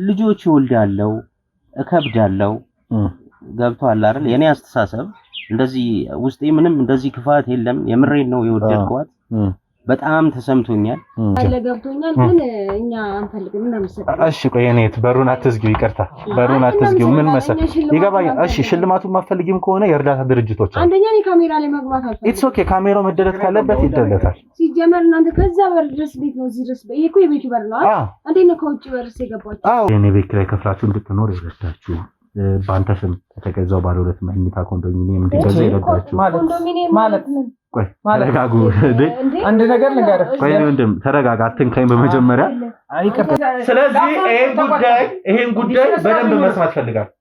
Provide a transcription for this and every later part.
ልጆች ይወልዳለው እከብዳለው ገብቷል አይደል የኔ አስተሳሰብ እንደዚህ ውስጤ ምንም እንደዚህ ክፋት የለም የምሬን ነው የወደድኳት በጣም ተሰምቶኛል አለ ገብቶኛል ግን እኛ አንፈልግም እና መሰለኝ እሺ ቆይ እኔት በሩን አትዝጊው ይቅርታ በሩን አትዝጊው ምን መሰለኝ ይገባኛል እሺ ሽልማቱን ማፈልጊም ከሆነ የእርዳታ ድርጅቶች አንደኛ ላይ ካሜራ ላይ መግባት አልፈልግም ኢትስ ኦኬ ካሜራው መደለት ካለበት ይደለታል ሲጀመር እናንተ ከዛ በር ድረስ ቤት ነው እዚህ ድረስ ይሄ እኮ የቤቱ በር ነው አይደል እንዴት ነው ከውጭ በርስ የገባችሁ አዎ የኔ ቤት ላይ ከፍላችሁ እንድትኖር ይረዳችሁ ባንተ ስም ተገዛው ባለ ሁለት መኝታ ኮንዶሚኒየም እንዲገዛ ይረዳችሁ ማለት ቆይ ተረጋጉ አንድ ነገር ልንገርህ ቆይ ወንድም ተረጋጋ አትንካኝ በመጀመሪያ አይቀርም ስለዚህ ይሄን ጉዳይ በደንብ መስማት ፈልጋለሁ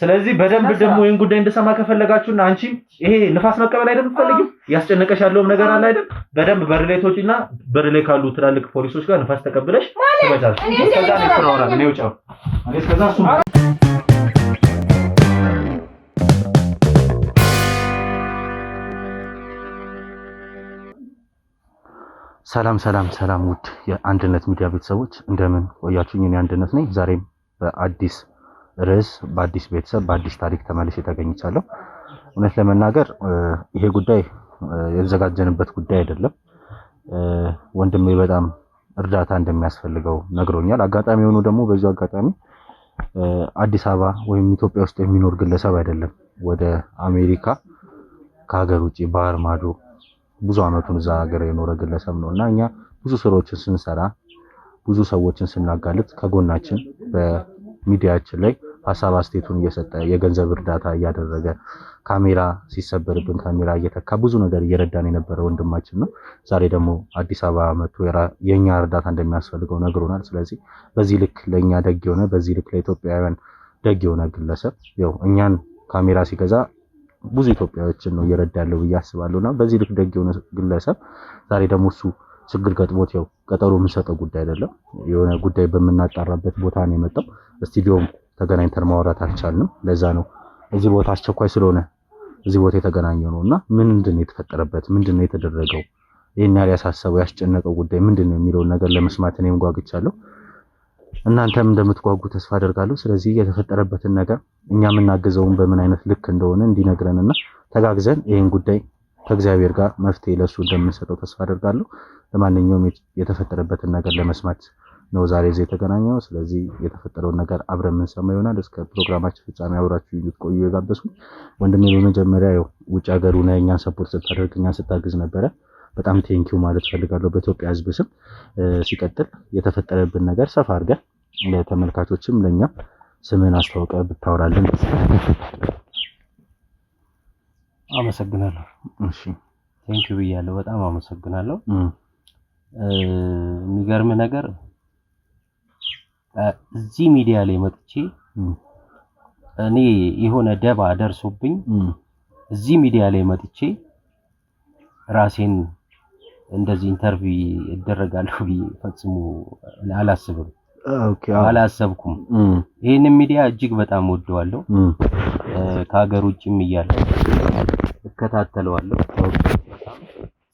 ስለዚህ በደንብ ደግሞ ይሄን ጉዳይ እንደሰማ ከፈለጋችሁና አንቺ ይሄ ንፋስ መቀበል አይደል ፈልጊው ያስጨነቀሽ ያለውም ነገር አለ አይደል በደንብ በርሌቶችና በርሌ ካሉ ትላልቅ ፖሊሶች ጋር ንፋስ ተቀብለሽ ተመጫለሽ ከዛ ነው ፍራውራ ነው ይውጫው አለስ ከዛ እሱ ሰላም ውድ የአንድነት ሚዲያ ቤተሰቦች እንደምን ቆያችሁኝ እኔ አንድነት ነኝ ዛሬም በአዲስ ርዕስ በአዲስ ቤተሰብ በአዲስ ታሪክ ተመልሼ ተገኝቻለሁ እውነት ለመናገር ይሄ ጉዳይ የተዘጋጀንበት ጉዳይ አይደለም ወንድሜ በጣም እርዳታ እንደሚያስፈልገው ነግሮኛል አጋጣሚ ሆኖ ደግሞ በዚህ አጋጣሚ አዲስ አበባ ወይም ኢትዮጵያ ውስጥ የሚኖር ግለሰብ አይደለም ወደ አሜሪካ ከሀገር ውጪ ባህር ማዶ ብዙ አመቱን እዛ ሀገር የኖረ ግለሰብ ነውና እኛ ብዙ ስራዎችን ስንሰራ ብዙ ሰዎችን ስናጋልጥ ከጎናችን በሚዲያችን ላይ ሐሳብ አስተያየቱን እየሰጠ የገንዘብ እርዳታ እያደረገ ካሜራ ሲሰበርብን ካሜራ እየተካ ብዙ ነገር እየረዳን የነበረ ወንድማችን ነው ዛሬ ደግሞ አዲስ አበባ መጥቶ የኛ እርዳታ እንደሚያስፈልገው ነግሮናል ስለዚህ በዚህ ልክ ለኛ ደግ የሆነ በዚህ ልክ ለኢትዮጵያውያን ደግ የሆነ ግለሰብ ያው እኛን ካሜራ ሲገዛ ብዙ ኢትዮጵያዎችን ነው እየረዳለው ያስባሉና በዚህ ልክ ደግ የሆነ ግለሰብ ዛሬ ደግሞ እሱ ችግር ገጥሞት ያው ቀጠሮ የምንሰጠው ጉዳይ አይደለም የሆነ ጉዳይ በመናጣራበት ቦታ ነው የመጣው ስቱዲዮም ተገናኝተን ማውራት አልቻልንም ለዛ ነው እዚህ ቦታ አስቸኳይ ስለሆነ እዚህ ቦታ የተገናኘው ነውና ምንድነው የተፈጠረበት ምንድነው የተደረገው ይሄን ያህል ያሳሰበው ያስጨነቀው ጉዳይ ምንድነው የሚለው ነገር ለመስማት እኔም ጓግቻለሁ እናንተም እንደምትጓጉ ተስፋ አደርጋለሁ ስለዚህ የተፈጠረበትን ነገር እኛ የምናገዘውን በምን አይነት ልክ እንደሆነ እንዲነግረንና ተጋግዘን ይሄን ጉዳይ ከእግዚአብሔር ጋር መፍትሄ ለሱ እንደምንሰጠው ተስፋ አደርጋለሁ ለማንኛውም የተፈጠረበትን ነገር ለመስማት ነው ዛሬ እዚህ የተገናኘው ስለዚህ የተፈጠረውን ነገር አብረን እንሰማ ይሆናል እስከ ፕሮግራማችን ፍጻሜ አብራችሁ ይቆዩ የጋበዝኩኝ ወንድሜ በመጀመሪያ ያው ውጭ ሀገር ሆነ እኛን ሰፖርት ስታደርግ እኛን ስታግዝ ነበረ በጣም ቴንኪው ማለት ፈልጋለሁ በኢትዮጵያ ሕዝብ ስም ሲቀጥል የተፈጠረብን ነገር ሰፋ አድርገን ለተመልካቾችም ለኛ ስምን አስተዋውቀ ብታወራልን አመሰግናለሁ እሺ ቴንኪው ብያለሁ በጣም አመሰግናለሁ የሚገርም ነገር እዚህ ሚዲያ ላይ መጥቼ እኔ የሆነ ደባ ደርሶብኝ እዚህ ሚዲያ ላይ መጥቼ ራሴን እንደዚህ ኢንተርቪው ይደረጋለሁ ፈጽሞ አላስብም አላሰብኩም ይሄን ሚዲያ እጅግ በጣም ወደዋለሁ ከሀገር ውጭም እያለሁ እከታተለዋለሁ በጣም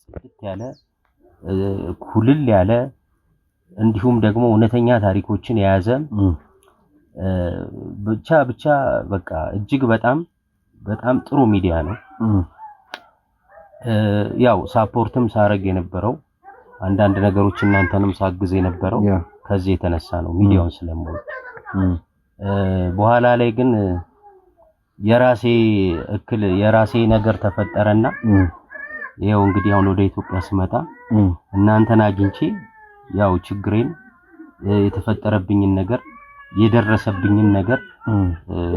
ጽድት ያለ ኩልል ያለ እንዲሁም ደግሞ እውነተኛ ታሪኮችን የያዘ ብቻ በቃ እጅግ በጣም ጥሩ ሚዲያ ነው ያው ሳፖርትም ሳረግ የነበረው አንዳንድ ነገሮች እናንተንም ሳግዝ የነበረው ከዚህ የተነሳ ነው ሚዲያውን ስለምወድ በኋላ ላይ ግን የራሴ ነገር ተፈጠረና ይሄው እንግዲህ አሁን ወደ ኢትዮጵያ ስመጣ እናንተን አግኝቼ ያው ችግሬን የተፈጠረብኝን ነገር የደረሰብኝን ነገር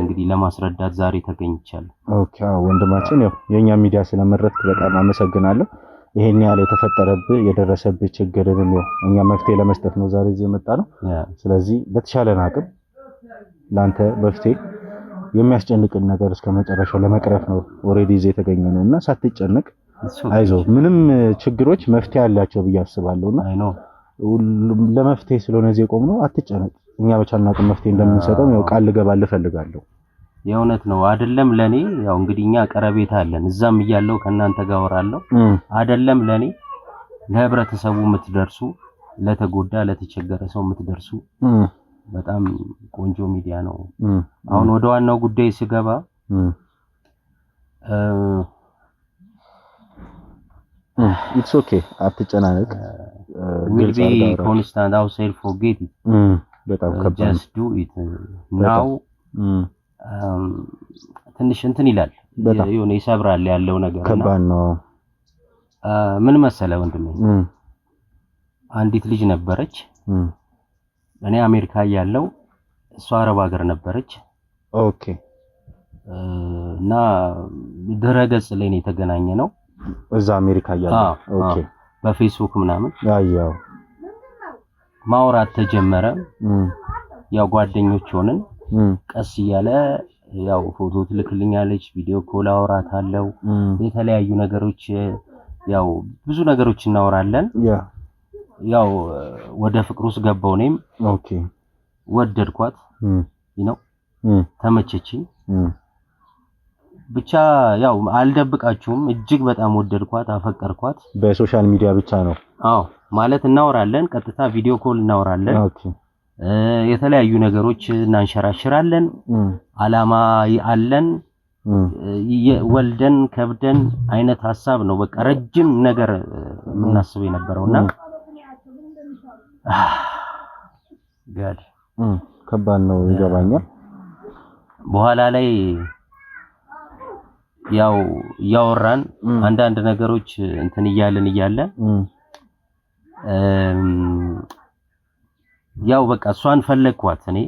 እንግዲህ ለማስረዳት ዛሬ ተገኝቻለሁ ኦኬ ወንድማችን ያው የኛ ሚዲያ ስለመረጥክ በጣም አመሰግናለሁ ይሄን ያህል የተፈጠረብህ የደረሰብህ ችግርን ነው እኛ መፍትሄ ለመስጠት ነው ዛሬ እዚህ የመጣ ነው ስለዚህ በተሻለን አቅም ላንተ መፍትሄ የሚያስጨንቅን ነገር እስከመጨረሻው ለመቅረፍ ነው ኦሬዲ እዚህ የተገኘነውና ሳትጨነቅ አይዞ ምንም ችግሮች መፍትሄ አላቸው በያስባለሁና ለመፍትሄ ስለሆነ እዚህ ቆምነው አትጨነቅ እኛ በቻልነው አቅም መፍትሄ እንደምንሰጠው ያው ቃል ልገባልህ ፈልጋለሁ የእውነት ነው አይደለም ለኔ ያው እንግዲህ እኛ ቀረቤታ አለን እዛም ይያለው ከናንተ ጋር ወራለሁ አይደለም ለኔ ለህብረተሰቡ የምትደርሱ ለተጎዳ ለተቸገረ ሰው የምትደርሱ በጣም ቆንጆ ሚዲያ ነው። አሁን ወደ ዋናው ጉዳይ ስገባ ኢትስ ኦኬ አትጨናነቅ። will be constant outside forget it በጣም ከባድ just do it now ትንሽ እንትን ይላል የሆነ ይሰብራል ያለው ነገርና ከባድ ነው። ምን መሰለ ወንድሜ አንዲት ልጅ ነበረች እኔ አሜሪካ ያለው እሷ አረብ ሀገር ነበረች። ኦኬ እና ድረገጽ ላይ ነው የተገናኘ ነው እዛ አሜሪካ ያለው። ኦኬ በፌስቡክ ምናምን ያያው ማውራት ተጀመረ። ያው ጓደኞች ሆነን ቀስ እያለ ያው ፎቶ ትልክልኛለች ቪዲዮ ኮል አወራታለሁ የተለያዩ ነገሮች ያው ብዙ ነገሮች እናወራለን። ያው ወደ ፍቅር ውስጥ ገባው ነኝ። ኦኬ ወደድኳት ነው ተመቸችኝ። ብቻ ያው አልደብቃችሁም እጅግ በጣም ወደድኳት አፈቀርኳት። በሶሻል ሚዲያ ብቻ ነው? አዎ ማለት እናወራለን ቀጥታ ቪዲዮ ኮል እናወራለን። ኦኬ የተለያዩ ነገሮች እናንሸራሽራለን። አላማ አለን ወልደን ከብደን አይነት ሐሳብ ነው በቃ ረጅም ነገር የምናስበው የነበረውና ጋድ ከባድ ነው ይገባኛል። በኋላ ላይ ያው ያወራን አንዳንድ ነገሮች እንትን እያለን ያው በቃ እሷን ፈለግኳት እኔ።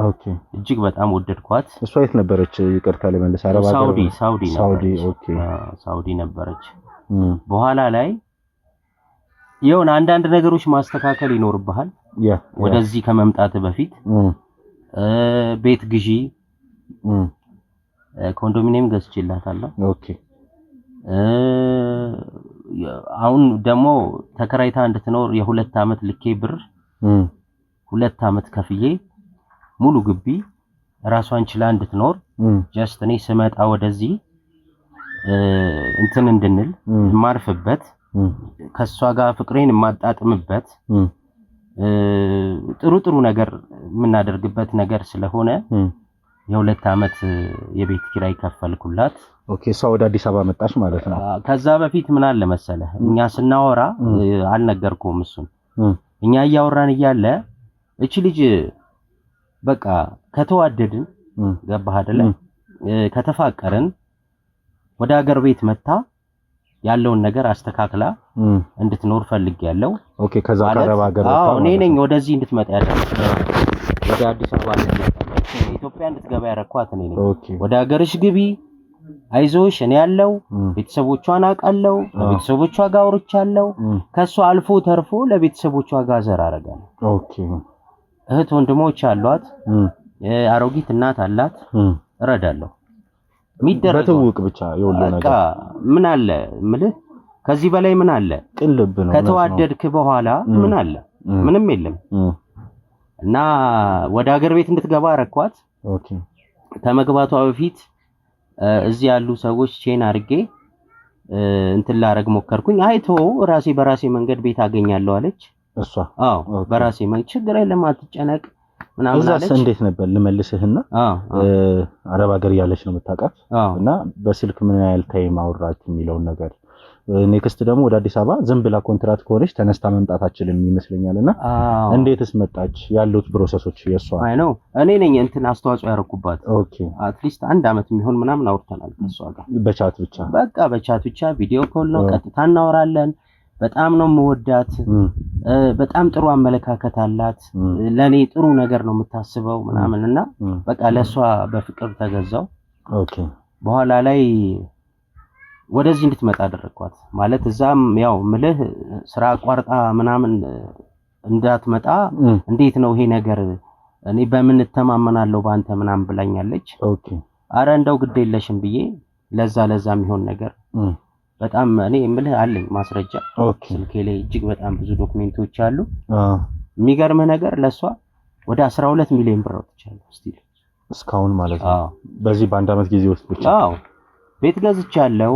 ኦኬ እጅግ በጣም ወደድኳት። እሷ የት ነበረች? ይቅርታ ለመለስ አረብ ሀገር ሳውዲ። ኦኬ ሳውዲ ነበረች። በኋላ ላይ የሆነ አንዳንድ ነገሮች ማስተካከል ይኖርብሃል ወደዚህ ከመምጣት በፊት ቤት ግዢ ኮንዶሚኒየም ገዝቼላታለሁ። ኦኬ አሁን ደግሞ ተከራይታ እንድትኖር የ2 አመት ልኬ ብር 2 አመት ከፍዬ ሙሉ ግቢ ራሷን ችላ እንድትኖር ጀስት እኔ ስመጣ ወደዚህ እንትን እንድንል ማርፍበት ከሷ ጋር ፍቅሬን ማጣጥምበት ጥሩ ነገር የምናደርግበት ነገር ስለሆነ የ2 አመት የቤት ኪራይ ከፈልኩላት። ኦኬ እሷ ወደ አዲስ አበባ መጣች ማለት ነው። ከዛ በፊት ምን አለ መሰለህ እኛ ስናወራ አልነገርኩም እሱን እኛ እያወራን እያለ እቺ ልጅ በቃ ከተዋደድን ገባህ አይደለ ከተፋቀርን ወደ ሀገር ቤት መጣ ያለውን ነገር አስተካክላ እንድትኖር ፈልጊያለሁ። ኦኬ ከዛ አረብ ሀገር እኔ ነኝ ወደዚህ እንድትመጣ ያደረኩት ወደ አዲስ አበባ ኢትዮጵያ እንድትገባ ያረኳት እኔ ነኝ። ወደ ሀገርሽ ግቢ አይዞሽ እኔ ያለው ቤተሰቦቿን አውቃለሁ ለቤተሰቦቿ ጋር አውርቻለሁ ከሷ አልፎ ተርፎ ለቤተሰቦቿ ጋር ዘር አረጋለሁ። ኦኬ እህት ወንድሞች አሏት አሮጊት እናት አላት እረዳለሁ። በትውቅ ብቻ የሁሉ ነገር ምን አለ ምልህ ከዚህ በላይ ምን አለ? ቅልብ ነው። ከተዋደድክ በኋላ ምን አለ? ምንም የለም። እና ወደ ሀገር ቤት እንድትገባ አረኳት። ኦኬ ከመግባቷ በፊት እዚህ ያሉ ሰዎች ቼን አርጌ እንትን ላረግ ሞከርኩኝ። አይቶ ራሴ በራሴ መንገድ ቤት አገኛለሁ አለች እሷ። አዎ በራሴ መንገድ ችግር የለም አትጨነቅ ምናምን አለች። እዛስ እንዴት ነበር ልመልስህና አረብ ሀገር ያለች ነው የምታውቃት እና በስልክ ምን ያህል ታይም አወራችሁ የሚለውን ነገር ኔክስት ደግሞ ወደ አዲስ አበባ ዝም ብላ ኮንትራት ከሆነች ተነስታ መምጣት አትችልም ይመስለኛልና እንዴትስ መጣች ያሉት ፕሮሰሶች የሷ አይ ነው እኔ ነኝ እንትን አስተዋጽኦ ያረኩባት። ኦኬ አትሊስት 1 አመት የሚሆን ምናምን አውርተናል ከሷ ጋር በቻት ብቻ በቃ በቻት ብቻ ቪዲዮ ኮል ነው ቀጥታ እናወራለን። በጣም ነው የምወዳት በጣም ጥሩ አመለካከት አላት ለኔ ጥሩ ነገር ነው የምታስበው ምናምንና በቃ ለሷ በፍቅር ተገዛው። ኦኬ በኋላ ላይ ወደዚህ እንድትመጣ አደረኳት ማለት እዛም ያው ምልህ ስራ አቋርጣ ምናምን እንዳትመጣ እንዴት ነው ይሄ ነገር እኔ በምን ተማመናለሁ ባንተ ምናምን ብላኛለች። ኦኬ አረ እንደው ግድ የለሽም ብዬ ለዛ የሚሆን ነገር በጣም እኔ ምልህ አለኝ ማስረጃ ስልኬ ላይ እጅግ በጣም ብዙ ዶክመንቶች አሉ። የሚገርም ነገር ለሷ ወደ 12 ሚሊዮን ብር አውጥቻለሁ ስቲል እስካሁን ማለት ነው በዚህ በአንድ አመት ጊዜ ውስጥ ብቻ። አዎ ቤት ገዝቻለሁ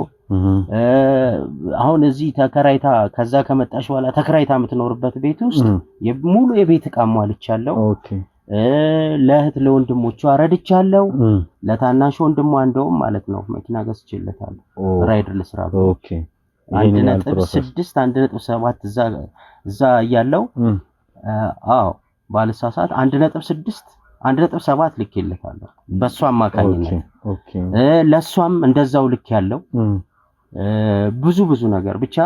አሁን እዚህ ተከራይታ ከዛ ከመጣሽ በኋላ ተከራይታ የምትኖርበት ቤት ውስጥ ሙሉ የቤት ዕቃ ሟልቻለሁ። ኦኬ ለእህት ለወንድሞቿ ረድቻለሁ። ለታናሽ ወንድሟ እንደውም ማለት ነው መኪና ገዝቼለታለሁ ራይድ ለስራ። ኦኬ 1.6 1.7 እዛ ያለው አዎ ባለሳሳት 1.6 1.7 ልኬለታለሁ በሷ አማካኝነት። ኦኬ ለሷም እንደዛው ልክ ያለው ብዙ ነገር ብቻ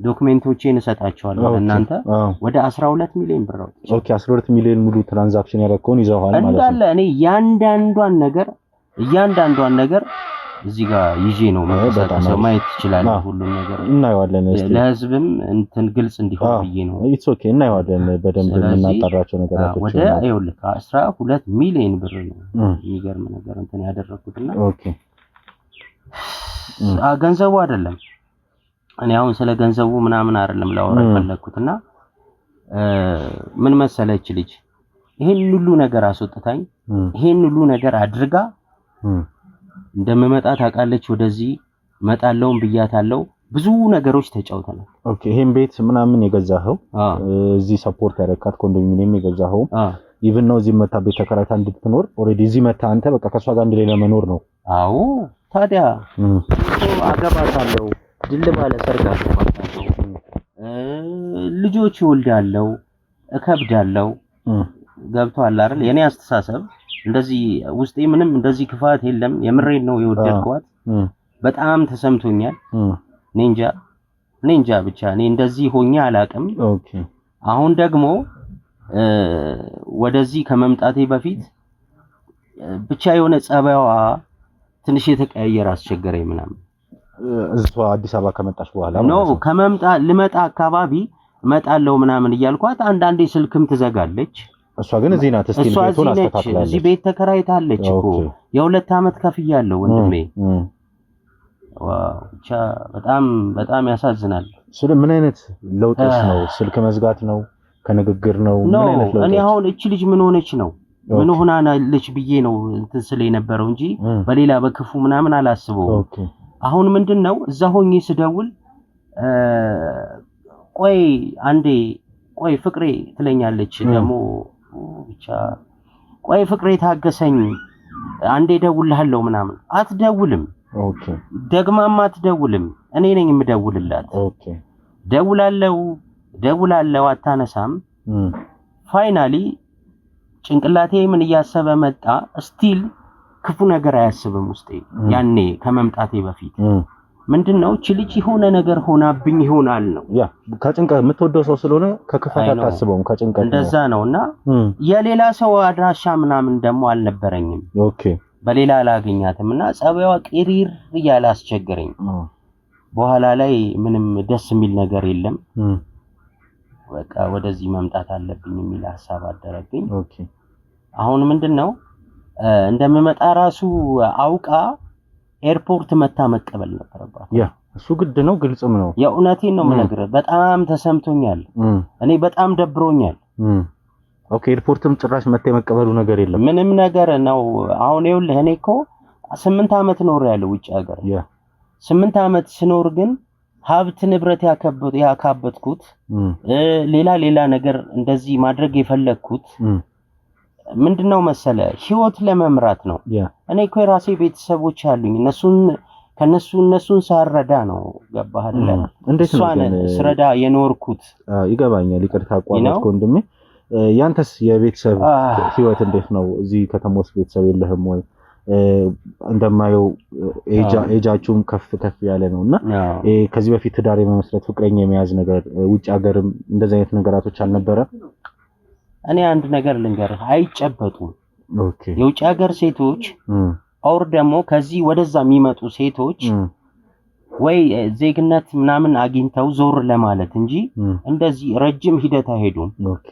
ዶክመንቶቼን እሰጣቸዋለሁ ለእናንተ ወደ 12 ሚሊዮን ብር ነው። ኦኬ 12 ሚሊዮን ሙሉ ትራንዛክሽን ያደረከውን ይዘዋል ማለት ነው እንዳለ። እኔ እያንዳንዷን ነገር እዚህ ጋር ይዤ ነው መንቀሳቀሰው። ማየት ይችላል ሁሉ ነገር እናየዋለን። ለህዝብም እንትን ግልጽ እንዲሆን ብዬ ነው። ኢትስ ኦኬ እናየዋለን በደንብ የምናጣራቸው ነገሮች ወደ 12 ሚሊዮን ብር ነው የሚገርም ነገር እንትን ያደረኩትና ኦኬ ገንዘቡ አይደለም እኔ አሁን ስለ ገንዘቡ ምናምን አይደለም ላወራ ፈለኩትና ምን መሰለች ልጅ ይሄን ሁሉ ነገር አስወጥታኝ ይሄን ሁሉ ነገር አድርጋ እንደምመጣ ታውቃለች። ወደዚህ መጣለውን ብያታለሁ። ብዙ ነገሮች ተጫውተናል። ኦኬ ይሄን ቤት ምናምን የገዛኸው እዚህ ሰፖርት ያደረካት ኮንዶሚኒየም የገዛኸው ኢቭን ነው እዚህ መታ ቤት ተከራይታ እንድትኖር ኦሬዲ እዚህ መታ አንተ በቃ ከሷ ጋር እንደ ሌላ መኖር ነው። አዎ ታዲያ አገባታለሁ ድል ባለ ሰርግ አገባታለሁ ልጆች ይወልዳለሁ እከብዳለሁ። ገብቷል አይደል? የኔ አስተሳሰብ እንደዚህ ውስጤ ምንም እንደዚህ ክፋት የለም። የምሬን ነው የወደድኳት። በጣም ተሰምቶኛል። ኔንጃ ብቻ እኔ እንደዚህ ሆኜ አላቅም። ኦኬ አሁን ደግሞ ወደዚህ ከመምጣቴ በፊት ብቻ የሆነ ጸባይዋ ትንሽ የተቀያየረ አስቸገረኝ ምናምን። እሷ አዲስ አበባ ከመጣሽ በኋላ ነው ልመጣ አካባቢ እመጣለሁ ምናምን እያልኳት አንዳንዴ ስልክም ትዘጋለች። እሷ ግን እዚህ ናት። እስቲ ቤቱን አስተካክላለች። እዚህ ቤት ተከራይታለች እኮ የ2 አመት ከፍያለሁ ወንድሜ። ዋው ብቻ በጣም ያሳዝናል። ምን አይነት ለውጥስ ነው? ስልክ መዝጋት ነው? ከንግግር ነው? ምን አይነት ለውጥ? እኔ አሁን እቺ ልጅ ምን ሆነች ነው ምን ሆናለች ብዬ ነው እንትን ስለ የነበረው እንጂ በሌላ በክፉ ምናምን አላስበው። አሁን ምንድነው እዛ ሆኜ ስደውል ቆይ ፍቅሬ ትለኛለች። ደግሞ ብቻ ቆይ ፍቅሬ ታገሰኝ አንዴ ደውልልሃለሁ ምናምን አትደውልም። ኦኬ ደግማማ አትደውልም። እኔ ነኝ የምደውልላት። ኦኬ ደውላለሁ አታነሳም። ፋይናሊ ጭንቅላቴ ምን እያሰበ መጣ? ስቲል ክፉ ነገር አያስብም ውስጤ። ያኔ ከመምጣቴ በፊት ምንድነው እቺ ልጅ የሆነ ነገር ሆናብኝ ይሆናል ነው። ያ ከጭንቀት የምትወደው ሰው ስለሆነ ከክፋት አታስበውም፣ ከጭንቀት እንደዛ ነውና የሌላ ሰው አድራሻ ምናምን ደግሞ አልነበረኝም። ኦኬ በሌላ አላገኛትምና ጸባይዋ ቅሪር እያለ አስቸገረኝ። በኋላ ላይ ምንም ደስ የሚል ነገር የለም። በቃ ወደዚህ መምጣት አለብኝ የሚል ሐሳብ አደረብኝ። ኦኬ አሁን ምንድነው እንደምመጣ ራሱ አውቃ ኤርፖርት መታ መቀበል ነበረባት። ያ እሱ ግድ ነው፣ ግልጽም ነው። የእውነቴን ነው የምነግርህ። በጣም ተሰምቶኛል። እኔ በጣም ደብሮኛል። ኦኬ ኤርፖርትም ጭራሽ መታ የመቀበሉ ነገር የለም ምንም ነገር ነው። አሁን ይኸውልህ እኔ እኮ 8 አመት ኖሬያለሁ ውጭ ሀገር። 8 አመት ስኖር ግን ሀብት ንብረት ያካበትኩት ሌላ ነገር እንደዚህ ማድረግ የፈለኩት ምንድነው መሰለ ህይወት ለመምራት ነው። እኔ እኮ የራሴ ቤተሰቦች አሉኝ። እነሱን ሳረዳ ነው። ገባህ አይደል? እንዴት ነው ስረዳ የኖርኩት? ይገባኛል። ይቅርታ አቋረጥኩ ወንድሜ። ያንተስ የቤተሰብ ህይወት እንዴት ነው? እዚህ ከተማ ውስጥ ቤተሰብ የለህም ወይ? እንደማየው ኤጃችሁም ከፍ ያለ ነውና ከዚህ በፊት ትዳር የመመስረት ፍቅረኛ የመያዝ ነገር ውጭ ሀገርም እንደዚህ አይነት ነገራቶች አልነበረ? እኔ አንድ ነገር ልንገርህ፣ አይጨበጡም። ኦኬ የውጭ ሀገር ሴቶች አውር ደግሞ ከዚህ ወደዛ የሚመጡ ሴቶች ወይ ዜግነት ምናምን አግኝተው ዞር ለማለት እንጂ እንደዚህ ረጅም ሂደት አይሄዱም። ኦኬ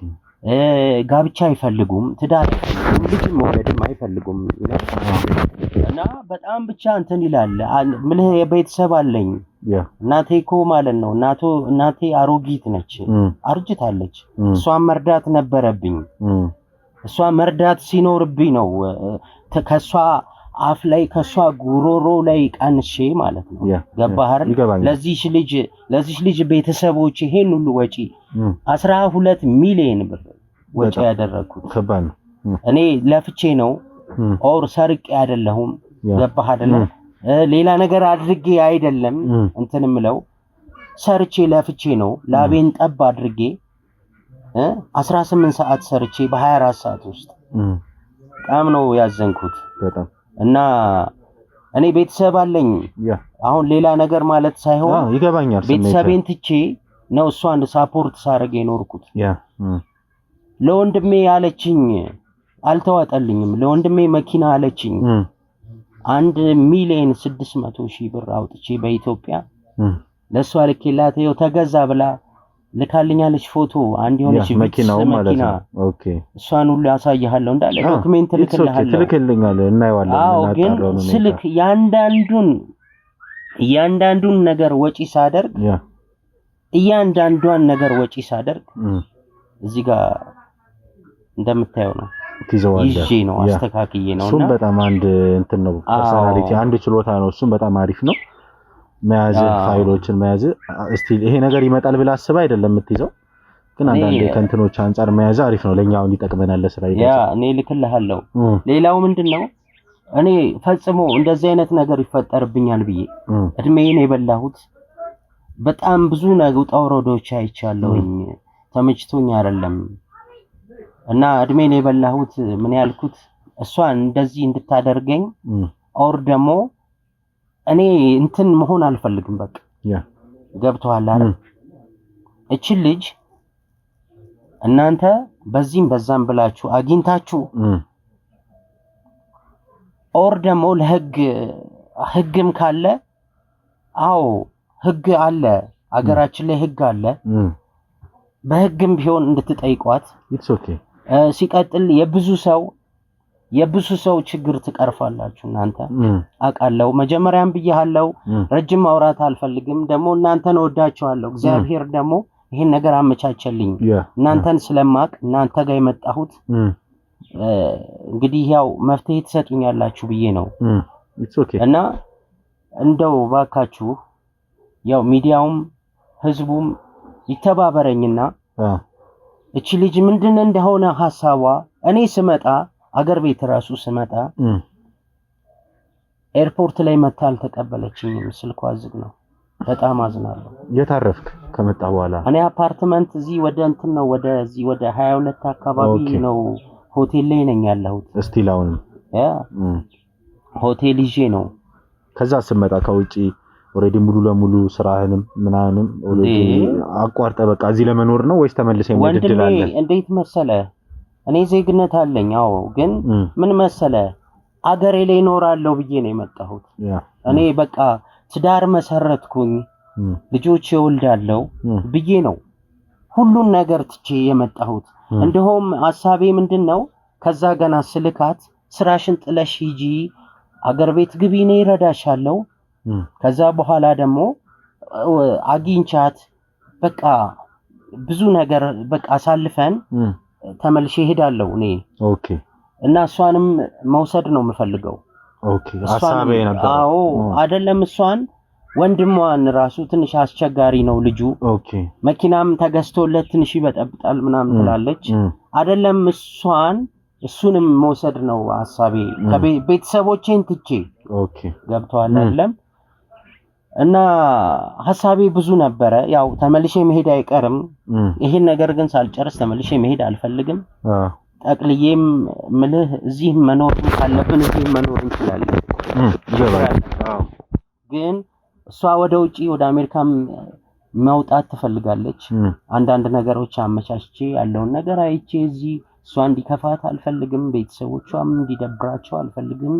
ጋብቻ አይፈልጉም፣ ትዳር አይፈልጉም፣ ልጅም መውለድም አይፈልጉም። እና በጣም ብቻ እንትን ይላል። ምልህ የቤተሰብ አለኝ። እናቴ እኮ ማለት ነው እናቴ አሮጊት ነች፣ አርጅታለች። እሷን መርዳት ነበረብኝ። እሷ መርዳት ሲኖርብኝ ነው ከሷ አፍ ላይ ከሷ ጉሮሮ ላይ ቀንሼ ማለት ነው ገባህ አይደል ለዚህ ልጅ ቤተሰቦች ይሄን ሁሉ ወጪ 12 ሚሊዮን ብር ወጪ ያደረኩት ከባድ ነው እኔ ለፍቼ ነው ኦር ሰርቄ አይደለሁም ገባህ አይደል ሌላ ነገር አድርጌ አይደለም እንትንምለው ሰርቼ ለፍቼ ነው ላቤን ጠብ አድርጌ 18 ሰዓት ሰርቼ በ24 ሰዓት ውስጥ በጣም ነው ያዘንኩት በጣም እና እኔ ቤተሰብ አለኝ አሁን ሌላ ነገር ማለት ሳይሆን ይገባኛል ቤተሰቤን ትቼ ነው እሷን ሳፖርት ሳረገ የኖርኩት ለወንድሜ ያለችኝ አልተዋጠልኝም ለወንድሜ መኪና አለችኝ 1,600,000 ብር አውጥቼ በኢትዮጵያ ለሷ ልኬላት ይኸው ተገዛ ብላ ልካልኛለች ፎቶ አንድ የሆነች መኪናው ማለት ነው ኦኬ እሷን ሁሉ ያሳያለሁ እንዳለ ዶክመንት ልክልሃለሁ እናይዋለን እናጣራው ነው ስልክ ያንዳንዱን ነገር ወጪ ሳደርግ እያንዳንዷን ነገር ወጪ ሳደርግ እዚህ ጋር እንደምታየው ነው ይዤ ነው አስተካክዬ ነውና እሱም በጣም አንድ እንትን ነው ፐርሰናሊቲ አንድ ችሎታ ነው እሱም በጣም አሪፍ ነው መያዝ ፋይሎችን መያዝ እስቲ ይሄ ነገር ይመጣል ብላ አስባ አይደለም የምትይዘው ግን አንዳንዴ ከንትኖች አንፃር መያዝ አሪፍ ነው ለኛው እንዲጠቅመናል ለስራ ይደርሳል እኔ ልክልሃለሁ ሌላው ምንድነው እኔ ፈጽሞ እንደዚህ አይነት ነገር ይፈጠርብኛል ብዬ እድሜዬን የበላሁት በጣም ብዙ ነገር ጣውሮዶች አይቻለሁኝ ተመችቶኝ አይደለም እና እድሜን የበላሁት ምን ያልኩት እሷን እንደዚህ እንድታደርገኝ ኦር ደግሞ እኔ እንትን መሆን አልፈልግም በቃ ገብቷል አይደል እቺ ልጅ እናንተ በዚህም በዛም ብላችሁ አግኝታችሁ ኦር ደግሞ ለህግም ካለ አዎ ህግ አለ አገራችን ላይ ህግ አለ በህግም ቢሆን እንድትጠይቋት ኢትስ ኦኬ ሲቀጥል የብዙ ሰው ችግር ትቀርፋላችሁ እናንተ አቃለው መጀመሪያም ብያለሁ ረጅም ማውራት አልፈልግም ደግሞ እናንተን ወዳችኋለሁ እግዚአብሔር ደግሞ ይሄን ነገር አመቻቸልኝ እናንተን ስለማቅ እናንተ ጋር የመጣሁት እንግዲህ ያው መፍትሄ ትሰጡኛላችሁ ብዬ ነው ኢትስ ኦኬ እና እንደው ባካችሁ ያው ሚዲያውም ህዝቡም ይተባበረኝና እቺ ልጅ ምንድነው እንደሆነ ሐሳቧ እኔ ስመጣ አገር ቤት ራሱ ስመጣ ኤርፖርት ላይ መታል ተቀበለችኝ ስልኳ ዝግ ነው በጣም አዝናለሁ የታረፍክ ከመጣ በኋላ እኔ አፓርትመንት እዚህ ወደ እንትን ነው ወደዚህ ወደ 22 አካባቢ ነው ሆቴል ላይ ነኝ ያለሁት እስቲላውን ሆቴል ይዤ ነው ከዛ ስመጣ ከውጪ ኦሬዲ ሙሉ ለሙሉ ስራህንም ምናንም ኦሬዲ አቋርጠ በቃ እዚህ ለመኖር ነው ወይስ ተመልሰህ መድድላለ ወንድሜ እንዴት መሰለ እኔ ዜግነት አለኝ አዎ ግን ምን መሰለ አገሬ ላይ ኖራለሁ ብዬ ነው የመጣሁት እኔ በቃ ትዳር መሰረትኩኝ ልጆች ይወልዳለሁ ብዬ ነው ሁሉን ነገር ትቼ የመጣሁት እንደውም ሐሳቤ ምንድነው ከዛ ገና ስልካት ስራሽን ጥለሽ ሂጂ አገር ቤት ግቢ ነው ይረዳሻለሁ ከዛ በኋላ ደግሞ አግኝቻት በቃ ብዙ ነገር በቃ አሳልፈን ተመልሼ ሄዳለሁ እኔ ኦኬ እና እሷንም መውሰድ ነው የምፈልገው ኦኬ ሐሳቤ ነበር አዎ አይደለም እሷን ወንድሟን ራሱ ትንሽ አስቸጋሪ ነው ልጁ ኦኬ መኪናም ተገዝቶለት ትንሽ ይበጠብጣል ምናምን ትላለች አይደለም እሱንም መውሰድ ነው ሐሳቤ ከቤተሰቦቼን ትቼ ኦኬ ገብቷል አይደለም እና ሐሳቤ ብዙ ነበር ያው ተመልሼ መሄድ አይቀርም ይሄን ነገር ግን ሳልጨርስ ተመልሼ መሄድ አልፈልግም ጠቅልዬም ምልህ እዚህ መኖር ካለብን እዚህ መኖር እንችላለን ግን እሷ ወደ ውጪ ወደ አሜሪካም መውጣት ትፈልጋለች አንዳንድ ነገሮች አመቻችቼ ያለውን ነገር አይቼ እዚህ እሷ እንዲከፋት አልፈልግም ቤተሰቦቿም እንዲደብራቸው አልፈልግም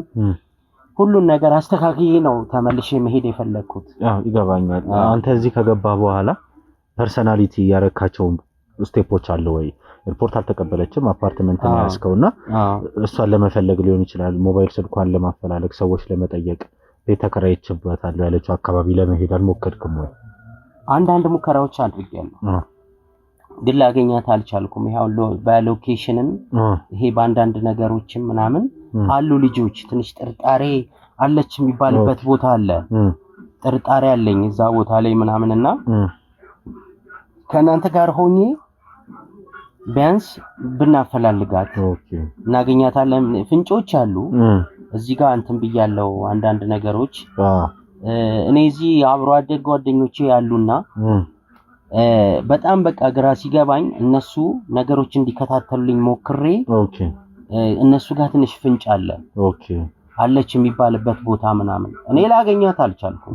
ሁሉን ነገር አስተካክዬ ነው ተመልሼ መሄድ የፈለኩት ይገባኛል አንተ እዚህ ከገባ በኋላ ፐርሰናሊቲ ያረካቸው ስቴፖች አለ ወይ ሪፖርት አልተቀበለችም አፓርትመንት ነው ያስከውና እሷን ለመፈለግ ሊሆን ይችላል ሞባይል ስልኳን ለማፈላለግ ሰዎች ለመጠየቅ ቤት ተከራይችበታል ያለችው አካባቢ ለመሄድ አልሞከርክም ወይ አንዳንድ ሙከራዎች አድርጌያለሁ ግን ላገኛት አልቻልኩም ይሄው በሎኬሽንም ይሄ ባንዳንድ ነገሮችም ምናምን አሉ ልጆች ትንሽ ጥርጣሬ አለች የሚባልበት ቦታ አለ ጥርጣሬ አለኝ እዛ ቦታ ላይ ምናምንና ከናንተ ጋር ሆኜ ቢያንስ ብናፈላልጋት እናገኛታለን ፍንጮች አሉ እዚህ ጋር እንትን ብያለው አንዳንድ ነገሮች እኔ እዚህ አብሮ አደግ ጓደኞቼ ያሉና በጣም በቃ ግራ ሲገባኝ እነሱ ነገሮች እንዲከታተሉልኝ ሞክሬ እነሱ ጋር ትንሽ ፍንጭ አለ አለች የሚባልበት ቦታ ምናምን እኔ ላገኛት አልቻልኩም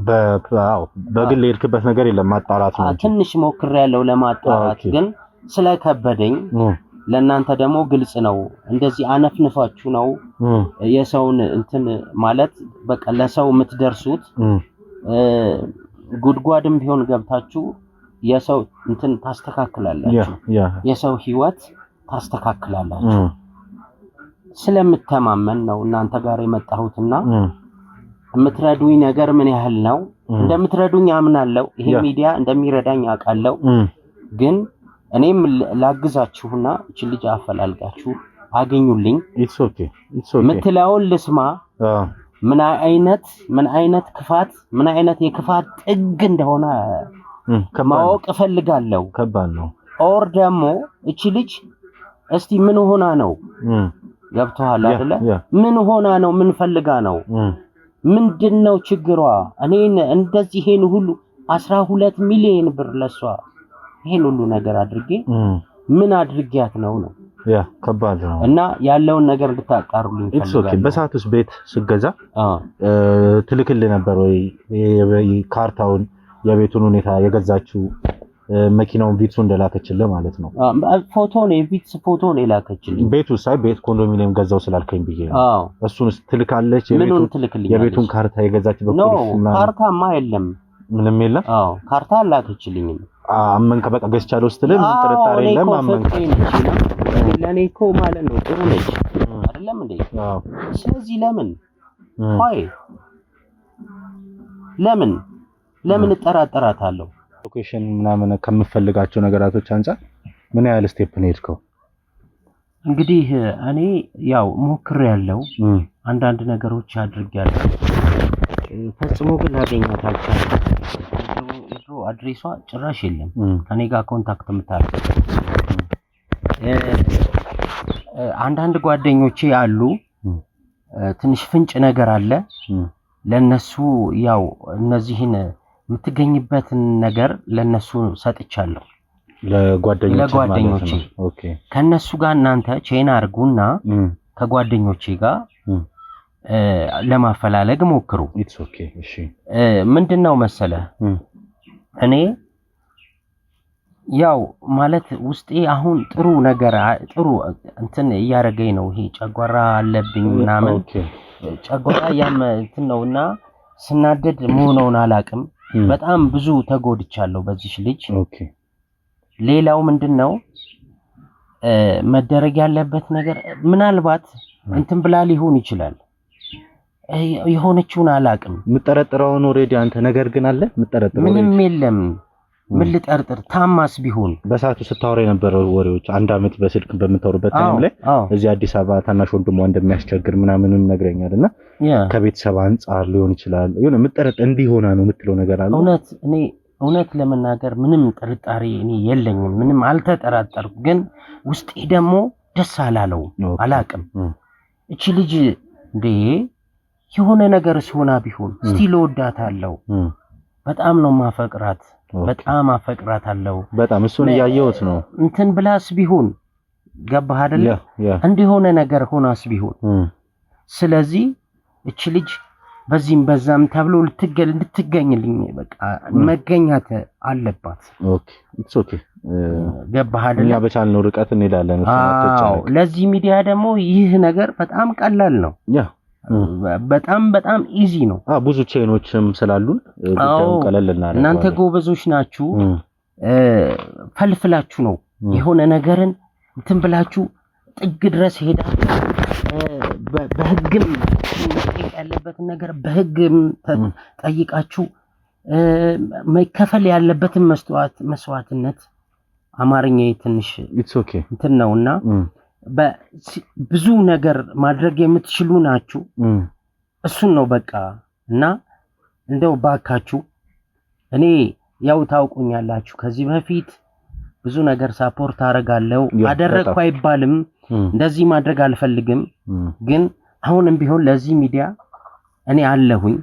በግል የሄድክበት ነገር የለም ማጣራት ነው ትንሽ ሞክሬያለሁ ለማጣራት ግን ስለከበደኝ ለናንተ ደግሞ ግልጽ ነው እንደዚህ አነፍንፋችሁ ነው የሰውን እንትን ማለት በቃ ለሰው የምትደርሱት ጉድጓድም ቢሆን ገብታችሁ የሰው እንትን ታስተካክላላችሁ የሰው ህይወት ታስተካክላላችሁ ስለምተማመን ነው እናንተ ጋር የመጣሁትና የምትረዱኝ ነገር ምን ያህል ነው እንደምትረዱኝ አምናለሁ ይሄ ሚዲያ እንደሚረዳኝ አውቃለሁ ግን እኔም ላግዛችሁና እቺ ልጅ አፈላልጋችሁ አገኙልኝ ኢትስ ኦኬ ምትላውን ልስማ ምን አይነት ክፋት ምን አይነት የክፋት ጥግ እንደሆነ ማወቅ እፈልጋለሁ ከባድ ነው ኦር ደግሞ እቺ ልጅ እስቲ ምን ሆና ነው ገብቷል አይደለ ምን ሆና ነው ምን ፈልጋ ነው ምንድነው ችግሯ እኔን እንደዚህ ይሄን ሁሉ 12 ሚሊዮን ብር ለሷ ይሄን ሁሉ ነገር አድርጌ ምን አድርጊያት ነው ከባድ ነው እና ያለውን ነገር እንድታጣሩልኝ ፈልጋለሁ ኢትስ ኦኬ በሳቱስ ቤት ስገዛ ትልክልህ ነበር ወይ ካርታውን የቤቱን ሁኔታ የገዛችው መኪናውን ቪትሱ እንደላከችልህ ማለት ነው ፎቶ ነው የቪትስ ፎቶ ነው የላከችልኝ ቤቱ ሳይ ቤት ኮንዶሚኒየም ገዛው ስላልከኝ ብዬ ነው እሱንስ ትልካለች የቤቱን ካርታ የገዛችበት ነው ካርታማ የለም ምንም የለም ካርታ አላከችልኝም አመንከ በቃ ገዝቻለሁ ስትልህ ምን ጥርጣሬ የለም አመንከ ለኔኮ ማለት ነው ጥሩ ነች አይደለም እንዴ ስለዚህ ለምን እጠራጠራታለሁ ሎኬሽን ምናምን ከምፈልጋቸው ነገራቶች አንፃር ምን ያህል ስቴፕ ነው ሄድከው እንግዲህ እኔ ያው ሞክሬያለሁ አንዳንድ ነገሮች አድርጌያለሁ ፈጽሞ ግን አገኛት አልቻልኩም የድሮ አድሬሷ ጭራሽ የለም ከኔ ጋር ኮንታክት የምታደርግ አንዳንድ ጓደኞቼ አሉ ትንሽ ፍንጭ ነገር አለ ለነሱ ያው እነዚህን የምትገኝበትን ነገር ለነሱ ሰጥቻለሁ ለጓደኞቼ ኦኬ ከነሱ ጋር እናንተ ቼን አርጉና ከጓደኞቼ ጋር ለማፈላለግ ሞክሩ ኢትስ ኦኬ እሺ ምንድነው መሰለ እኔ ያው ማለት ውስጤ አሁን ጥሩ ነገር ጥሩ እንትን እያረገኝ ነው ይሄ ጨጓራ አለብኝ ምናምን ጨጓራ እንትን ነውና ስናደድ መሆኑን አላቅም በጣም ብዙ ተጎድቻለሁ በዚህ ልጅ ኦኬ ሌላው ምንድነው መደረግ ያለበት ነገር ምናልባት እንትን ብላ ሊሆን ይችላል የሆነችውን አላቅም ምጠረጥራውን ኦሬዲ አንተ ነገር ግን አለ ምጠረጥራው ምንም የለም ምን ልጠርጥር ታማስ ቢሆን በሳቱ ስታወራ የነበረው ወሬዎች አንድ አመት በስልክ በመታወሩበት ታይም ላይ እዚህ አዲስ አበባ ታናሽ ወንድሟ እንደሚያስቸግር ምናምንም ነግረኛልና ከቤተሰብ አንፃር ሊሆን ይችላል የሆነ ምጠረጥር እንዲሆና ነው የምትለው ነገር አለ እውነት ለመናገር ምንም ጥርጣሬ እኔ የለኝም ምንም አልተጠራጠርኩም ግን ውስጤ ደግሞ ደስ አላለው አላቅም እቺ ልጅ እንዴ የሆነ ነገር ሆና ቢሆን ስቲል ወዳታለሁ በጣም ነው ማፈቅራት በጣም አፈቅራታለሁ በጣም እሱን ያያየውት ነው እንትን ብላስ ቢሆን ገባህ አይደል እንዲሆነ ነገር ሆናስ ቢሆን ስለዚህ እቺ ልጅ በዚህም በዛም ተብሎ ልትገኝልኝ በቃ መገኛት አለባት ኦኬ ኢትስ ኦኬ ገባህ አይደል እኛ በቻልነው ርቀት እንሄዳለን እሱ ነው ለዚህ ሚዲያ ደግሞ ይህ ነገር በጣም ቀላል ነው በጣም ኢዚ ነው ብዙ ቼኖችም ስላሉን ጉዳዩን ቀለል እናደርጋለን እናንተ ጎበዞች ናችሁ ፈልፍላችሁ ነው የሆነ ነገርን እንትን ብላችሁ ጥግ ድረስ ሄዳችሁ በህግም ያለበትን ነገር በህግም ጠይቃችሁ መከፈል ያለበትን መስዋዕትነት አማርኛ ትንሽ ኢትስ ኦኬ እንትን ነውና ብዙ ነገር ማድረግ የምትችሉ ናችሁ እሱን ነው በቃ እና እንደው ባካችሁ እኔ ያው ታውቁኛላችሁ ከዚህ በፊት ብዙ ነገር ሳፖርት አደርጋለሁ አደረኩ አይባልም እንደዚህ ማድረግ አልፈልግም ግን አሁንም ቢሆን ለዚህ ሚዲያ እኔ አለሁኝ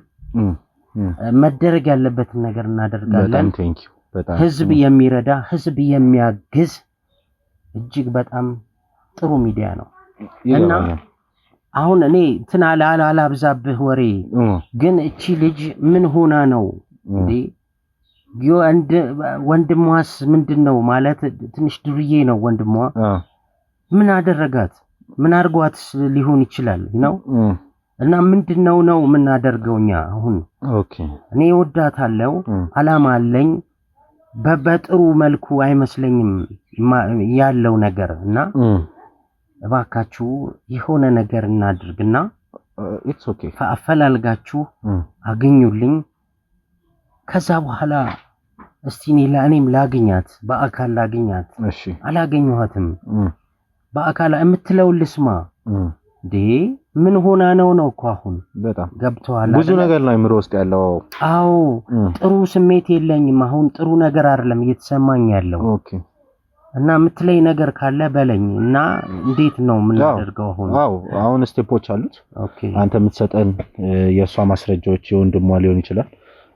መደረግ ያለበትን ነገር እናደርጋለን በጣም ህዝብ የሚረዳ ህዝብ የሚያግዝ እጅግ በጣም ጥሩ ሚዲያ ነው እና አሁን እኔ አላብዛብህ ወሬ ግን እቺ ልጅ ምን ሆና ነው እንዴ ወንድሟስ ምንድነው ማለት ትንሽ ድርዬ ነው ወንድሟ ምን አደረጋት ምን አርጓት ሊሆን ይችላል ነው እና ምንድነው ምን አደርገውኛ አሁን ኦኬ እኔ ወዳታለሁ አላማ አለኝ በጥሩ መልኩ አይመስለኝም ያለው ነገር እና እባካችሁ የሆነ ነገር እናድርግና ኢትስ ኦኬ አፈላልጋችሁ አገኙልኝ ከዛ በኋላ እስቲ እኔም ላግኛት በአካል ላግኛት እሺ አላገኘኋትም በአካል የምትለው ልስማ ምን ሆና ነው እኮ አሁን በጣም ገብቷል ብዙ ነገር ነው ምሮ ውስጥ ያለው አዎ ጥሩ ስሜት የለኝም አሁን ጥሩ ነገር አይደለም እየተሰማኝ ያለው ኦኬ እና የምትለይ ነገር ካለ በለኝ እና እንዴት ነው ምን አደርገው አሁን ስቴፖች አሉት ኦኬ አንተ የምትሰጠን የሷ ማስረጃዎች የወንድሟ ሊሆን ይችላል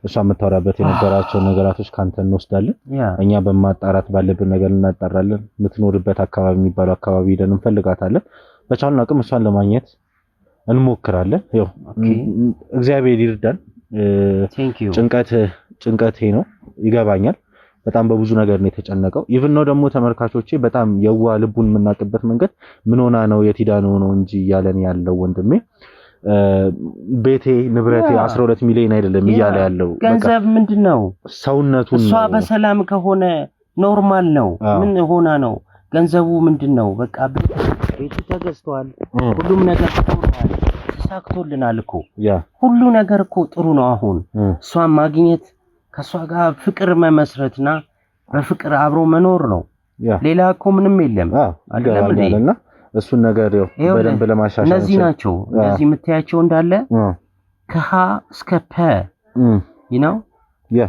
እሷ የምታወራበት የነበራቸው ነገራቶች ካንተ እንወስዳለን እኛ በማጣራት ባለብን ነገር እናጣራለን የምትኖርበት አካባቢ የሚባለው አካባቢ ሄደን እንፈልጋታለን በቻልን አቅም እሷን ለማግኘት እንሞክራለን ያው እግዚአብሔር ይርዳን ጭንቀት ነው ይገባኛል በጣም በብዙ ነገር ነው የተጨነቀው ኢቭን ነው ደግሞ ተመልካቾቼ በጣም የዋ ልቡን የምናቀበት መንገድ ምን ሆና ነው የቲዳ ነው እንጂ ያለን ያለው ወንድሜ ቤቴ ንብረቴ 12 ሚሊዮን አይደለም ይያለ ያለው ገንዘብ ምንድነው ሰውነቱን እሷ በሰላም ከሆነ ኖርማል ነው ምን ሆና ነው ገንዘቡ ምንድነው በቃ ቤቱ ተገዝቷል ሁሉም ነገር ተቆርጧል ተሳክቶልናል እኮ ሁሉ ነገር እኮ ጥሩ ነው አሁን እሷን ማግኘት ከሷ ጋር ፍቅር መመስረትና በፍቅር አብሮ መኖር ነው ሌላ እኮ ምንም የለም አይደለም እሱን ነገር በደንብ ለማሻሻል እነዚህ ናቸው እንደዚህ የምታያቸው እንዳለ ከሀ እስከ ፐ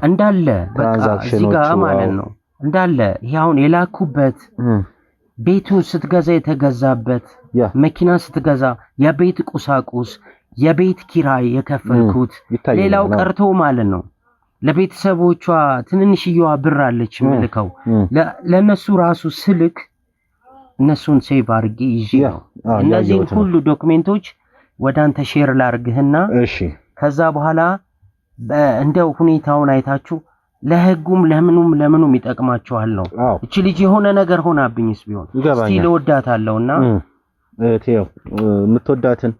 እንዳለ በቃ እዚህ ጋር ማለት ነው እንዳለ ይሄውን የላኩበት ቤቱ ስትገዛ የተገዛበት መኪና ስትገዛ የቤት ቁሳቁስ የቤት ኪራይ የከፈልኩት ሌላው ቀርቶ ማለት ነው ለቤተሰቦቿ ትንንሽየዋ ብር አለች መልከው ለነሱ ራሱ ስልክ እነሱን ሴቭ አድርጌ ይዤ ነው እነዚህ ሁሉ ዶክመንቶች ወዳንተ ሼር ላርግህና እሺ ከዛ በኋላ እንደው ሁኔታውን አይታችሁ ለህጉም ለምኑም ይጠቅማችኋል ነው እቺ ልጅ የሆነ ነገር ሆናብኝስ ቢሆን እስቲ ለወዳታለውና እቴው የምትወዳትን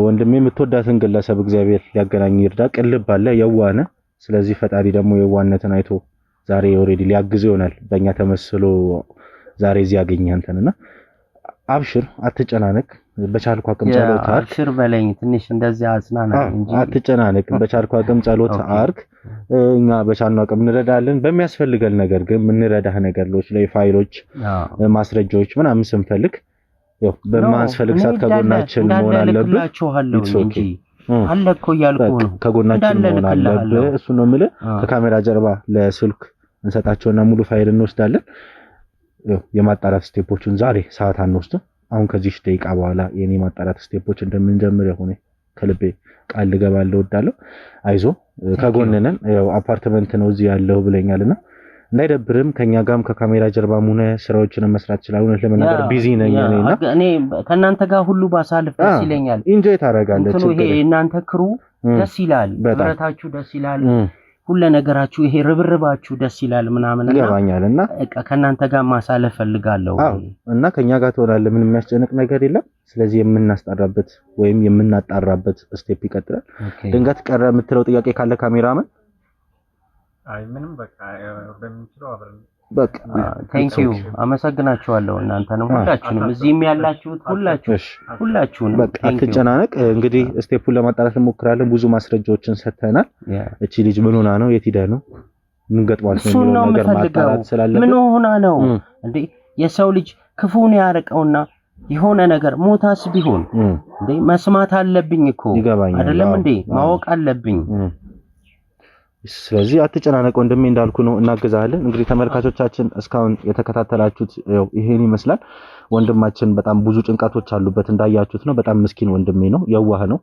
ወንድሜ የምትወዳትን ግለሰብ እግዚአብሔር ሊያገናኝ ይርዳ ቅልብ አለ የዋነ ስለዚህ ፈጣሪ ደግሞ የዋነትን አይቶ ዛሬ ኦሬዲ ሊያግዝ ይሆናል በእኛ ተመስሎ ዛሬ እዚህ ያገኘህ አንተንና አብሽር አትጨናነቅ በቻልኩ አቅም ጸሎት አርግ አብሽር በለኝ ትንሽ እንደዚህ አጽናና እንጂ አትጨናነቅ በቻልኩ አቅም ጸሎት አርግ እኛ በቻልነው አቅም እንረዳለን በሚያስፈልገን ነገር ግን ምንረዳህ ነገሮች ላይ ፋይሎች ማስረጃዎች ምናምን ስንፈልግ ያው በማስፈልግ ሰዓት ከጎናችን መሆን አለብን እንጂ አለኮ ያልኩ ነው ከጎናችን መሆን አለብን እሱ ነው የምልህ ከካሜራ ጀርባ ለስልክ እንሰጣቸውና ሙሉ ፋይል እንወስዳለን የማጣራት ስቴፖችን ዛሬ ሰዓት አንወስድም አሁን ከዚህ ደቂቃ በኋላ የኔ ማጣራት ስቴፖች እንደምንጀምር የሆነ ከልቤ ቃል ልገባለሁ ወዳለሁ አይዞ ከጎንነን ያው አፓርትመንት ነው እዚህ ያለው ብለኛልና እንዳይደብርም ከኛ ጋርም ከካሜራ ጀርባም ሆነ ስራዎችን መስራት ይችላል እውነት ለመናገር ቢዚ ነኝ እኔ ከናንተ ጋር ሁሉ ባሳልፍ ደስ ይለኛል ኢንጆይ ታረጋለህ ይሄ እናንተ ክሩ ደስ ይላል ብረታችሁ ደስ ይላል ሁሉ ነገራችሁ ይሄ ርብርባችሁ ደስ ይላል ምናምን ያባኛልና ከናንተ ጋር ማሳለፍ ፈልጋለሁ እና ከኛ ጋር ተወራለ ምንም የሚያስጨንቅ ነገር የለም ስለዚህ የምናስጣራበት ወይም የምናጣራበት ስቴፕ ይቀጥላል ድንገት ቀረ የምትለው ጥያቄ ካለ ካሜራማን አይ ምንም በቃ በሚችለው አብረን በቃ ቴንክ ዩ አመሰግናችኋለሁ እናንተንም ሁላችሁንም እዚህም ያላችሁት ሁላችሁንም በቃ አትጨናነቅ እንግዲህ ስቴፑን ለማጣራት እንሞክራለን ብዙ ማስረጃዎችን ሰጥተናል እቺ ልጅ ምን ሆና ነው የት ሄዳ ነው ምን ገጥሟት ነው ነገር ማጣራት ስላለ ምን ሆና ነው እንዴ የሰው ልጅ ክፉን ያርቀውና የሆነ ነገር ሞታስ ቢሆን እንዴ መስማት አለብኝ እኮ አይደለም እንዴ ማወቅ አለብኝ። ስለዚህ አትጨናነቅ ወንድሜ እንዳልኩ ነው እናገዛለን። እንግዲህ ተመልካቾቻችን እስካሁን የተከታተላችሁት ይሄን ይመስላል። ወንድማችን በጣም ብዙ ጭንቀቶች አሉበት እንዳያችሁት ነው። በጣም ምስኪን ወንድሜ ነው፣ የዋህ ነው።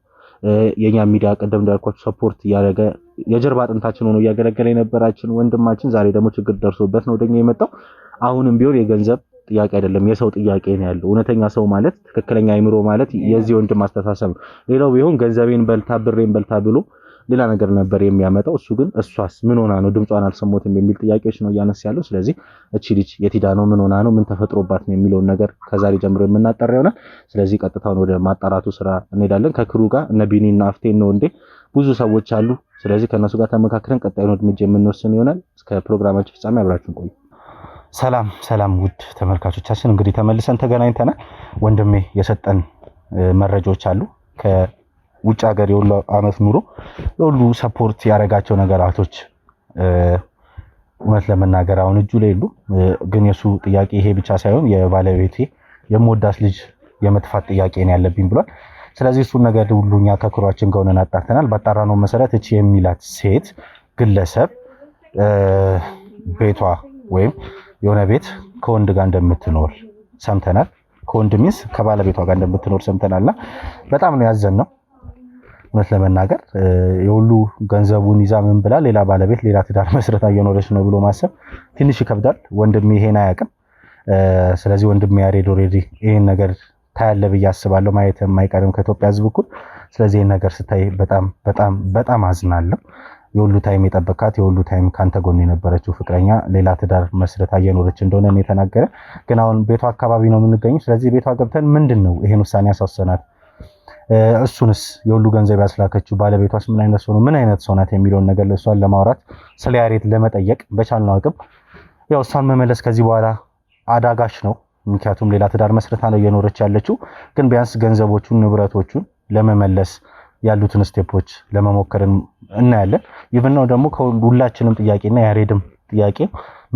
የኛ ሚዲያ ቀደም እንዳልኳችሁ ሰፖርት ያደረገ የጀርባ አጥንታችን ሆኖ ያገለገለ የነበራችን ወንድማችን ዛሬ ደግሞ ችግር ደርሶበት ነው ወደኛ የመጣው። አሁንም ቢሆን የገንዘብ ጥያቄ አይደለም የሰው ጥያቄ ነው ያለው። እውነተኛ ሰው ማለት ትክክለኛ አይምሮ ማለት የዚህ ወንድም አስተሳሰብ ነው። ሌላው ቢሆን ገንዘቤን በልታ ብሬን በልታ ብሎ ሌላ ነገር ነበር የሚያመጣው። እሱ ግን እሷስ ምን ሆና ነው ድምጿን አልሰሞትም የሚል ጥያቄዎች ነው እያነሳ ያለው። ስለዚህ እቺ ልጅ የቲዳ ነው ምን ሆና ነው ምን ተፈጥሮባት ነው የሚለውን ነገር ከዛሬ ጀምሮ የምናጣራ ይሆናል። ስለዚህ ቀጥታውን ወደ ማጣራቱ ስራ እንሄዳለን። ከክሩ ጋር እነ ቢኒና አፍቴን ነው እንዴ ብዙ ሰዎች አሉ። ስለዚህ ከነሱ ጋር ተመካክረን ቀጣዩን እርምጃ የምንወስን ይሆናል። እስከ ፕሮግራማችን ፍጻሜ አብራችሁን ቆዩ። ሰላም ውድ ተመልካቾቻችን እንግዲህ ተመልሰን ተገናኝተናል። ወንድሜ የሰጠን መረጃዎች አሉ ውጭ ሀገር የሁሉ አመት ኑሮ የሁሉ ሰፖርት ያደረጋቸው ነገራቶች እውነት ለመናገር አሁን እጁ ላይ የሉ። ግን የሱ ጥያቄ ይሄ ብቻ ሳይሆን የባለቤቴ የምወዳት ልጅ የመጥፋት ጥያቄ ነው ያለብኝ ብሏል። ስለዚህ እሱን ነገር ሁሉኛ ከክሯችን ጋር ሆነን አጣርተናል። ባጣራነው መሰረት እቺ የሚላት ሴት ግለሰብ ቤቷ ወይም የሆነ ቤት ከወንድ ጋር እንደምትኖር ሰምተናል። ከወንድ ሚስ ከባለቤቷ ጋር እንደምትኖር ሰምተናልና በጣም ነው ያዘንነው። እውነት ለመናገር የሁሉ ገንዘቡን ይዛ ምን ብላ ሌላ ባለቤት ሌላ ትዳር መስረታ እየኖረች ነው ብሎ ማሰብ ትንሽ ይከብዳል። ወንድሜ ይሄን አያውቅም። ስለዚህ ወንድሜ ያሬድ ኦሬዲ ይሄን ነገር ታያለ ብዬ አስባለሁ። ማየት የማይቀርም ከኢትዮጵያ ሕዝብ እኩል። ስለዚህ ይሄን ነገር ስታይ በጣም አዝናለሁ። የሁሉ ታይም የጠበቃት የሁሉ ታይም ካንተ ጎን የነበረችው ፍቅረኛ ሌላ ትዳር መስረታ እየኖረች እንደሆነ ነው የተናገረ። ግን አሁን ቤቷ አካባቢ ነው የምንገኘው። ስለዚህ ቤቷ ገብተን ምንድነው ይሄን ውሳኔ ያሳሰናት እሱንስ የሁሉ ገንዘብ ያስላከችው ባለቤቷስ ምን አይነት ሰው ነው ምን አይነት ሰው ናት የሚለውን ነገር ለሷን ለማውራት ስለ ያሬድ ለመጠየቅ በቻልነው አቅም ያው እሷን መመለስ ከዚህ በኋላ አዳጋች ነው። ምክንያቱም ሌላ ትዳር መስረታ ነው እየኖረች ያለችው። ግን ቢያንስ ገንዘቦቹን ንብረቶቹን ለመመለስ ያሉትን ስቴፖች ለመሞከር እናያለን። ይብነው ደግሞ ከሁላችንም ጥያቄና ያሬድም ጥያቄ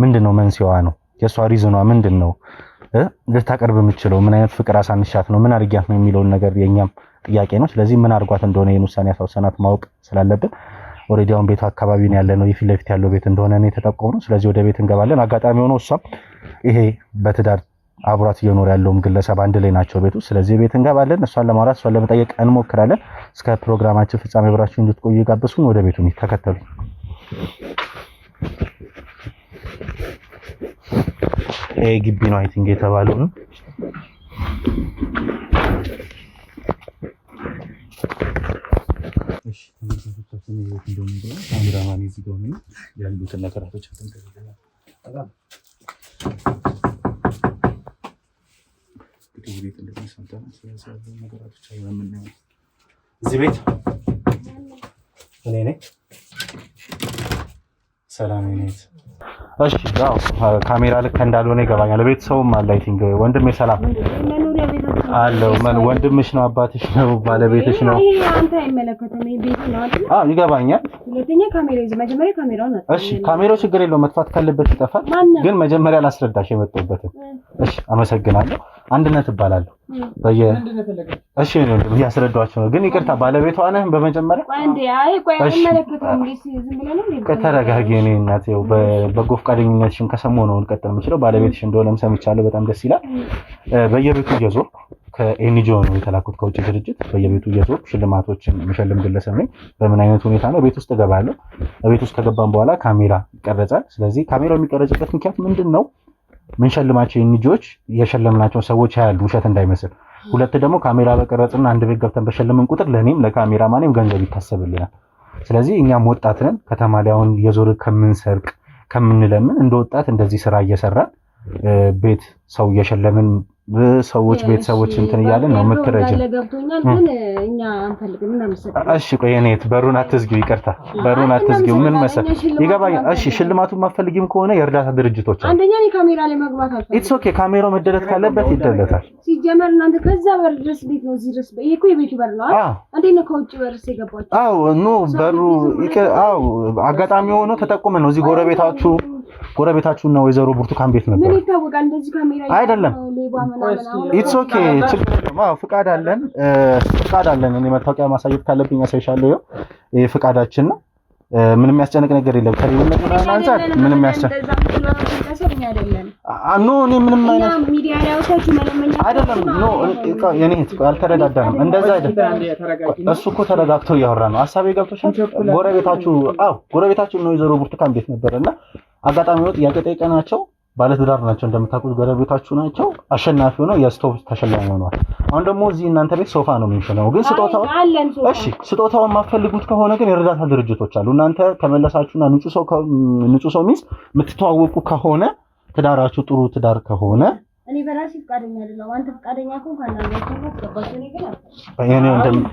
ምንድነው መንስኤዋ ነው የሷ ሪዝኗ ምንድነው ልታቀርብ የምትችለው ምን አይነት ፍቅር አሳንሻት ነው ምን አድርጊያት ነው የሚለውን ነገር የኛም ጥያቄ ነው። ስለዚህ ምን አድርጓት እንደሆነ ይሄን ውሳኔ ያሳውሰናት ማወቅ ስላለብን ኦሬዲ አሁን ቤቱ አካባቢ ነው ያለነው። የፊት ለፊት ያለው ቤት እንደሆነ ነው የተጠቆመው። ስለዚህ ወደ ቤት እንገባለን። አጋጣሚ ሆኖ እሷም ይሄ በትዳር አብሯት እየኖረ ያለውም ግለሰብ አንድ ላይ ናቸው ቤቱ። ስለዚህ ቤት እንገባለን። እሷን ለማውራት እሷን ለመጠየቅ እንሞክራለን። እስከ ፕሮግራማችን ፍጻሜ አብራችሁ እንድትቆዩ ጋብዙን። ወደ ቤቱ ተከተሉ። ግቢ ነው አይ ቲንክ የተባለው ነው። እሺ ተመልካቾቻችን ይሄት እንደሆነ ካሜራማን እዚህ ጋር ነው ያሉትን ነገራቶች አጥንተናል። እንግዲህ ቤት እንደዚህ ሰምተናል። ስለዚህ ነገራቶች አይመንም። እዚህ ቤት እኔ ነኝ። ሰላም ነኝ። እሺ ያው ካሜራ ልክ እንዳልሆነ ይገባኛል። ቤተሰቡም አለ አይ ቲንክ ወንድሜ ሰላም አለው። ማን ወንድምሽ ነው አባትሽ ነው ባለቤትሽ ነው? አንተ አይመለከተም ቤት ነው አይደል? ይገባኛል። ሁለተኛ ካሜራ ይዘህ መጀመሪያ ካሜራውን አጥፋ። እሺ ካሜራው ችግር የለውም መጥፋት ካለበት ይጠፋል። ግን መጀመሪያ ላስረዳሽ የመጣሁበት። እሺ አመሰግናለሁ። አንድነት እባላለሁ። እሺ ነው ያስረዳኋቸው ነው። ግን ይቅርታ ባለቤቷ ነህ በመጀመሪያ? ቆይ አይመለከተም ዝም ብለህ ነው? ተረጋጊ። እኔ እናት ያው በጎ ፈቃደኝነትሽን ከሰሞኑ ነው እንቀጥል የምችለው ባለቤትሽ እንደሆነም ሰምቻለሁ። በጣም ደስ ይላል። በየቤቱ እየዞርኩ ከኤንጂኦ ነው የተላኩት ከውጭ ድርጅት። በየቤቱ እየዞርኩ ሽልማቶችን የምሸልም ግለሰብ ነኝ። በምን አይነት ሁኔታ ነው? ቤት ውስጥ እገባለሁ። ቤት ውስጥ ከገባን በኋላ ካሜራ ይቀረጻል። ስለዚህ ካሜራው የሚቀረጽበት ምክንያት ምንድነው? ምንሸልማቸው ኤንጂኦዎች የሸለምናቸው ሰዎች ያሉ ውሸት እንዳይመስል። ሁለት ደግሞ ካሜራ በቀረጽና አንድ ቤት ገብተን በሸለምን ቁጥር ለኔም ለካሜራማኔም ገንዘብ ይታሰብልናል። ስለዚህ እኛም ወጣት ነን። ከተማ ላይ አሁን የዞር ከምንሰርቅ ከምንለምን እንደ ወጣት እንደዚህ ስራ እየሰራን ቤት ሰው እየሸለምን ሰዎች ቤተሰቦች እንትን እያለን ነው የምትረጂው። ለገብቶኛል ግን እኛ አንፈልግም እና መሰለኝ። እሺ ቆይ እኔት በሩን አትዝጊው። ይቅርታ በሩን አትዝጊው። ምን መሰለኝ ይገባኛል። እሺ ሽልማቱን ማፈልጊም ከሆነ የእርዳታ ድርጅቶች አሉ። አንደኛ እኔ ካሜራ ላይ መግባት አልፈልግም። ኢትስ ኦኬ ካሜራው መደለት ካለበት ይደለታል። ሲጀመር እናንተ ከዛ በር ድረስ ቤት ነው እዚህ ድረስ ይሄ እኮ የቤቱ በር ነው አይደል? እንዴት ነው ከውጭ በርስ የገባችሁ? አዎ ኖ በሩ አዎ አጋጣሚ ሆኖ ተጠቁመን ነው እዚህ ጎረቤታችሁ ጎረቤታችሁና ወይዘሮ ብርቱካን ቤት ነበር። ምን ይታወቃል እንደዚህ ካሜራ አይደለም። ኢትስ ኦኬ ችግር የለውም። አዎ ፍቃድ አለን እኔ መታወቂያ ማሳየት ካለብኝ አሳይሻለሁ። ይሄ ፍቃዳችን ነው። ምንም ያስጨንቅ ነገር የለም። ከሌለነት አንፃር ምንም ያስጨንቅ ኖ እኔ ምንም አይነት ሚዲያ ላይ አውጥታችሁ መለመኛ አይደለም። ኖ የኔ አልተረዳዳንም። እንደዛ አይደለም። እሱ እኮ ተረጋግተው እያወራ ነው። ሐሳቤ ገብቶሻል? ጎረቤታችሁ ነው ወይዘሮ ብርቱካን ቤት ነበርና አጋጣሚ ነው ጥያቄ ጠይቀናቸው ባለትዳር ናቸው እንደምታውቁት ጎረቤታችሁ ናቸው። አሸናፊ ሆነው የስቶቭ ተሸላሚ ሆነዋል። አሁን ደግሞ እዚህ እናንተ ቤት ሶፋ ነው የሚሸነው። ግን ስጦታውን ማፈልጉት ከሆነ ግን የእርዳታ ድርጅቶች አሉ። እናንተ ተመለሳችሁና ንጹህ ሰው ሚስ የምትተዋወቁ ከሆነ ትዳራችሁ ጥሩ ትዳር ከሆነ እኔ በራሴ ፍቃደኛ አይደለም። አንተ ፍቃደኛ ከሆነ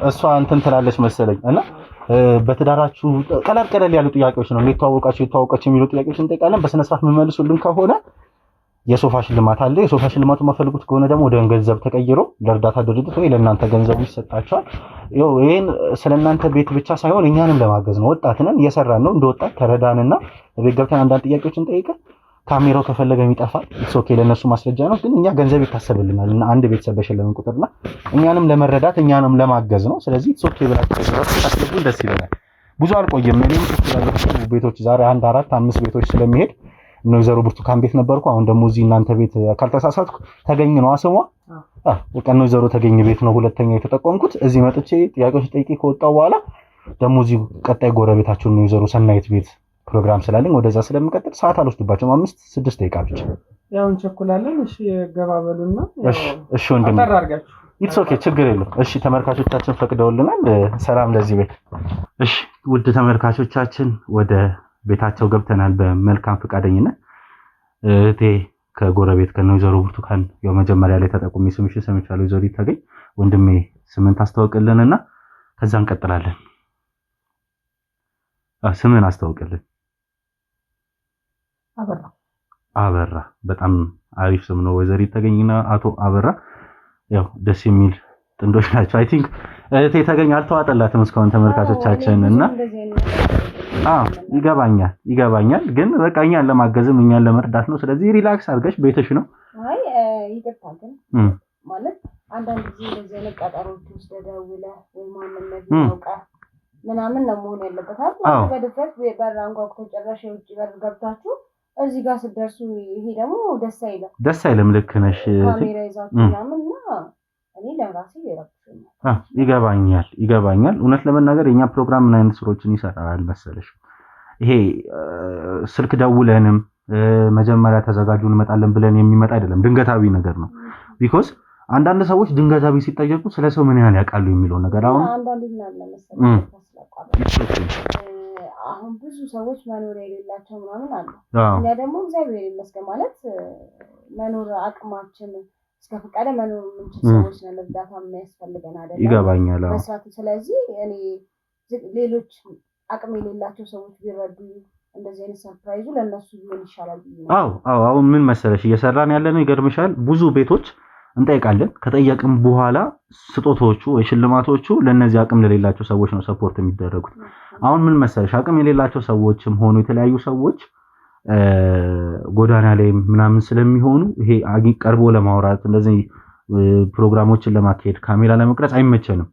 እሷ እንትን ትላለች መሰለኝ እና በትዳራችሁ ቀለል ያሉ ጥያቄዎች ነው የተዋወቃችሁ የሚሉ ጥያቄዎች እንጠይቃለን። በስነ ስርዓት የምመልሱልን ከሆነ የሶፋ ሽልማት አለ። የሶፋ ሽልማቱ ማፈልጉት ከሆነ ደግሞ ወደ ገንዘብ ተቀይሮ ለእርዳታ ድርጅት ወይ ለእናንተ ገንዘቡ ይሰጣቸዋል። ይሄን ስለእናንተ ቤት ብቻ ሳይሆን እኛንም ለማገዝ ነው። ወጣት ነን፣ እየሰራን ነው። እንደወጣት ተረዳንና ቤት ገብተን አንዳንድ ጥያቄዎችን ጠይቀን ካሜራው ከፈለገ የሚጠፋ ኦኬ ለነሱ ማስረጃ ነው። ግን እኛ ገንዘብ ይታሰብልናል እና አንድ ቤተሰብ በሸለምን ቁጥርና እኛንም ለመረዳት እኛንም ለማገዝ ነው። ስለዚህ ኦኬ ብላችሁ ታስቡን ደስ ይለናል። ብዙ አልቆየም። እኔም ቤቶች ዛሬ 1 4 5 ቤቶች ስለሚሄድ ነው ወይዘሮ ብርቱካን ቤት ነበርኩ። አሁን ደግሞ እዚህ እናንተ ቤት ካልተሳሳትኩ ተገኝ ነው አስሟ በቃ ነው ወይዘሮ ተገኝ ቤት ነው ሁለተኛ የተጠቆምኩት። እዚህ መጥቼ ጥያቄዎች ጠይቄ ከወጣው በኋላ ደግሞ እዚህ ቀጣይ ጎረቤታችሁ ነው ወይዘሮ ሰናይት ቤት ፕሮግራም ስላለኝ ወደዛ ስለምቀጥል ሰዓት አልወስድባቸውም። 5-6 ደቂቃ ብቻ ያው እንቸኩላለን። እሺ ገባበሉና እሺ ወንድም ኢትስ ኦኬ ችግር የለም። እሺ ተመልካቾቻችን ፈቅደውልናል። ሰላም ለዚህ ቤት። እሺ ውድ ተመልካቾቻችን ወደ ቤታቸው ገብተናል በመልካም ፈቃደኝነት። እቴ ከጎረቤት ከወይዘሮ ብርቱካን ያው መጀመሪያ ላይ ተጠቁሚ ስምሽን ሰምቻለሁ። ወይዘሮ ይታገኝ ወንድሜ ስምን ታስተዋውቅልንና ከዛ እንቀጥላለን። ስምን አስተዋውቅልን። አበራ በጣም አሪፍ ስም ነው። ወይዘሮ ይታገኝና አቶ አበራ ያው ደስ የሚል ጥንዶች ናቸው። አይ ቲንክ እቴ ተገኝ አልተዋጠላትም እስካሁን ተመልካቾቻችን እና ይገባኛል ግን በቃ እኛን ለማገዝም እኛን ለመርዳት ነው። ስለዚህ ሪላክስ አድርገሽ ቤትሽ ነው። አይ ይቅርታ ግን ማለት አንዳንድ ጊዜ እንደዚህ አይነት ቀጠሮች ውስጥ ደውለህ ወይ ማንነት ያውቃል ምናምን ነው መሆን ያለበት አይደል? በድፍረት በር አንኳኩቶ ጨረሽ የውጭ በር ገብታችሁ እዚህ ጋር ስትደርሱ ይሄ ደግሞ ደስ አይልም። ልክ ነሽ። ካሜራ ይዛችሁ ምናምንና እኔ ለራሴ ይገባኛል። እውነት ለመናገር የኛ ፕሮግራም ምን አይነት ስራዎችን ይሰራል መሰለሽ? ይሄ ስልክ ደውለንም መጀመሪያ ተዘጋጁ እንመጣለን ብለን የሚመጣ አይደለም። ድንገታዊ ነገር ነው። ቢኮዝ አንዳንድ ሰዎች ድንገታዊ ሲጠየቁ ስለ ሰው ምን ያህል ያውቃሉ የሚለው ነገር አሁን ብዙ ሰዎች መኖር የሌላቸው ምናምን አሉ። እኛ ደግሞ እግዚአብሔር ይመስገን ማለት መኖር አቅማችን እስከ ፈቃደ መኖር የምንችል ሰዎች ነን። እርዳታ የሚያስፈልገን አይደለም። ይገባኛል መስራት። ስለዚህ እኔ ሌሎች አቅም የሌላቸው ሰዎች ቢረዱ እንደዚህ አይነት ሰርፕራይዙ ለነሱ ቢሆን ይሻላል። አሁን ምን መሰለሽ እየሰራን ያለነው ይገርምሻል፣ ብዙ ቤቶች እንጠይቃለን። ከጠየቅም በኋላ ስጦታዎቹ ወይ ሽልማቶቹ ለነዚህ አቅም ለሌላቸው ሰዎች ነው ሰፖርት የሚደረጉት። አሁን ምን መሰለሽ አቅም የሌላቸው ሰዎችም ሆኑ የተለያዩ ሰዎች ጎዳና ላይ ምናምን ስለሚሆኑ ይሄ ቀርቦ ለማውራት እንደዚህ ፕሮግራሞችን ለማካሄድ ካሜራ ለመቅረጽ አይመቸንም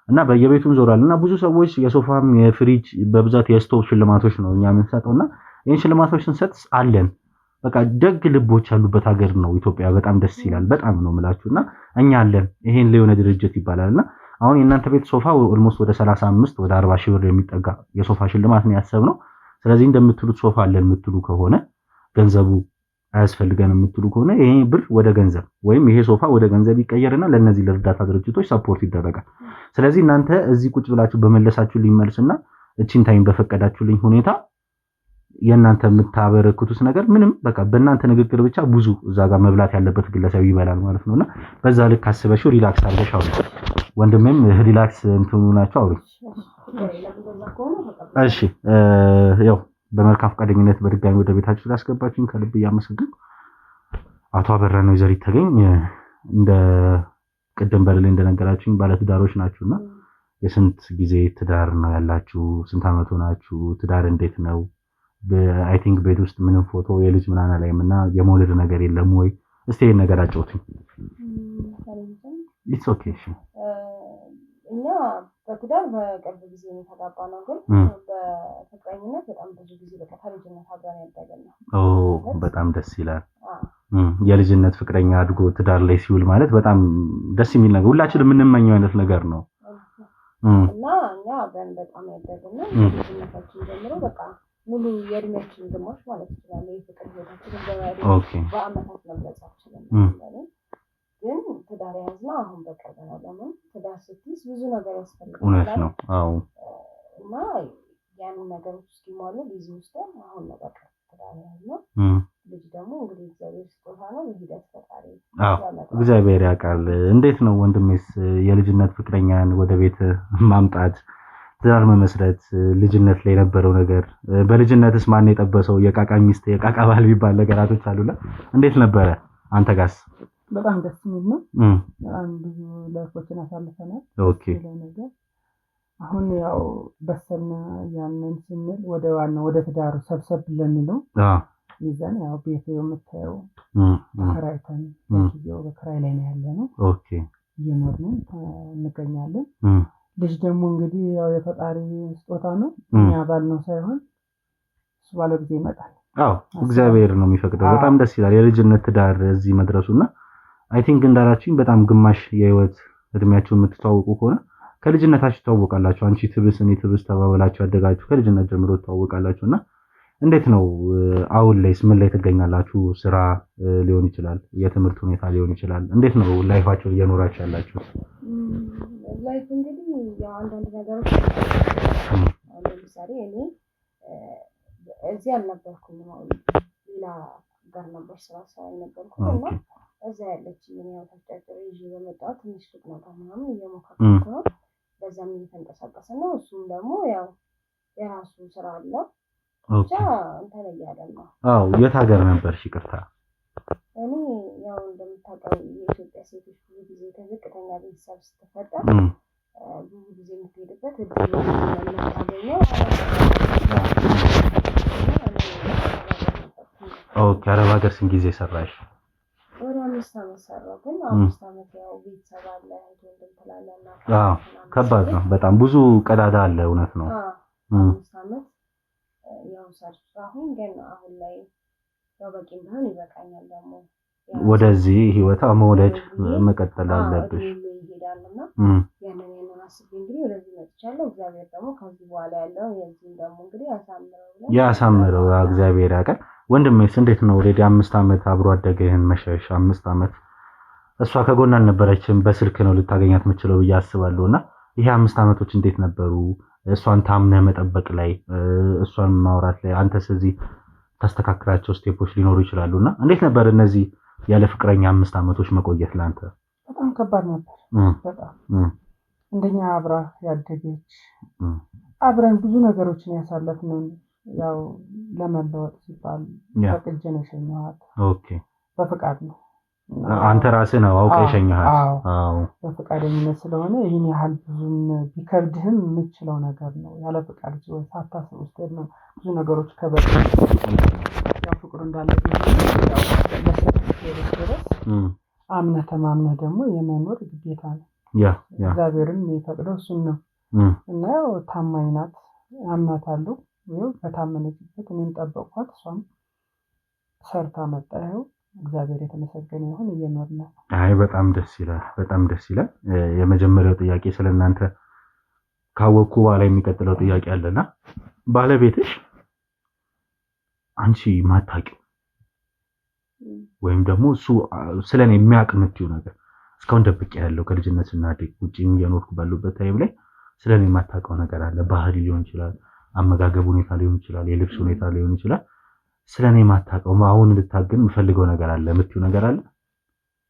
እና በየቤቱ እንዞራለን እና ብዙ ሰዎች የሶፋም የፍሪጅ በብዛት የስቶቭ ሽልማቶች ነው እኛ የምንሰጠውና ይሄን ሽልማቶች ስንሰጥ አለን። በቃ ደግ ልቦች ያሉበት ሀገር ነው ኢትዮጵያ። በጣም ደስ ይላል። በጣም ነው የምላችሁና እኛ አለን። ይሄን ለየሆነ ድርጅት ይባላልና አሁን የእናንተ ቤት ሶፋ ኦልሞስት ወደ 35 ወደ 40 ሺህ ብር የሚጠጋ የሶፋ ሽልማት ነው ያሰብነው። ስለዚህ እንደምትሉት ሶፋ አለን የምትሉ ከሆነ ገንዘቡ አያስፈልገን የምትሉ ከሆነ ይሄ ብር ወደ ገንዘብ ወይም ይሄ ሶፋ ወደ ገንዘብ ይቀየርና ለነዚህ ለእርዳታ ድርጅቶች ሰፖርት ይደረጋል። ስለዚህ እናንተ እዚህ ቁጭ ብላችሁ በመለሳችሁልኝ መልስና እቺን ታይም በፈቀዳችሁልኝ ሁኔታ የእናንተ የምታበረክቱት ነገር ምንም በቃ በእናንተ ንግግር ብቻ ብዙ እዛ ጋር መብላት ያለበት ግለሰብ ይበላል ማለት ነውና በዛ ልክ አስበሽው ሪላክስ አድርገሽ አውሪ። ወንድሜም ሪላክስ እንትኑ ናቸው አውሪ። እሺ ያው በመልካም ፈቃደኝነት በድጋሚ ወደ ቤታችሁ ላስገባችሁኝ ከልብ እያመሰግን አቶ አበራ ነው ወይዘሮ ይታገኝ እንደ ቅድም በሌላ እንደነገራችሁኝ ባለትዳሮች ናችሁና የስንት ጊዜ ትዳር ነው ያላችሁ? ስንት አመት ሆናችሁ? ትዳር እንዴት ነው? አይ ቲንክ ቤት ውስጥ ምንም ፎቶ የልጅ ምናምን ላይም እና የመውለድ ነገር የለም ወይ? እስቲ ይሄን ነገር አጫውቱኝ። ኢትስ ኦኬ። እሺ እኛ በትዳር በቅርብ ጊዜ ነው የተጋባነው፣ ግን በፍቅረኝነት በጣም ብዙ ጊዜ በቃ ከልጅነት አብረን ያደግን ነው። በጣም ደስ ይላል። የልጅነት ፍቅረኛ አድጎ ትዳር ላይ ሲውል ማለት በጣም ደስ የሚል ነገር፣ ሁላችንም የምንመኘው አይነት ነገር ነው። እና እኛ አብረን በጣም ያደግን ነው። ልጅነታችን ጀምሮ በቃ ሙሉ የእድሜያችን ግማሽ ማለት ይችላል የፍቅር ህይወታችን በአመታት መግለጽ አልችልም። ግን ትዳር ያዝነው አሁን በቅርብ ነው። ለምን ትዳር ስትይዝ ብዙ ነገር ያስፈልጋል። እውነት ነው። አዎ። እና ያንን ነገሮች እስኪሟሉ ጊዜ ወስደን አሁን ነው በቅርብ ትዳር ያዝነው። ልጅ ደግሞ እንግዲህ እግዚአብሔር ስጦታ ነው። በሂደት ፈጣሪ እግዚአብሔር ያውቃል። እንዴት ነው ወንድሜስ የልጅነት ፍቅረኛን ወደ ቤት ማምጣት፣ ትዳር መመስረት፣ ልጅነት ላይ የነበረው ነገር? በልጅነትስ ማን የጠበሰው የቃቃ ሚስት የቃቃ ባል የሚባል ነገራቶች አሉና እንዴት ነበረ አንተ ጋርስ? በጣም ደስ የሚል ነው። በጣም ብዙ ላይፎችን አሳልፈናል። ኦኬ። ነገር አሁን ያው በሰልና ያንን ስንል ወደ ዋናው ወደ ትዳሩ ሰብሰብ ለሚለው ይዘን ያው ቤት የምታየው ተከራይተን ለጊዜው በክራይ ላይ ነው ያለነው። ኦኬ። እየኖርን እንገኛለን። ልጅ ደግሞ እንግዲህ ያው የፈጣሪ ስጦታ ነው። እኛ ባልነው ሳይሆን እሱ ባለው ጊዜ ይመጣል። አዎ እግዚአብሔር ነው የሚፈቅደው። በጣም ደስ ይላል የልጅነት ትዳር እዚህ መድረሱና አይ ቲንክ እንዳላችሁኝ በጣም ግማሽ የህይወት እድሜያችሁን የምትተዋወቁ ከሆነ ከልጅነታችሁ ትተዋወቃላችሁ። አንቺ ትብስ እኔ ትብስ ተባብላችሁ ያደጋችሁ ከልጅነት ጀምሮ ትተዋወቃላችሁና እንዴት ነው አሁን ላይስ ምን ላይ ትገኛላችሁ? ስራ ሊሆን ይችላል፣ የትምህርት ሁኔታ ሊሆን ይችላል። እንዴት ነው ላይፋችሁን እየኖራችሁ ያላችሁት? ላይፍ እንግዲህ ያው አንዳንድ ነገሮች ለምሳሌ እኔ እዚህ አልነበርኩም ነው ሌላ ጋር ነበር ስራ የነበርኩት እና እዛ ያለችኝ ምን ያው ተጨጭሬ ይዤ በመጣሁት ትንሽ ሱቅ ነበር ምናምን እየሞከርኩ ነው። በዛም እየተንቀሳቀሰ ነው። እሱም ደግሞ ያው የራሱ ስራ አለው። ብቻ እንትን እያለን ነው። አዎ የት ሀገር ነበርሽ? ይቅርታ። እኔ ያው እንደምታውቀው የኢትዮጵያ ሴቶች ብዙ ጊዜ ከዝቅተኛ ቤተሰብ ስትፈጠር ብዙ ጊዜ የምትሄድበት እድል የምታገኘው ኦኬ። አረብ ሀገር ስንት ጊዜ ሰራሽ? ወደ 5 ዓመት ሰራሁ። ግን 5 ዓመት ያው ቤተሰብ አለ ወንድም ትላለና ከባድ ነው በጣም ብዙ ቀዳዳ አለ። እውነት ነው። 5 ዓመት ያው ሰርቻለሁ። ግን አሁን ላይ ያው በቂ ቢሆን ይበቃኛል። ደግሞ ወደዚህ ህይወት መውለድ መቀጠል አለብሽ። ይሄዳልና ያንን አስቤ እንግዲህ ወደዚህ መጥቻለሁ። እግዚአብሔር ደግሞ ከዚህ በኋላ ያለው የዚህ ደግሞ እንግዲህ ያሳምረው እግዚአብሔር ያውቃል። ወንድሜስ እንዴት ነው? ኦሬዲ 5 ዓመት አብሮ አደገህን መሸሽ 5 ዓመት እሷ ከጎን አልነበረችም። በስልክ ነው ልታገኛት የምችለው ብዬ አስባለሁና ይሄ 5 ዓመቶች እንዴት ነበሩ? እሷን ታምነህ መጠበቅ ላይ እሷን ማውራት ላይ አንተስ እዚህ ታስተካክራቸው ስቴፖች ሊኖሩ ይችላሉና እንዴት ነበር እነዚህ ያለ ፍቅረኛ 5 ዓመቶች መቆየት ላንተ? በጣም ከባድ ነበር። በጣም እንደኛ አብራ ያደገች አብረን ብዙ ነገሮችን ያሳለፍነው ያው ለመለወጥ ሲባል ፈቅጄ ነው የሸኘኋት። ኦኬ። በፍቃድ ነው። አንተ ራስህ ነው አውቀህ የሸኘሃት? አዎ በፍቃደኝነት ስለሆነ ይህን ያህል ብዙም ቢከብድህም የምችለው ነገር ነው። ያለ ፍቃድ ሲሆን ሳታስብ ውስጥ ነው ብዙ ነገሮች ከበድ ያው ፍቅሩ እንዳለ ያው ድረስ አምነህ ተማምነህ ደግሞ የመኖር ግዴታ ነው። እግዚአብሔርም የሚፈቅደው እሱን ነው እና ያው ታማኝ ናት፣ አምናታለሁ። ይኸው በታመነችበት እኔም ጠበቅኳት፣ እሷም ሰርታ መጣ። ይኸው እግዚአብሔር የተመሰገነ ይሁን እየኖርን ነው። አይ በጣም ደስ ይላል፣ በጣም ደስ ይላል። የመጀመሪያው ጥያቄ ስለናንተ ካወቅኩ በኋላ የሚቀጥለው ጥያቄ አለና ባለቤትሽ አንቺ ማታውቂው ወይም ደግሞ እሱ ስለኔ የሚያውቅ የምትይው ነገር እስካሁን ደብቄ ያለው ከልጅነት ስናድግ ውጪም እየኖርኩ ባሉበት ታይም ላይ ስለኔ የማታውቀው ነገር አለ? ባህሪ ሊሆን ይችላል፣ አመጋገብ ሁኔታ ሊሆን ይችላል፣ የልብስ ሁኔታ ሊሆን ይችላል። ስለኔ የማታውቀው አሁን እንድታገኝ የምፈልገው ነገር አለ የምትይው ነገር አለ?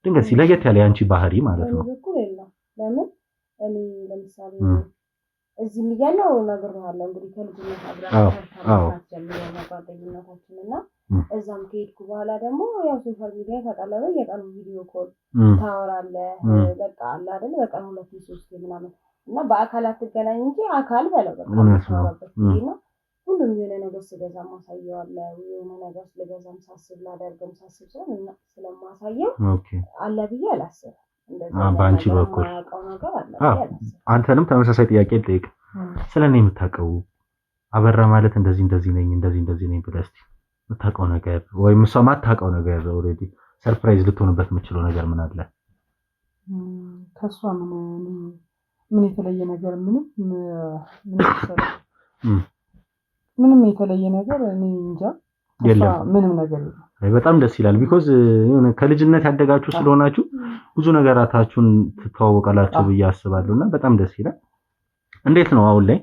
ድንገት ሲለየት ያለ ያንቺ ባህሪ ማለት ነው። ለምን እኔ ለምሳሌ እዚህ እያለሁ እነግርሃለሁ እንግዲህ ከልጅነት አብረን ጀምረን ጓደኝነታችን እና እዛም ከሄድኩ በኋላ ደግሞ ያው ሶሻል ሚዲያ ተቀለበ። የቀኑ ቪዲዮ ኮል ታወራለህ በቃ አለ አይደል? በቀን 2-3 ምናምን እና በአካል አትገናኝ እንጂ አካል በለው በቃ ታወራበት ጊዜና ሁሉም የሆነ ነገር ስገዛ ማሳየዋለሁ። የሆነ ነገር ስለገዛም ሳስብ ላደርግም ሳስብ ስለማሳየው አለ ብዬ አላስብም። በአንቺ በኩል አንተንም ተመሳሳይ ጥያቄ ልጠይቅ። ስለኔ የምታውቀው አበራ ማለት እንደዚህ ነኝ ብለህ እስኪ የምታውቀው ነገር ወይም እሷ የማታውቀው ነገር ኦልሬዲ ሰርፕራይዝ ልትሆንበት የምችለው ነገር ምን አለ? ከእሷ ምን የተለየ ነገር ምንም የተለየ ነገር እኔ እንጃ ምንም ነገር የለም። በጣም ደስ ይላል። ቢኮዝ የሆነ ከልጅነት ያደጋችሁ ስለሆናችሁ ብዙ ነገራታችሁን ትተዋወቃላችሁ ብዬ አስባለሁና በጣም ደስ ይላል። እንዴት ነው አሁን ላይ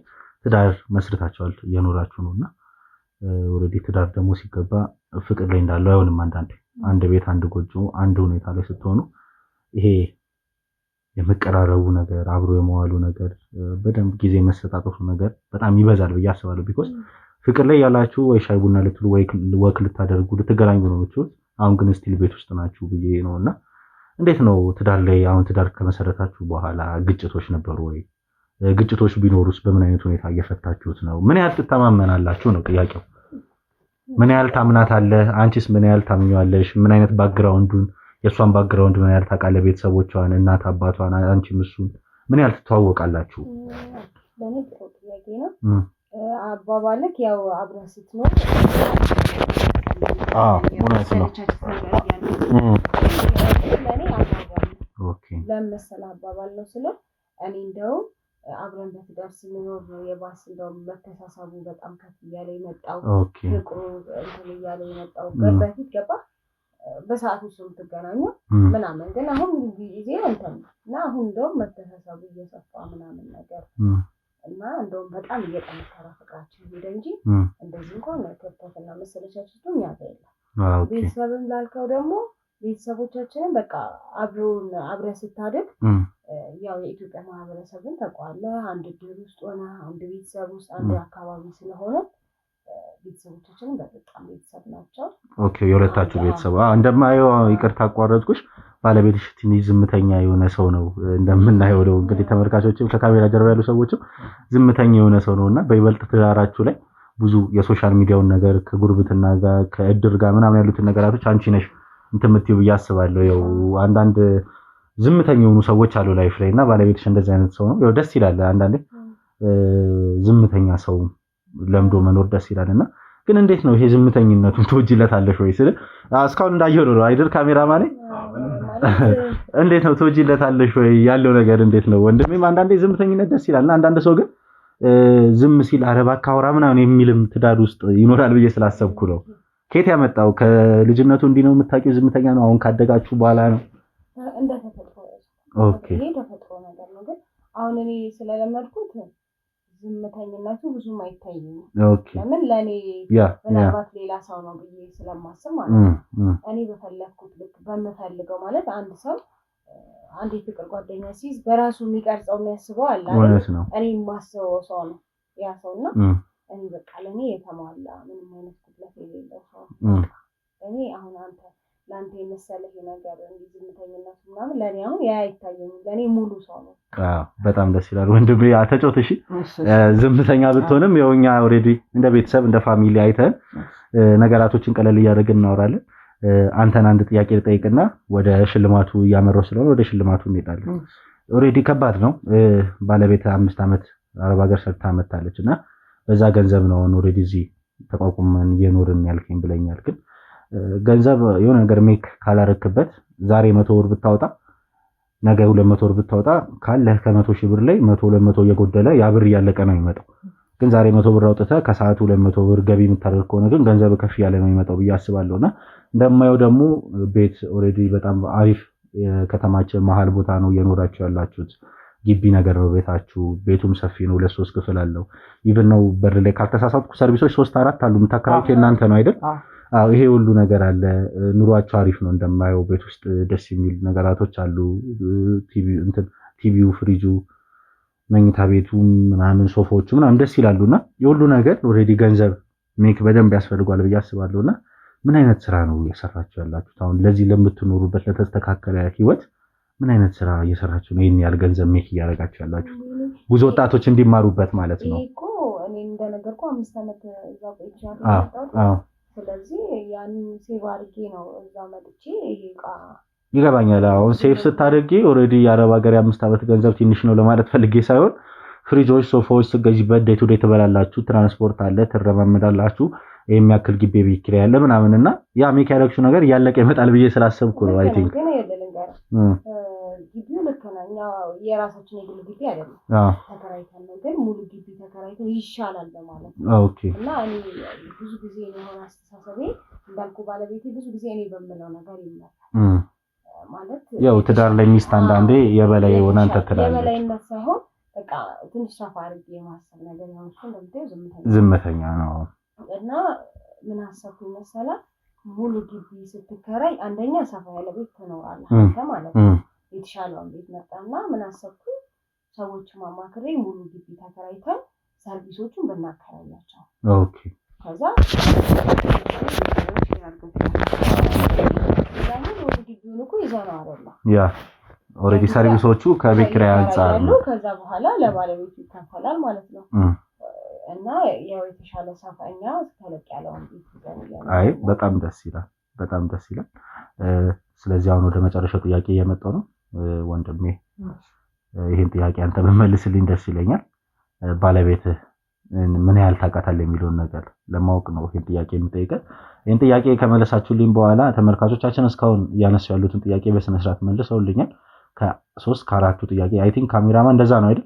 ትዳር መስርታችኋል እየኖራችሁ ነውና ኦልሬዲ ትዳር ደግሞ ሲገባ ፍቅር ላይ እንዳለው አይሆንም። አንድ ቤት አንድ ጎጆ አንድ ሁኔታ ላይ ስትሆኑ ይሄ የመቀራረቡ ነገር አብሮ የመዋሉ ነገር በደንብ ጊዜ መሰጣጠቱ ነገር በጣም ይበዛል ብዬ አስባለሁ። ቢኮዝ ፍቅር ላይ ያላችሁ ወይ ሻይ ቡና ልትሉ ወይ ወክ ልታደርጉ ልትገናኙ ነው የምትችሉት። አሁን ግን ስቲል ቤት ውስጥ ናችሁ ብዬ ነውና እንዴት ነው ትዳር ላይ አሁን ትዳር ከመሰረታችሁ በኋላ ግጭቶች ነበሩ ወይ? ግጭቶች ቢኖሩስ በምን አይነት ሁኔታ እየፈታችሁት ነው? ምን ያህል ትተማመናላችሁ ነው ጥያቄው። ምን ያህል ታምናታለህ? አንቺስ ምን ያህል ታምኚዋለሽ? ምን አይነት ባክግራውንዱን የእሷን ባክግራውንድ ምን ያህል ታውቃለህ? ቤተሰቦቿን፣ እናት አባቷን፣ አንቺም እሱን ምን ያህል ትተዋወቃላችሁ? ለኔ ጥሩ ጥያቄ ነው። አባባልክ ያው አብረን ስትኖር እውነት ነው። ለኔ አባባል ኦኬ ለምሳሌ አባባል ነው ስለ እኔ እንደው አብረን በትዳር ስንኖር ነው የባስ እንደው መተሳሰቡ በጣም ከፍ እያለ የመጣው ፍቅሩ እንትን እያለ የመጣው በፊት ገባ በሰዓቱ ሰው ተገናኙ ምናምን ግን አሁን ጊዜ እንትን እና አሁን እንደው መተሳሰቡ እየሰፋ ምናምን ነገር እና እንደው በጣም እየጠነከረ ፍቅራችን ሄደ እንጂ እንደዚህ እንኳን ከፍተና መሰለቻችሁም ያገኛል። ቤተሰብም ላልከው ደግሞ ቤተሰቦቻችንን በቃ አብረን ስታድግ ያው የኢትዮጵያ ማህበረሰብን ተቋለ አንድ ድር ውስጥ ሆነ አንድ ቤተሰብ ውስጥ አንድ አካባቢ ስለሆነ ቤተሰቦቻችንን በጣም ቤተሰብ ናቸው። ኦኬ የሁለታችሁ ቤተሰብ እንደማየው ይቅርታ አቋረጥኩሽ። ባለቤትሽ ትንሽ ዝምተኛ የሆነ ሰው ነው እንደምናየው ነው እንግዲህ ተመልካቾችም ከካሜራ ጀርባ ያሉ ሰዎችም ዝምተኛ የሆነ ሰው ነውና በይበልጥ ትዳራችሁ ላይ ብዙ የሶሻል ሚዲያውን ነገር ከጉርብትና ጋር ከእድር ጋር ምናምን ያሉትን ነገራቶች አንቺ ነሽ እንትምትዩ ብዬ አስባለሁ። ያው አንዳንድ ዝምተኛ የሆኑ ሰዎች አሉ ላይፍ ላይ እና ባለቤትሽ እንደዚህ አይነት ሰው ነው። ያው ደስ ይላል አንዳንዴ ዝምተኛ ሰው ለምዶ መኖር ደስ ይላልና ግን እንዴት ነው ይሄ ዝምተኝነቱን ትወጂለታለሽ ወይ ስለ እስካሁን እንዳየው ነው አይደል ካሜራማን እንዴት ነው ትወጂለታለሽ ወይ ያለው ነገር እንዴት ነው? ወንድሜም አንዳንዴ ዝምተኝነት ደስ ይላልና አንዳንድ ሰው ግን ዝም ሲል አረባ ካወራ ምናምን የሚልም ትዳር ውስጥ ይኖራል ብዬ ስላሰብኩ ነው። ከየት ያመጣው? ከልጅነቱ እንዲህ ነው የምታውቂው ዝምተኛ ነው? አሁን ካደጋችሁ በኋላ ነው? እንደተፈጥሮ ኦኬ ይሄ ተፈጥሮ ነገር ነው። ግን አሁን እኔ ስለለመድኩት ዝምተኝነቱ ብዙም አይታየኝም። ኦኬ ለምን ለኔ ምናልባት ሌላ ሰው ነው ብዬ ስለማስብ ማለት ነው። እኔ በፈለኩት ልክ በምፈልገው ማለት አንድ ሰው አንድ የፍቅር ጓደኛ ሲይዝ በራሱ የሚቀርጸው የሚያስበው አለ አይደል? እኔ የማስበው ሰው ነው ያ ሰውና እኔ በቃ ለኔ የተሟላ ምንም አይነት ጉድለት የሌለው ሰው እኔ አሁን አንተ ላንተ የመሰለህ ነገር እንዲህ ዝምተኝነቱ ምናምን ለኔ አሁን ያ አይታየኝም። ለኔ ሙሉ ሰው ነው። በጣም ደስ ይላል ወንድሜ። ተጫውት እሺ። ዝምተኛ ብትሆንም የኛ ኦሬዲ እንደ ቤተሰብ እንደ ፋሚሊ አይተን ነገራቶችን ቀለል እያደረግን እናወራለን። አንተን አንድ ጥያቄ ልጠይቅና ወደ ሽልማቱ እያመራው ስለሆነ ወደ ሽልማቱ እንሄዳለን። ኦሬዲ ከባድ ነው። ባለቤት 5 ዓመት አረብ ሀገር ሰርታ መጣለችና በዛ ገንዘብ ነው ኦሬዲ እዚህ ተቋቁመን እየኖርን ያልከኝ ብለኛል። ግን ገንዘብ የሆነ ነገር ሜክ ካላረክበት ዛሬ 100 ብር ብታወጣ ነገ 200 ብር ብታወጣ ካለህ ከ100 ሺህ ብር ላይ 100 200 እየጎደለ ያ ብር እያለቀ ነው የሚመጣው። ግን ዛሬ 100 ብር አውጥተህ ከሰዓቱ 200 ብር ገቢ የምታደርግ ከሆነ ግን ገንዘብ ከፍ ያለ ነው የሚመጣው ብዬ አስባለሁና እንደማየው ደግሞ ቤት ኦሬዲ በጣም አሪፍ ከተማችን መሃል ቦታ ነው እየኖራችሁ ያላችሁት። ግቢ ነገር ነው ቤታችሁ። ቤቱም ሰፊ ነው፣ 2-3 ክፍል አለው። ኢቭን ነው በር ላይ ካልተሳሳትኩ ሰርቪሶች 3-4 አሉ። የምታከራዩት የእናንተ ነው አይደል? አዎ ይሄ ሁሉ ነገር አለ። ኑሯችሁ አሪፍ ነው እንደማየው። ቤት ውስጥ ደስ የሚል ነገራቶች አሉ። ቲቪው፣ ፍሪጁ፣ መኝታ ቤቱ ምናምን ሶፋዎቹ ምናምን ደስ ይላሉና የሁሉ ነገር ኦሬዲ ገንዘብ ሜክ በደንብ ያስፈልጋል ብዬ አስባለሁና ምን አይነት ስራ ነው እየሰራችሁ ያላችሁት? አሁን ለዚህ ለምትኖሩበት ለተስተካከለ ህይወት ምን አይነት ስራ እየሰራችሁ ነው? ይሄን ያህል ገንዘብ ሜክ እያደረጋችሁ ያላችሁት ብዙ ወጣቶች እንዲማሩበት ማለት ነው። እኮ እኔ እንደነገርኩህ 5 ዓመት እዛ ቆይቻለሁ። ስለዚህ ያን ሴቭ አድርጌ ነው እዛ መጥቼ ይሄ ዕቃ ይገባኛል። አሁን ሴቭ ስታደርጊ ኦልሬዲ የአረብ ሀገር የ5 ዓመት ገንዘብ ትንሽ ነው ለማለት ፈልጌ ሳይሆን ፍሪጆች፣ ሶፋዎች ስትገዢበት ዴይ ቱ ዴይ ትበላላችሁ፣ ትራንስፖርት አለ፣ ትረማመዳላችሁ፣ የሚያክል ግቢ ቤት ኪራይ ያለ ምናምንና ያ ሜካኒክሱ ነገር እያለቀ ይመጣል ብዬ ስላሰብኩ ነው። አይ ቲንክ ግቢው ልክ ነው። እኛ የራሳችን የግል ግቢ አይደለም ተከራይተን ነው፣ ግን ሙሉ ግቢ ተከራይተን ይሻላል በማለት ነው። ኦኬ። እና እኔ ብዙ ጊዜ የሆነ አስተሳሰቤ እንዳልኩ ባለቤቴ ብዙ ጊዜ እኔ በምለው ነገር ይመጣል ማለት ያው ትዳር ላይ ሚስት አንዳንዴ የበላይ ሆና አንተ ትላለች። የበላይነት ሳይሆን በቃ ትንሽ ሰፋ አድርጌ የማሰብ ነገር ነው። እሱ እንደምታየው ዝምተኛ ነው። እና ምን አሰብኩኝ መሰለህ ሙሉ ግቢ ስትከራይ አንደኛ ሰፋ ያለ ቤት ትኖራለህ አንተ ማለት ነው። የተሻለውን ቤት መጣና ምን አሰብኩኝ ሰዎች ማማክሬ ሙሉ ግቢ ተከራይተን ሰርቪሶቹን ብናከራያቸው። ኦኬ። ከዛ ሙሉ ግቢውን እኮ ይዘነው አይደለም ያ ኦልሬዲ ሰርቪሶቹ ከቤት ኪራይ አንፃር ነው። ከዛ በኋላ ለባለቤቱ ይከፈላል ማለት ነው። እና ያው የተሻለ ሰፋኛ ተለቅ ያለውን ቤት ይዘን አይ በጣም ደስ ይላል፣ በጣም ደስ ይላል። ስለዚህ አሁን ወደ መጨረሻው ጥያቄ እየመጣው ነው ወንድሜ። ይሄን ጥያቄ አንተ በመልስልኝ ደስ ይለኛል። ባለቤትህ ምን ያህል ታውቃታለህ የሚለውን ነገር ለማወቅ ነው ይሄን ጥያቄ የምጠይቀው። ይሄን ጥያቄ ከመለሳችሁልኝ በኋላ ተመልካቾቻችን እስካሁን እያነሱ ያሉትን ጥያቄ በስነ ስርዓት መልሰውልኛል። ከ3 ከ4 ጥያቄ አይ ቲንክ ካሜራማን እንደዛ ነው አይደል?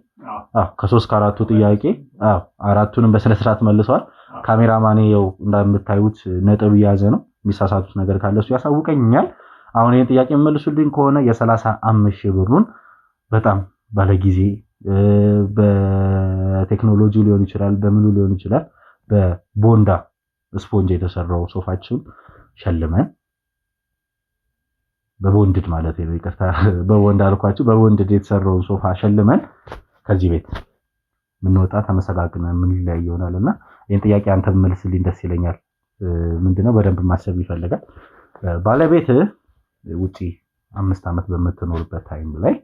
ከ3 ከ4 ጥያቄ አራቱንም በስነ ስርዓት መልሰዋል። ካሜራማኔ ያው እንደምታዩት ነጥብ እያዘ ነው። የሚሳሳቱት ነገር ካለ እሱ ያሳውቀኛል። አሁን ይሄን ጥያቄ መልሱልኝ ከሆነ የ35,000 ብሩን በጣም ባለጊዜ በቴክኖሎጂ ሊሆን ይችላል፣ በምኑ ሊሆን ይችላል፣ በቦንዳ ስፖንጅ የተሰራው ሶፋችን ሸልመን በቦንድድ ማለት ነው ይቅርታ፣ በቦንድ አልኳችሁ፣ በቦንድድ የተሰራው ሶፋ ሸልመን ከዚህ ቤት ምንወጣ ተመሰጋግነን ምን ላይ ይሆናልና ይሄን ጥያቄ አንተ መልስልኝ ደስ ይለኛል። ምንድነው በደንብ ማሰብ ይፈልጋል። ባለቤት ውጪ 5 ዓመት በምትኖርበት ታይም ላይ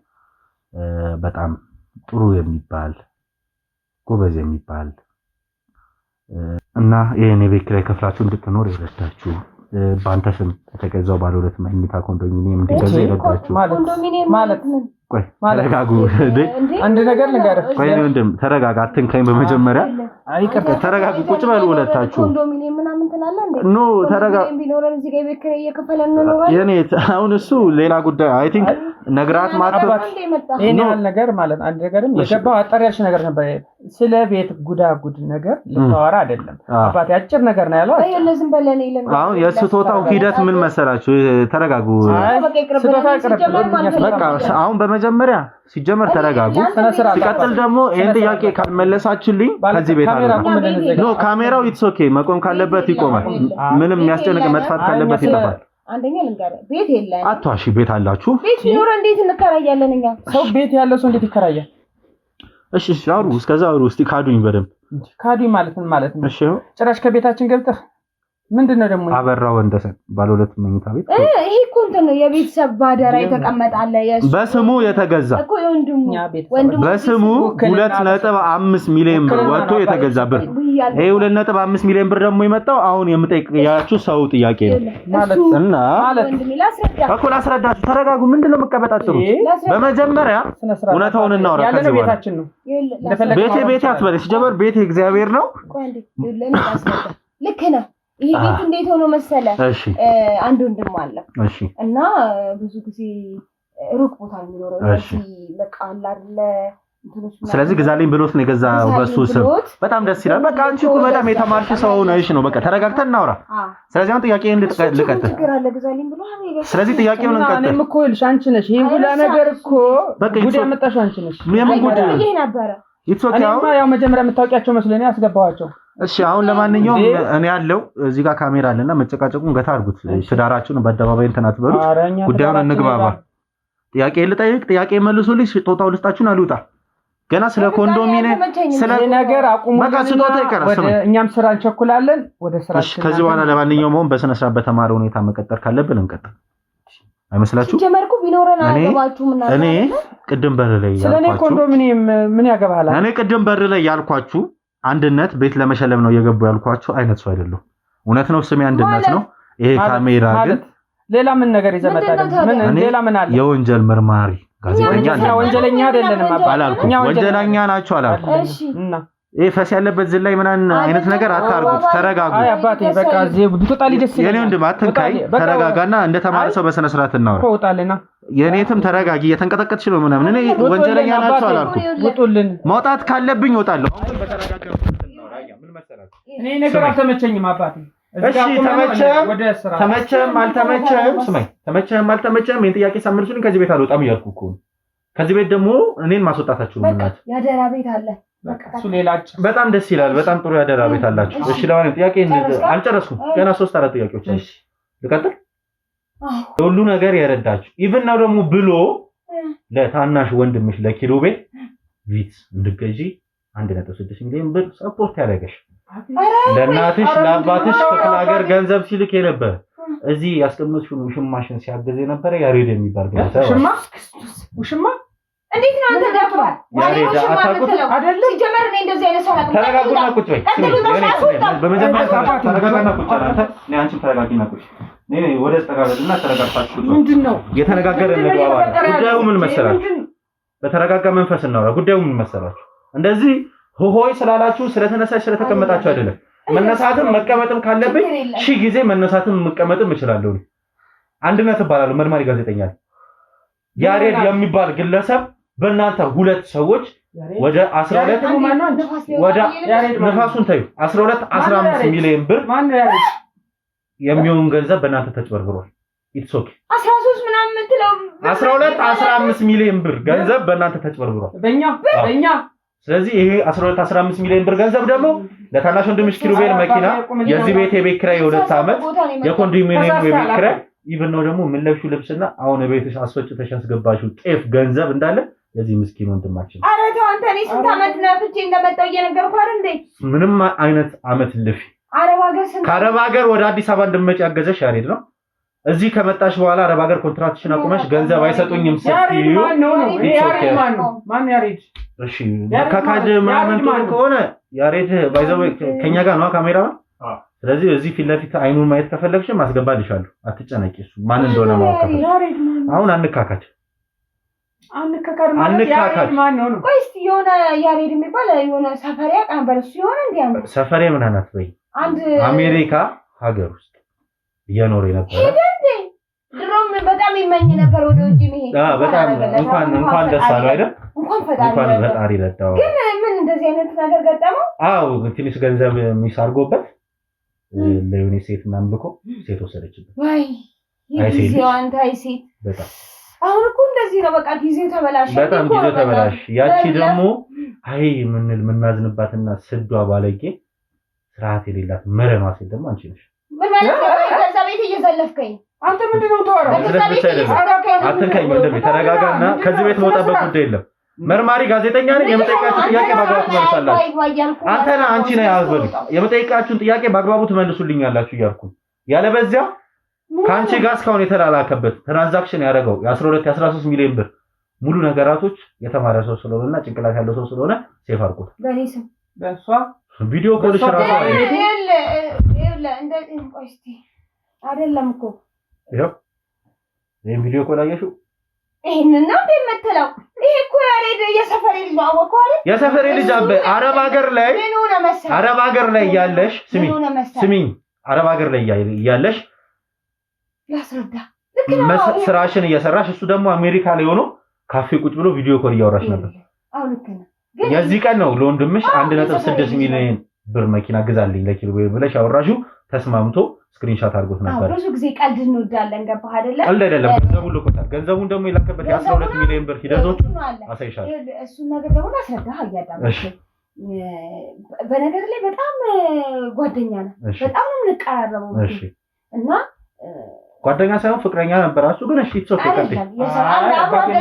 በጣም ጥሩ የሚባል ጎበዝ የሚባል እና ይሄን የቤት ኪራይ ከፍላችሁ እንድትኖር ይረዳችሁ በአንተ ስም የተገዛው ባለ 2 መኝታ ኮንዶሚኒየም እንዲገዛ ይረዳችሁ ማለት ቆይ ተረጋጉ። አንድ ነገር ልንገርህ። ቆይ ወንድም ተረጋጋ፣ አትንካኝ። በመጀመሪያ አይቀር ተረጋጉ። ቁጭ በሉ ሁለታችሁ። ኮንዶሚኒየም ምናምን ትላለህ እንዴ? ኖ ተረጋጋ። ቢኖረን እዚህ ጋር ቤት ኪራይ እየከፈለን እንኖራለን። የኔ አሁን እሱ ሌላ ጉዳይ አይ ቲንክ ነግራት ማጥፋት ይሄን ያህል ነገር ማለት አንድ ነገርም የገባው አጣሪ ያልሽ ነገር ነበር። ስለ ቤት ጉዳጉድ ነገር ልታወራ አይደለም አባቴ፣ አጭር ነገር ነው ያለው። አይ ለዝም በለኔ ይለም አሁን የስጦታው ሂደት ምን መሰላችሁ? ተረጋጉ። በቃ አሁን በመጀመሪያ ሲጀመር ተረጋጉ። ሲቀጥል ደግሞ ይሄን ጥያቄ ካልመለሳችሁልኝ ከዚህ ቤት አለ ኖ ካሜራው ኢትስ ኦኬ፣ መቆም ካለበት ይቆማል። ምንም የሚያስጨንቅ መጥፋት ካለበት ይጠፋል። አንደኛ ልንገር ቤት የለም። አቷሽ ቤት አላችሁ? ቤት ቢኖር እንዴት እንከራያለን እኛ? ሰው ቤት ያለው ሰው እንዴት ይከራያል? እሺ አውሩ፣ እስከዛ አውሩ። እስቲ ካዱኝ በደንብ ካዱኝ ማለት ምን ማለት ነው? እሺ ጭራሽ ከቤታችን ገብተህ ምንድነው ደግሞ አበራ ወንደሰን ባለ 2 መኝታ ቤት ይሄ እኮ እንትን ነው የቤተሰብ ባደራ የተቀመጣለ በስሙ የተገዛ እኮ ወንድሙ በስሙ 2.5 ሚሊዮን ብር ወጥቶ የተገዛ ብር። ይሄ 2.5 ሚሊዮን ብር ደግሞ የመጣው አሁን የምጠይቃችሁ ሰው ጥያቄ ነው ማለት እና እኮ ላስረዳችሁ። ተረጋጉ። ምንድነው የምትቀበጣጥሩት? በመጀመሪያ እውነታውን እናውራ። ከዚህ ቤታችን ነው ቤቴ አትበል። ሲጀመር ቤቴ እግዚአብሔር ነው። ልክ ነህ። ይሄ ቤት እንዴት ሆኖ መሰለ? አንድ ወንድም አለ እና ብዙ ጊዜ ሩቅ ቦታ የሚኖረው እዚህ በቃ አለ አይደለ። ስለዚህ ግዛልኝ ብሎት ነው የገዛው በሱ ስም። በጣም ደስ ይላል። በቃ አንቺ እኮ በጣም የተማርሽ ሰው ነሽ ነው። በቃ ተረጋግተን እናውራ። ስለዚህ አሁን ጥያቄውን ልቀጥል። ስለዚህ ጥያቄውን እንቀጥል። እኔም እኮ ልሽ አንቺ ነሽ ይሄን ሁላ ነገር እኮ ጉድ ያመጣሽው አንቺ ነሽ። ምን ጉድ ይሄ ነበር? ያው መጀመሪያ የምታውቂያቸው መስሎኝ ያስገባዋቸው። እሺ አሁን ለማንኛውም እኔ ያለው እዚህ ጋር ካሜራ አለና መጨቃጨቁን ገታ አድርጉት። ትዳራችሁን በአደባባይ እንትን አትበሉት። ጉዳዩን እንግባባ። ጥያቄ ልጠይቅ፣ ጥያቄ መልሱልኝ። ስጦታው ልስጣችሁን አልውጣ። ገና ስለ ኮንዶሚኒየም ስለ ነገር አቁሙ። በቃ ስጦታ ይቀራል። እኛም ስራ እንቸኩላለን ወደ ስራችን። እሺ ከዚህ በኋላ ለማንኛውም አሁን በስነ ስርዓት በተማረ ሁኔታ መቀጠር ካለብን እንቀጥል። አይመስላችሁ? ጀመርኩ ቢኖረን አገባችሁ ምን አለ? እኔ ቅድም በር ላይ ስለኔ ኮንዶሚኒየም ምን ያገባሃል? እኔ ቅድም በር ላይ ያልኳችሁ አንድነት ቤት ለመሸለም ነው እየገቡ ያልኳቸው አይነት ሰው አይደለም። እውነት ነው ስሜ አንድነት ነው። ይሄ ካሜራ ግን ሌላ ምን ነገር ይዘመጣ ምን ሌላ ምን አለ? የወንጀል መርማሪ ጋዜጠኛ ነው። ወንጀለኛ አይደለንም አላልኩም። ወንጀለኛ ናቸው አላልኩም። እና ይሄ ፈስ ያለበት ዝላይ ምናን አይነት ነገር አታርጉት። ተረጋጉ። አይ አባቴ በቃ እዚህ ብትወጣልኝ ደስ ይለኛል። የኔ ወንድም አትንካይ። ተረጋጋና እንደተማረ ሰው በስነ ስርዓት እናውራ። ወጣልና የኔትም ተረጋጊ። እየተንቀጠቀጥሽ ነው ምናምን። እኔ ወንጀለኛ ናቸው አላልኩም። ወጡልን መውጣት ካለብኝ እወጣለሁ። አሁን በተረጋጋ እናውራ። ምን መሰላችሁ? እኔ ነገር አልተመቸኝም አባቴ። እሺ ተመቸም አልተመቸም ስማኝ፣ ተመቸም አልተመቸም ይሄን ጥያቄ ሳምርሱልኝ ከዚህ ቤት አልወጣም እያልኩ እኮ ከዚህ ቤት ደግሞ እኔን ማስወጣታችሁ ነው ማለት ያደራ ቤት አለ። በቃ እሱ ሌላጭ በጣም ደስ ይላል። በጣም ጥሩ ያደራ ቤት አላችሁ። እሺ ለማለት ጥያቄ አልጨረስኩም ገና 3-4 ጥያቄዎች አሉ። እሺ ልቀጥል። ሁሉ ነገር ያረዳችሁ ኢቭን ነው ደግሞ ብሎ ለታናሽ ወንድምሽ ለኪሩቤል ቪት እንድገዢ 1.6 ሚሊዮን ብር ሰፖርት ያደረገሽ ለናትሽ ለአባትሽ ክፍለ ሀገር ገንዘብ ሲልክ የነበረ እዚህ ያስቀምጥሽው ውሽማሽን ሲያገዝ የነበረ ያሬድ የሚባል ግለሰብ ውሽማ እንዴት ነው አንተ ደፋ ያሬድ አታውቁት አይደለም? ሲጀመር እኔ እንደዚህ አይነት ሰው አላውቅም። ተረጋጉና ቁጭ በይ። በመጀመሪያ ተረጋጋና ቁጭ በይ። አንተ እኔ አንቺም ተረጋጊና ቁጭ ነይ ነይ ወደ ተረጋጋና ተረጋግታችሁ ቁጭ። ምንድነው የተነጋገረን ነው አባባ? ጉዳዩ ምን መሰላችሁ? በተረጋጋ መንፈስ እናውራ። ጉዳዩ ምን መሰላችሁ? እንደዚህ ሆሆይ ስላላችሁ ስለተነሳሽ ስለተቀመጣችሁ አይደለም። መነሳትም መቀመጥም ካለብኝ ሺህ ጊዜ መነሳትም መቀመጥም እችላለሁ። አንድነት እባላለሁ፣ መርማሪ ጋዜጠኛ። ያሬድ የሚባል ግለሰብ በእናንተ ሁለት ሰዎች ወደ 12 ወደ ነፋሱን ታዩ 12-15 ሚሊዮን ብር የሚሆን ገንዘብ በእናንተ ተጭበርብሯል። ኢትስ ኦኬ 13 ምናምን የምትለው 12-15 ሚሊዮን ብር ገንዘብ በእናንተ ተጭበርብሯል በእኛ ስለዚህ ይሄ 12-15 ሚሊዮን ብር ገንዘብ ደግሞ ለታናሽ ወንድምሽ ኪሩቤል መኪና፣ የዚህ ቤት የቤት ኪራይ የ2 ዓመት፣ የኮንዶሚኒየም የቤት ኪራይ ኢቭን ነው ደግሞ ምን ለብሹ ልብስና አሁን ቤትሽ አስፈጭተሽ ያስገባሽው ጤፍ ገንዘብ እንዳለ የዚህ ምስኪን ወንድማችን። ኧረ ተው አንተ እኔ ስንት ዓመት ነፍቼ እንደመጣሁ እየነገርኩህ አይደል እንዴ? ምንም አይነት ዓመት ልፊ ከአረብ ሀገር ወደ አዲስ አበባ እንድትመጪ ያገዘሽ ያሬድ ነው። እዚህ ከመጣሽ በኋላ አረብ ሀገር ኮንትራክሽን አቁመሽ ገንዘብ አይሰጡኝም ስትዩ ማን ያሬድ? እሺ ካካድ ምናምን ከሆነ ያሬድ ባይዘው ከኛ ጋር ነው ካሜራው። ስለዚህ እዚህ ፊት ለፊት አይኑን ማየት ከፈለግሽ ማስገባልሻለሁ። አትጨነቂ። እሱ ማን እንደሆነ ማወቅ ከፈለግሽ አሁን አንካካድ ማን ነው? ቆይ እስቲ የሆነ ያሬድ የሚባል የሆነ ሰፈሬ አቃንበል እሱ የሆነ እንዴ አንተ ሰፈሬ ምን አናት በይ አንድ አሜሪካ ሀገር ውስጥ እየኖረ ነበር። ድሮም በጣም ይመኝ ነበር ወደ ውጪ መሄድ። በጣም እንኳን ደስ አለው አይደል? እንኳን ፈጣሪ ረዳው። ግን ምን እንደዚህ አይነት ነገር ገጠመው? አዎ ትንሽ ገንዘብ ሚሳርጎበት ለዩኒ ሴት ማምልኮ ሴት ወሰደችበት። ወይ ይሄው አንተ አይሴት በጣም አሁን እኮ እንደዚህ ነው። በቃ ጊዜው ተበላሽ፣ በጣም ጊዜው ተበላሽ። ያቺ ደግሞ አይ ምናዝንባትና ስዷ ባለጌ ስርዓት የሌላት መረኗ ሴት ደግሞ አንቺ ነሽ። ምን ማለት ነው? ከዛ ቤት እየዘለፍከኝ አንተ ምንድነው ተወራው? አትንካኝ ወንድሜ፣ ተረጋጋና ከዚህ ቤት መውጣበት ጉዳይ የለም። መርማሪ ጋዜጠኛ ነኝ። የምጠይቃችሁን ጥያቄ በአግባቡ ትመልሳላችሁ። አንተና አንቺ ነህ ያዝበሉ። የምጠይቃችሁን ጥያቄ በአግባቡ ትመልሱልኛላችሁ እያልኩ ያለበዚያ ካንቺ ጋር እስካሁን የተላላከበት ትራንዛክሽን ያደረገው የ13 ሚሊዮን ብር ሙሉ ነገራቶች የተማረ ሰው ስለሆነና ጭንቅላት ያለው ሰው ስለሆነ ሴፍ አድርጎት በኔስም በሷ ቪዲዮ ኮልሽ ራሱ እንደዚህ ቆይስቲ አይደለም እኮ ይሄን ቪዲዮ ኮል አየሽው? ይሄንን ነው እንደምትለው? ይሄ እኮ ያሬድ የሰፈሬ ልጅ ነው አወቀው አይደል? የሰፈሬ ልጅ አረብ ሀገር ላይ ያለሽ ስሚኝ አረብ ሀገር ላይ ያለሽ ያስረዳ ስራሽን እየሰራሽ እሱ ደግሞ አሜሪካ ላይ ሆኖ ካፌ ቁጭ ብሎ ቪዲዮ ኮል እያወራሽ ነበር። አዎ ልክ ነህ። የዚህ ቀን ነው ለወንድምሽ 1.6 ሚሊዮን ብር መኪና ግዛልኝ ለኪሩቤል ብለሽ ያወራሽው ተስማምቶ ስክሪንሾት አድርጎት ነበር። ብዙ ጊዜ ቀልድ እንወዳለን ገባህ አይደለ? ቀልድ አይደለም። ገንዘቡን ልኮታል። ገንዘቡን ደግሞ የላከበት የ12 ሚሊዮን ብር ሂደቶች አሳይሻለሁ። እሱን ነገር ደግሞ ላስረዳህ አያዳምጥ። በነገር ላይ በጣም ጓደኛ ነህ። በጣም ነው የምንቀራረበው። እሺ እና ጓደኛ ሳይሆን ፍቅረኛ ነበራችሁ ግን እሺ ኢትስ ኦኬ ቀጥይ።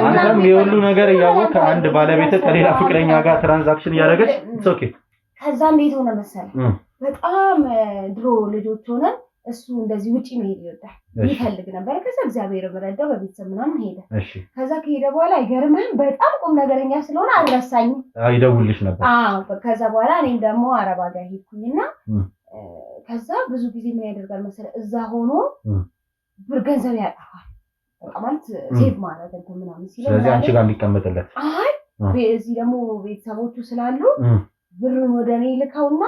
አንተም የሁሉ ነገር እያወቅህ አንድ ባለቤት ከሌላ ፍቅረኛ ጋር ትራንዛክሽን እያደረገች ኢትስ ኦኬ። ከዛ እንዴት ሆነ መሰለህ በጣም ድሮ ልጆች ሆነን እሱ እንደዚህ ውጪ መሄድ ይወዳል ይፈልግ ነበር። ከዛ እግዚአብሔር ረዳው በቤተሰብ ምናምን ሄደ። ከዛ ከሄደ በኋላ አይገርምህም በጣም ቁም ነገረኛ ስለሆነ አልረሳኝም። ይደውልሽ ነበር? ከዛ በኋላ እኔም ደግሞ አረብ ሀገር ሄድኩኝና ከዛ ብዙ ጊዜ ምን ያደርጋል መሰለህ እዛ ሆኖ ብር ገንዘብ ያጠፋል። በቃ ማለት ሴቭ ማለት እንትን ምናምን ሲል ስለዚህ አንቺ ጋር እንዲቀመጥለት እዚህ ደግሞ ቤተሰቦቹ ስላሉ ብሩን ወደ እኔ ልከውና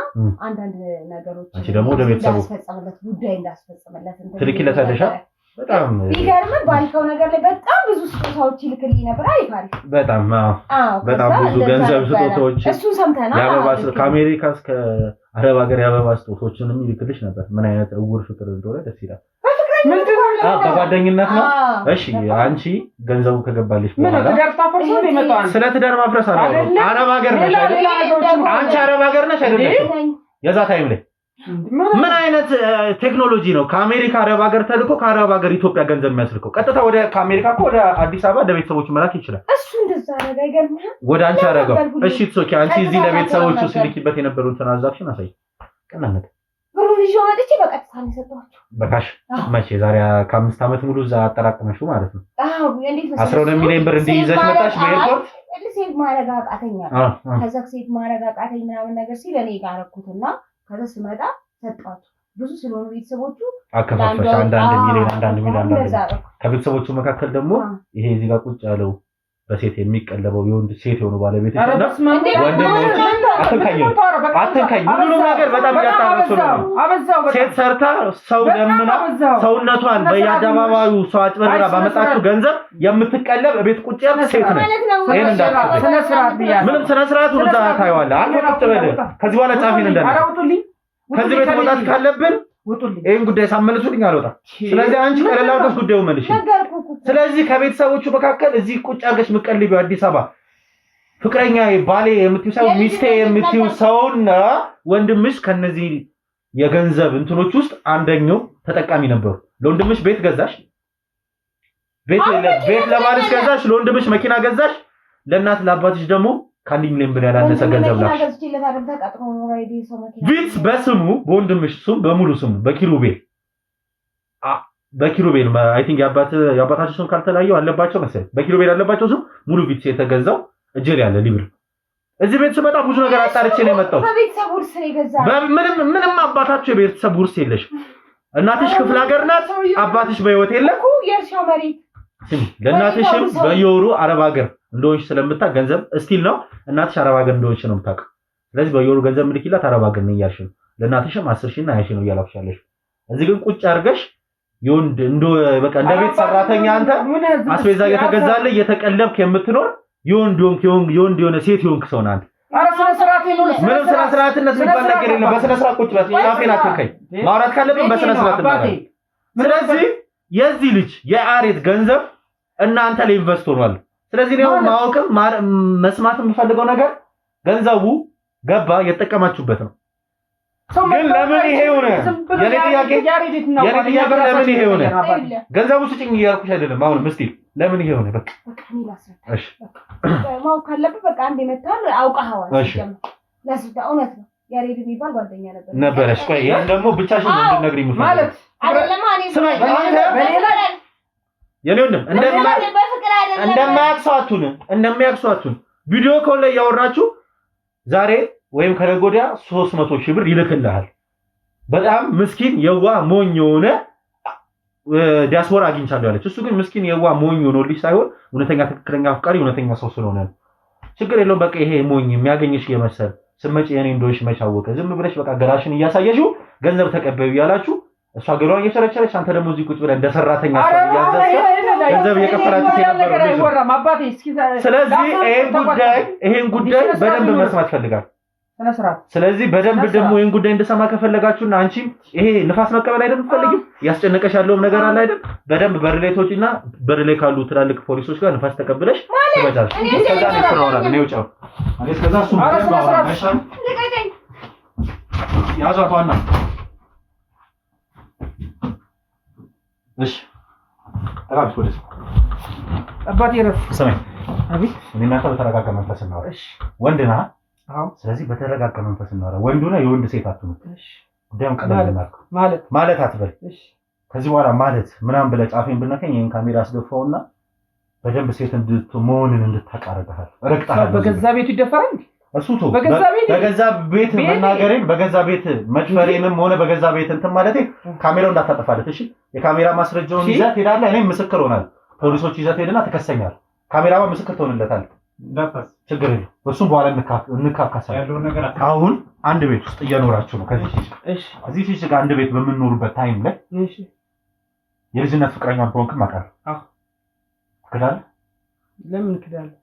አንዳንድ ነገሮች አንቺ ደግሞ ወደ ቤተሰቡ እንዳስፈጸመለት ጉዳይ እንዳስፈጸመለት ትልኪለታለሽ። በጣም ቢገርም ባልከው ነገር ላይ በጣም ብዙ ስጦታዎች ይልክልኝ ነበር። አይፋሪፍ በጣም ብዙ ገንዘብ ስጦታዎች እሱን ሰምተናል። ያበባ ከአሜሪካ እስከ አረብ ሀገር ያበባ ስጦታዎችንም ይልክልሽ ነበር። ምን አይነት እውር ፍቅር እንደሆነ ደስ ይላል። በጓደኝነት ነው። እሺ አንቺ ገንዘቡ ከገባልሽ በኋላ ስለ ትዳር ማፍረስ አላወራም። አረብ ሀገር ነሽ አይደል? አንቺ አረብ ሀገር ነሽ አይደል? የዛ ታይም ላይ ምን አይነት ቴክኖሎጂ ነው? ከአሜሪካ አረብ ሀገር ተልኮ ከአረብ ሀገር ኢትዮጵያ ገንዘብ የሚያስልከው ቀጥታ ወደ ከአሜሪካ እኮ ወደ አዲስ አበባ ለቤተሰቦቹ መላክ ይችላል። እሱ እንደዛ አረጋ ይገርምህ። ወደ አንቺ አረጋው። እሺ ኦኬ። አንቺ እዚህ ለቤተሰቦቹ ስልኪበት የነበረውን ትራንዛክሽን አሳይ። ቀናነት ብሩን ይዤው መጥቼ በቀጥታ ነው የሰጠኋቸው። በካሽ መቼ? ዛሬ ከ5 ዓመት ሙሉ እዛ አጠራቅመሽው ማለት ነው። አዎ እንዴት ነው 12 ሚሊዮን ብር እንዲይዘሽ መጣሽ በኤርፖርት። ሴቭ ማድረግ አቃተኝ። ከዛ ሴቭ ማድረግ አቃተኝ ምናምን ነገር ሲል እኔ ጋር አደረኩትና ከዛ ስመጣ ሰጣቸው። ብዙ ስለሆኑ ቤተሰቦቹ አከፋፈሽ አንዳንድ ሚሊዮን ከቤተሰቦቹ መካከል ደግሞ ይሄ እዚህ ጋር ቁጭ ያለው በሴት የሚቀለበው የወንድ ሴት የሆኑ ባለቤት እና ወንድሞች አትንካኝ ሁሉንም ነገር በጣም ያጣራሱ ነው። ሴት ሰርታ ሰው ለምና ሰውነቷን በየአደባባዩ ሰው አጭበርብራ ባመጣችው ገንዘብ የምትቀለብ ቤት ቁጭ ያለ ሴት ነው። ይሄን እንዳታውቅ ስነ ስርዓት ቢያዝ ምንም ስነ ስርዓት ሁሉ ታይዋለህ። አንተ ቁጭ በል ከዚህ በኋላ ጻፊን እንደና ከዚህ ቤት መውጣት ካለብን ይሄን ጉዳይ ሳመልሱልኝ አልወጣም። ስለዚህ አንቺ ቀለላውስ ጉዳዩ መልሽ። ስለዚህ ከቤተሰቦቹ መካከል እዚህ ቁጭ አድርገሽ ምቀልቢው አዲስ አበባ ፍቅረኛ ባሌ የምትዩ ሰው ሚስቴ የምትዩ ሰውና ወንድምሽ ከነዚህ የገንዘብ እንትኖች ውስጥ አንደኛው ተጠቃሚ ነበሩ። ለወንድምሽ ቤት ገዛሽ፣ ቤት ለባልሽ ገዛሽ፣ ለወንድምሽ መኪና ገዛሽ፣ ለእናት ለአባትሽ ደግሞ ከአንድ ሚሊዮን ብር ያላነሰ ገንዘብ ላሽ። ቪትስ በስሙ በወንድምሽ ስም በሙሉ ስሙ በኪሩቤል አይ ቲንክ ያባታቸው ስም ካልተለያየው አለባቸው መሰለኝ በኪሩቤል አለባቸው ስም ሙሉ ቪትስ የተገዛው እጄል ያለ ሊብር። እዚህ ቤት ስመጣ ብዙ ነገር አጣርቼ ነው የመጣው። በቤተሰብ ውርስ ነው የገዛው። ምንም አባታቸው የቤተሰብ ውርስ የለሽ። እናትሽ ክፍለ ሀገር ናት፣ አባትሽ በህይወት የለም። የእርሻው መሬት ለእናትሽም በየወሩ አረብ ሀገር እንደሆንሽ ስለምታውቅ ገንዘብ እስቲል ነው እናትሽ አረብ ሀገር እንደሆንሽ ነው የምታውቀው። ስለዚህ በየወሩ ገንዘብ ምልክላት አረብ ሀገር ነው እያልሽ ነው። ለእናትሽም 10 ሺህ እና 20 ሺህ ነው እያላፍሽ ያለሽ። እዚህ ግን ቁጭ አድርገሽ የወንድ በቃ እንደ ቤት ሰራተኛ አንተ አስቤዛ እየተገዛለ እየተቀለብክ የምትኖር የወንድ የሆነ ሴት የሆንክ ሰው ናት። ምንም ስነ ስርዓትነት የሚባል ነገር የለም። በስነ ስርዓት ቁጭ በል። ጫፌን አትንካኝ። ማውራት ካለብን በስነ ስርዓት እናወራለን። ስለዚህ የዚህ ልጅ የአሬት ገንዘብ እናንተ ላይ ኢንቨስት ሆኗል። ስለዚህ ነው ማወቅም መስማት የምፈልገው ነገር ገንዘቡ ገባ የተጠቀማችሁበት ነው። ግን ለምን ይሄ ሆነ? የኔ ጥያቄ ለምን ይሄ ሆነ? ገንዘቡ ስጭኝ እያልኩሽ አይደለም። አሁን ምስቲ ለምን ይሄ ሆነ? በቃ እሺ ማወቅ ካለብህ በቃ አንዴ መጣል አውቀኸዋል። ለስዳ እውነት ነው። ያሬድ የሚባል ጓደኛ ነበረሽ። ቆይ ያን ደግሞ ብቻሽን እንድትነግሪኝ ማለት አይደለም። እኔ ስማኝ አንተ በሌላ የኔ ወንድም እንደማያክሷቱን ቪዲዮ ኮል ላይ ያወራችሁ ዛሬ ወይም ከነገ ወዲያ 300 ሺህ ብር ይልክልሃል። በጣም ምስኪን የዋ ሞኝ የሆነ ዲያስፖራ አግኝቻለሁ ያለች። እሱ ግን ምስኪን የዋ ሞኝ ሆኖልሽ ሳይሆን እውነተኛ ትክክለኛ አፍቃሪ እውነተኛ ሰው ስለሆነ ነው። ችግር የለውም። በቃ ይሄ ሞኝ የሚያገኝሽ የመሰል ስመጪ የኔ እንደሆንሽ መቻወቀ ዝም ብለሽ በቃ ገላሽን እያሳየሽው ገንዘብ ተቀበዩ ያላችሁ እሷ ገሏን እየቸረቸረች አንተ ደግሞ እዚህ ቁጭ ብለህ እንደ ሰራተኛ ሰው ያዘዘ ገንዘብ እየከፈላችሁ የነበረው። ስለዚህ ይሄን ጉዳይ በደንብ መስማት ፈልጋለሁ። ስለዚህ በደንብ ደግሞ ይሄን ጉዳይ እንድሰማ ከፈለጋችሁና አንቺም ይሄ ንፋስ መቀበል አይደለም ፈልጊ ያስጨነቀሽ ያለውም ነገር አለ አይደል? በደንብ በርሌቶችና በርሌ ካሉ ትላልቅ ፖሊሶች ጋር ንፋስ ተቀብለሽ ትበጃለሽ። ከዛ ነው ፍራውራን ነው ጫው አለስ ከዛ እሱ ያዛቷና እሺ ተራብሽ ወደስ አባቴ ረፍ ሰማይ አቤት እኔና ተረጋጋ መንፈስ ነው። እሺ ወንድና አዎ ስለዚህ በተረጋጋ መንፈስ እናወራ። ወንዱና የወንድ ሴት አትሁን። እሺ ጉዳዩን ቀለል ማለት አትበል። እሺ ከዚህ በኋላ ማለት ምናምን ብለህ ጫፌን ብነከኝ ይሄን ካሜራ አስገፋውና በደንብ ሴት መሆንን እንድታቃረጋል ረግጣለሁ። በገዛ ቤቱ ይደፈራል። እሱ በገዛ ቤት መናገሬን በገዛ ቤት መድፈሬንም ሆነ በገዛ ቤት እንትን ማለቴ ካሜራው እንዳታጠፋለት። እሺ የካሜራ ማስረጃውን ይዘህ ትሄዳለህ። እኔም ምስክር ሆናለሁ። ፖሊሶች ይዘህ ትሄድና ትከሰኛለህ። ካሜራዋ ምስክር ትሆንለታል። ችግር የለም። እሱም በኋላ እንካካሳለን። አሁን አንድ ቤት ውስጥ እየኖራችሁ ነው። ከዚህ ሺሽ ጋር አንድ ቤት በምንኖርበት ታይም ላይ የልጅነት ፍቅረኛ ብሮንክ ማቀር ትክዳለህ? ለምን ትክዳለህ?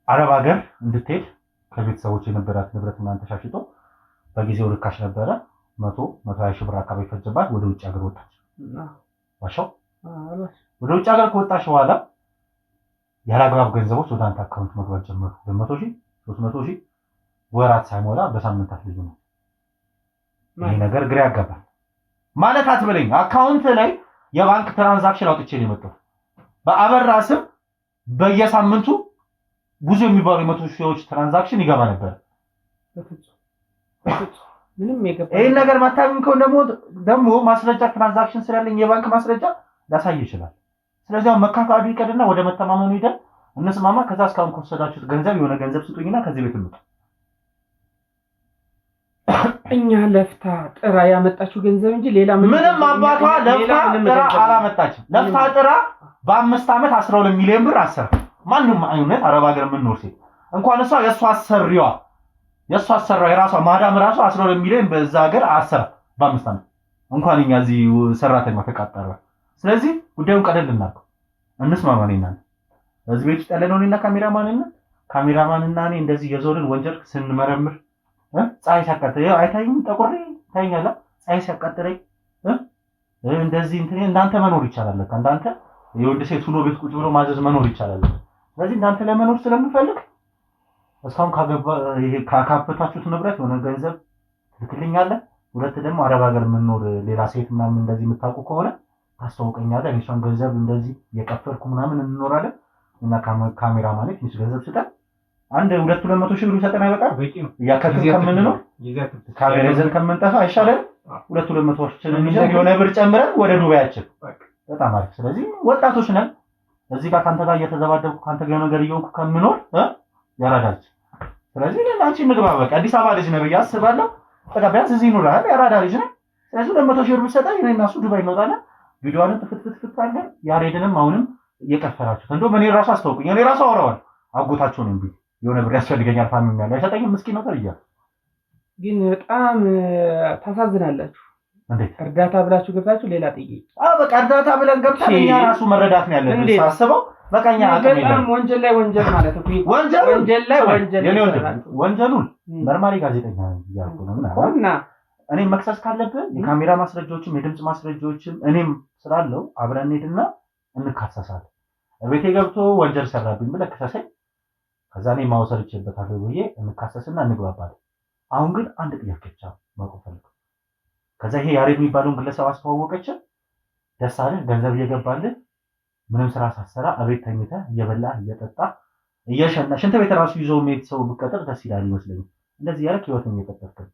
አረብ ሀገር እንድትሄድ ከቤተሰቦች የነበራት ንብረት እናንተ ሻሽጦ በጊዜው ርካሽ ነበረ 120 ሺህ ብር አካባቢ ፈጀባት። ወደ ውጭ ሀገር ወጣች። ዋሻው ወደ ውጭ ሀገር ከወጣች በኋላ ያላግባብ ገንዘቦች ወደ አንተ አካውንት መግባት ጀመሩ። 200 ሺህ 300 ሺህ ወራት ሳይሞላ በሳምንታት ልጅ ነው። ይሄ ነገር ግራ ያጋባል። ማለት አትበለኝ። አካውንት ላይ የባንክ ትራንዛክሽን አውጥቼ ነው የመጣው። በአበራ ስም በየሳምንቱ ብዙ የሚባሉ 100 ሺዎች ትራንዛክሽን ይገባ ነበር። ምንም የገባ ይሄን ነገር ማታምን ከሆነ ደግሞ ማስረጃ ትራንዛክሽን ስላለኝ የባንክ ማስረጃ ላሳይ ይችላል። ስለዚህ መካካዱ ይቀድና ወደ መተማመኑ ሄደን እንስማማ። ከዛ እስካሁን ከወሰዳችሁት ገንዘብ የሆነ ገንዘብ ስጡኝና ከዚህ ቤት እንውጣ። እኛ ለፍታ ጥራ ያመጣችው ገንዘብ እንጂ ሌላ ምንም አባቷ ለፍታ ጥራ አላመጣችም። ለፍታ ጥራ በ5 ዓመት 12 ሚሊዮን ብር አሰራ። ማንንም አይነት አረብ ሀገር የምንኖር ሴት እንኳን እሷ የእሷ አሰሪዋ የራሷ ማዳም ራሷ 12 ሚሊዮን በዛ ሀገር አሰራ በ5 ዓመት እንኳን እኛ እዚህ ሰራተኛ ተቃጠረ። ስለዚህ ጉዳዩን ቀደል እናድርገው፣ እንስማማ። እኔና እዚህ ቤት ውስጥ ያለነው እኔና ካሜራማንና እኔ እንደዚህ የዞርን ወንጀል ስንመረምር ፀሐይ ሲያቃጥለኝ አይታይም? ጠቁሬ ታይኛለህ? ፀሐይ ሲያቃጥለኝ እንደዚህ እንትን እንዳንተ መኖር ይቻላል። እንዳንተ የወንድ ሴት ሁሉ ቤት ቁጭ ብሎ ማዘዝ መኖር ይቻላል። ስለዚህ እንዳንተ ለመኖር ስለምፈልግ እስካሁን ካካበታችሁት ንብረት የሆነ ገንዘብ ትልክልኛለህ። ሁለት ደግሞ አረብ ሀገር የምንኖር ሌላ ሴት ምናምን እንደዚህ የምታውቁ ከሆነ ታስተዋውቀኛለህ። እሷን ገንዘብ እንደዚህ የቀፈርኩ ምናምን እንኖራለን እና ካሜራማን ትንሽ ገንዘብ ስጠን። አንድ 200 ሺህ ብር ሰጠን አይበቃም? ያከክም ከምንኖር ካሜራ ይዘን ከምንጠፋ አይሻልም? 200 ሺህ ይዘን የሆነ ብር ጨምረን ወደ ዱባያችን በጣም አሪፍ። ስለዚህ ወጣቶች ነን። እዚህ ጋር ካንተ ጋር እየተዘባደብኩ ካንተ ጋር ነገር እየሆንኩ ከምኖር ያራዳች። ስለዚህ ለአንቺ እንግባ። በቃ አዲስ አበባ ልጅ ነህ ብዬ አስባለሁ። በቃ ቢያንስ እዚህ ይኖራል ያራዳ ልጅ ነህ። ስለዚህ 200 ሺህ ብር ሰጠን እኔና እሱ ዱባይ እንወጣለን። ቪዲዮዋን ፍትፍት አድርገን ያሬድንም አሁንም እየቀፈራችሁት እንደው እኔ ራሱ አስተውቁኝ። እኔ ራሱ አወራዋለሁ። አጎታቸው ነው እንዴ የሆነ ብር ያስፈልገኛል ፋሚሊ ያለ አይሰጠኝም። ምስኪን ነው ተርያ። ግን በጣም ታሳዝናላችሁ። እንዴት እርዳታ ብላችሁ ገብታችሁ ሌላ ጥዬ በቃ እርዳታ ብለን ገብተን እኛ ራሱ መረዳት ነው ያለብን። ሳስበው በቃ እኛ አቅም የለም። ወንጀል ላይ ወንጀል ማለት ነው። ወንጀል ላይ ወንጀል ወንጀሉን መርማሪ ጋዜጠኛ ያልኩ ነውና እኔም መክሰስ ካለብን የካሜራ ማስረጃዎችም የድምጽ ማስረጃዎችም እኔም ስላለው አብረን ሄድና እንካሰሳለን። ቤቴ ገብቶ ወንጀል ሰራብኝ ብለህ ከሰሰኝ፣ ከዛ እኔ ማውሰድ ይችላልበታለሁ ብዬ እንካሰስና እንግባባለን። አሁን ግን አንድ ጥያቄ ብቻ ማቆም ፈልገው። ከዛ ይሄ ያሬድ የሚባለውን ግለሰብ አስተዋወቀች። ደስ አለህ፣ ገንዘብ እየገባልህ ምንም ስራ ሳትሰራ እቤት ተኝተህ እየበላህ እየጠጣህ እየሸና ሽንት ቤት ራሱ ይዞ ሜት ሰው ብትቀጥር ደስ ይላል ይመስለኛል። እንደዚህ ያለክ ህይወትን እየቀጠልክ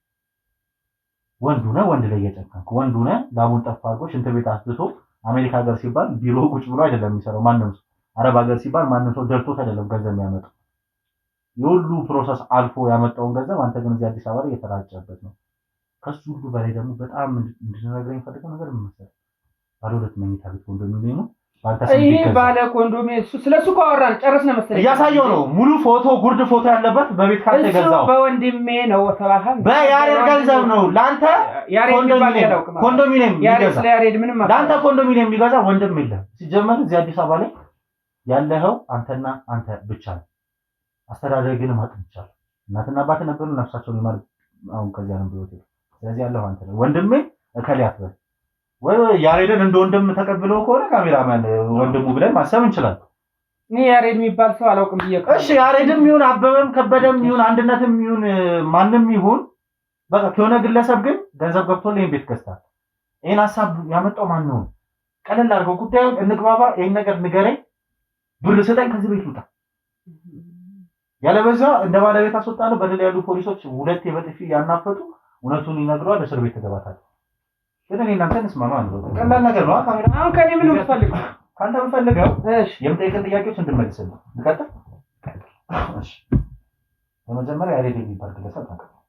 ወንዱ ነህ፣ ወንድ ላይ እየጨከንክ ወንዱ ነህ። ላቡን ጠፋ አድርጎ ሽንት ቤት አስብቶ አሜሪካ ሀገር ሲባል ቢሮ ቁጭ ብሎ አይደለም የሚሰራው ማንም ሰው። አረብ ሀገር ሲባል ማንም ሰው ደርቶት አይደለም ገንዘብ የሚያመጣው። የሁሉ ፕሮሰስ አልፎ ያመጣውን ገንዘብ አንተ ግን እዚህ አዲስ አበባ ላይ እየተራጨበት ነው። ከሱ ሁሉ በላይ ደግሞ በጣም እንድትነግረኝ ፈልገው ነገር ምን መሰለህ፣ ባለ 2 መኝታ ቤት ኮንዶሚኒየም ነው። ይሄ ባለ ኮንዶሚኒየም እሱ ስለሱ ካወራን ጨረስን መሰለኝ። እያሳየው ነው ሙሉ ፎቶ ጉርድ ፎቶ ያለበት በቤት ካርታ የገዛው እሱ በወንድሜ ነው ተባሃል። በያሬድ ገንዘብ ነው ላንተ ኮንዶሚኒየም ይገዛ። ላንተ ኮንዶሚኒየም የሚገዛ ወንድም የለም። ሲጀመር እዚህ አዲስ አበባ ላይ ያለኸው አንተና አንተ ብቻ ነው። አስተዳደግን ማጥን ይቻላል። እናትና አባት ነበሩ ነፍሳቸውን ይማር አሁን ከዚያ ነው ብሎት። ስለዚህ ያለው አንተ ነው። ወንድሜ እከሌ አትበል። ወይ ያሬድን እንደ ወንድም ተቀብለው ከሆነ ካሜራማን ወንድሙ ብለን ማሰብ እንችላለን። እኔ ያሬድ የሚባል ሰው አላውቅም ብዬሽ። እሺ ያሬድም ይሁን አበበም ከበደም ይሁን አንድነትም ይሁን ማንም ይሁን በቃ ከሆነ ግለሰብ ግን ገንዘብ ገብቶልኝ ቤት ገዝቷል። ይሄን ሐሳብ ያመጣው ማን ነው? ቀለል አድርገው ጉዳዩን እንግባባ። ይሄን ነገር ንገረኝ፣ ብር ስጠኝ፣ ከዚህ ቤት ልውጣ። ያለበዛ እንደ ባለቤት አስወጣለሁ። በደል ያሉ ፖሊሶች 2 በጥፊ ያናፈጡ እውነቱን ይነግረዋል፣ እስር ቤት ትገባታለህ። ግን እኔ እናንተ እንስማማ ነው። ቀላል ነገር ነው። ካሜራ አሁን ከኔ ምን የምትፈልገው? ካንተ የምፈልገው እሺ የምጠይቅህን ጥያቄዎች እንድመልስልህ። ልቀጥል? እሺ በመጀመሪያ ያሬድ የሚባል ግለሰብ ታውቃለህ?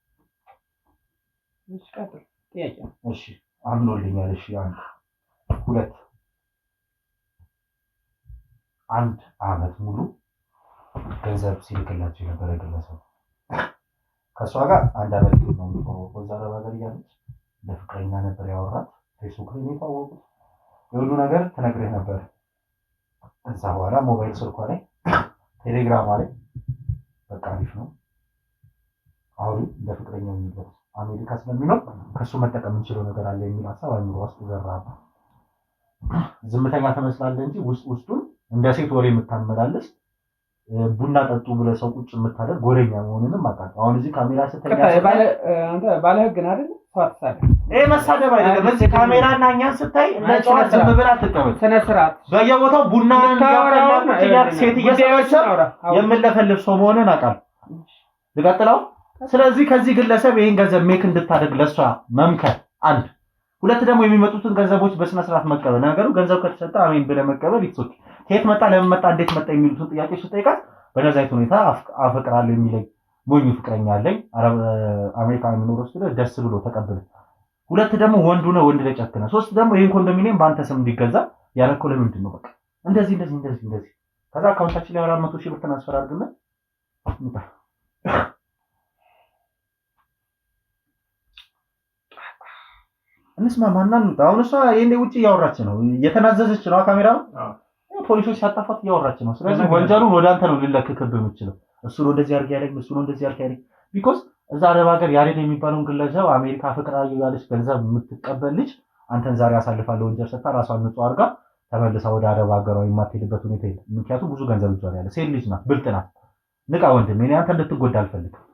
እሺ ቀጥል። ጥያቄ እሺ አምኖልኛል። እሺ ሁለት አንድ አመት ሙሉ ገንዘብ ሲልክላቸው የነበረ ግለሰብ ከእሷ ጋር አንድ አመት ነው የሚተዋወቀው። እዛ አረብ ሀገር እያለች ለፍቅረኛ ነበር ያወራት። ፌስቡክ ላይ የተዋወቁት የሁሉ ነገር ትነግርህ ነበር። ከዛ በኋላ ሞባይል ስልኳ ላይ ቴሌግራም ላይ በቃ አሪፍ ነው አሁን ለፍቅረኛ የሚለው አሜሪካ ስለሚኖር ከሱ መጠቀም የምንችለው ነገር አለ የሚል ሀሳብ አእምሮ ውስጥ ዘራባ። ዝምተኛ ትመስላለህ እንጂ ውስጡን እንደ ሴት ወሬ የምታመላለስ ቡና ጠጡ ብለህ ሰው ቁጭ የምታደርግ ጎረኛ መሆንንም አውቃለሁ። አሁን እዚህ ካሜራ ስተኛ አንተ ባለ ህግ ነህ አይደል? ፋትሳለ ይሄ መሳደብ አይደለም። እዚህ ካሜራና እኛን ስታይ እንደ ጨዋታ ዝም ብለህ አትቀመጥ። ስነ ስርዓት በየቦታው ቡና እንዲያፈላልጥ ሴት እየሰበሰብ የምለፈልፍ ሰው መሆንን አውቃለሁ። ልቀጥለው። ስለዚህ ከዚህ ግለሰብ ይሄን ገንዘብ ሜክ እንድታደርግ ለሷ መምከር አንድ። ሁለት ደግሞ የሚመጡትን ገንዘቦች በስነ ስርዓት መቀበል። ነገሩ ገንዘብ ከተሰጠ አሜን ብለህ መቀበል ይጥሶት። ከየት መጣ ለምን መጣ እንዴት መጣ የሚሉትን ጥያቄዎች ስጠይቃት በነዛ አይነት ሁኔታ አፈቅራለሁ የሚለኝ ሞኝ ፍቅረኛ አለኝ አሜሪካ የሚኖረው ስለሆነ ደስ ብሎ ተቀበለ። ሁለት ደግሞ ወንዱ ነው ወንድ ላይ ጨክነ። ሶስት ደግሞ ይሄን ኮንዶሚኒየም በአንተ ስም እንዲገዛ ያለከው ለምንድን ነው? በቃ እንደዚህ ከዛ አካውንታችን ላይ 400,000 ብር ትራንስፈር አድርግና እንስማማና እንውጣ። አሁን እሷ ይሄኔ ውጪ እያወራች ነው፣ እየተናዘዘች ነው። ካሜራው ፖሊሶች ሲያጣፋት እያወራች ነው። ስለዚህ ወንጀሉን ወደ አንተ ነው ሊለክክብህ የምችለው። እሱ ነው እንደዚህ አድርግ ያለኝ፣ እሱ ነው እንደዚህ አድርግ ያለኝ። ቢኮዝ እዛ አረብ ሀገር ያሬድ የሚባለውን ግለሰብ አሜሪካ ፍቅር ያለች ገንዘብ የምትቀበል ልጅ አንተን ዛሬ አሳልፋለሁ ወንጀል ሰጥታ ራሷን ንጹህ አድርጋ ተመልሳ ወደ አረብ ሀገሯ የማትሄድበት ሁኔታ የለም። ምክንያቱም ብዙ ገንዘብ እጇ ላይ ያለ ሴት ልጅ ናት፣ ብልጥ ናት። ንቃ ወንድም፣ እኔ አንተ እንድትጎዳ አልፈልግም።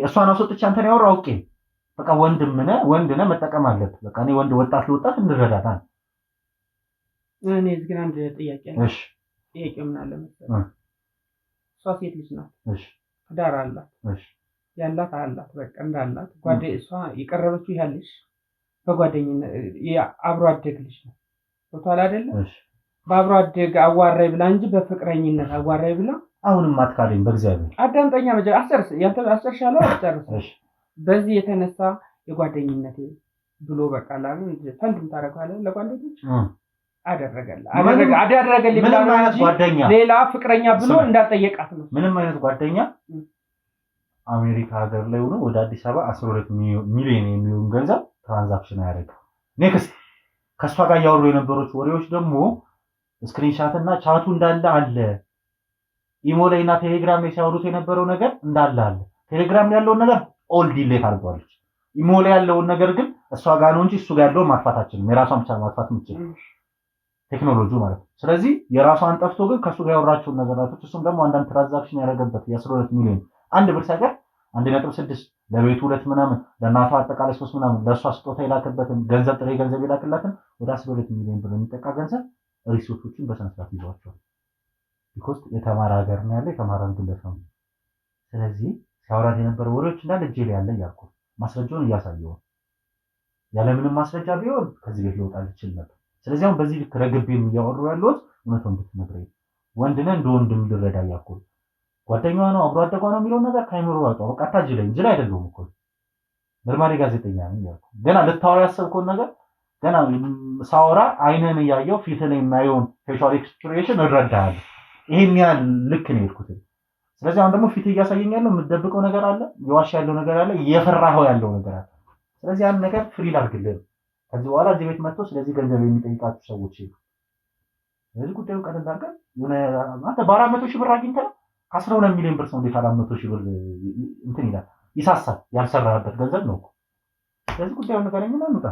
እሷን አስወጥቼ አንተን ያወራው አውቄ በቃ ወንድም ነህ መጠቀም አለብህ። በቃ እኔ ወጣት ለወጣት እንረዳታ። እኔ እዚህ ግን አንድ ጥያቄ ነው። እሺ ጥያቄው ምን አለ መሰለህ? እሷ ሴት ልጅ ናት። እሺ ትዳር አላት። እሺ ያላት አላት በቃ እንዳላት እሷ የቀረበችው ያለሽ በጓደኝነት አብሮ አደግ ልጅ ነው። ቶታል አይደለ? እሺ በአብሮ አደግ አዋራይ ብላ እንጂ በፍቅረኝነት አዋራይ ብላ አሁንም አትካለኝ። በእግዚአብሔር አዳምጠኛ መጀመሪያ አስጨርስ። ያንተ አስጨርሻለሁ፣ አስጨርስ። እሺ በዚህ የተነሳ የጓደኝነት ብሎ በቃ ላምን ፈንድም ታረጋለህ ለጓደኞች አደረገልኝ ብላ ጓደኛ ሌላ ፍቅረኛ ብሎ እንዳልጠየቃት ነው። ምንም አይነት ጓደኛ አሜሪካ ሀገር ላይ ሆኖ ወደ አዲስ አበባ 12 ሚሊዮን የሚሆን ገንዘብ ትራንዛክሽን ያደርጋል። ኔክስት ከሷ ጋር ያወሩ የነበሩት ወሬዎች ደግሞ ስክሪንሻት እና ቻቱ እንዳለ አለ። ኢሞ ላይ እና ቴሌግራም ላይ ሲያወሩት የነበረው ነገር እንዳለ አለ። ቴሌግራም ላይ ያለውን ነገር ኦል ዲሌት አድርጓለች። ኢሞ ላይ ያለውን ነገር ግን እሷ ጋር ነው እንጂ እሱ ጋር ያለውን ማጥፋታችንም የራሷን ብቻ ማጥፋት የምትችል ቴክኖሎጂ ማለት ነው። ስለዚህ የራሷን ጠፍቶ ግን ከሱ ጋር ያወራቸውን ነገራቶች እሱም ደግሞ አንዳንድ ትራንዛክሽን ያደረገበት የ12 ሚሊዮን አንድ ብር ሳይቀር 1.6 ለቤቱ 2 ምናምን ለእናቷ አጠቃላይ 3 ምናምን ለእሷ ስጦታ የላከበትን ገንዘብ ጥሬ ገንዘብ የላከላትን ወደ 12 ሚሊዮን ብር የሚጠቃ ገንዘብ ሪሶርቶችን በስነ ስርዓት ይዟቸዋል። ቢኮዝ የተማረ ሀገር ነው ያለ የተማረ ግለሰብ ነው። ስለዚህ ሲያወራት የነበረው ወሬዎች እንዳለ እጄ ላይ ያለ እያልኩ ማስረጃውን እያሳየው ያለምንም ማስረጃ ቢሆን ከዚህ ቤት ሊወጣ ይችል ነበር። ስለዚህ አሁን በዚህ ልክ ረግቤም እያወሩ ያለሁት እውነቱን እንድትነግረኝ ወንድነህ እንደ ወንድም ልረዳ እያልኩ ጓደኛዋ ነው አብሮ አደጓ ነው የሚለውን ነገር ካይምሮ ያወጣው በቃ አታጅለኝ እንጂ አይደለም እኮ ምርማሪ ጋዜጠኛ ነኝ እያልኩ ገና ልታወራ ያሰብከውን ነገር ገና ሳወራ አይነን እያየው ፊት ላይ የማየውን ፌሻል ኤክስፕሬሽን እረዳለሁ። ይሄን ያህል ልክ ነው የሄድኩት። ስለዚህ አሁን ደግሞ ፊት እያሳየኝ ያለው የምትደብቀው ነገር አለ፣ የዋሽ ያለው ነገር አለ፣ እየፈራኸው ያለው ነገር አለ። ስለዚህ ያን ነገር ፍሪ ላድርግልህ። ከዚህ በኋላ እዚህ ቤት መጥቶ ስለዚህ ገንዘብ የሚጠይቃችሁ ሰዎች ይሉ ስለዚህ ጉዳዩ ቀለል አድርገን የሆነ አንተ በ400,000 ብር አግኝተህ ከ12 ሚሊዮን ብር ሰው እንዴት 400,000 ብር እንትን ይላል? ይሳሳል። ያልሰራህበት ገንዘብ ነው እኮ። ስለዚህ ጉዳዩን ነገረኝና እንውጣ።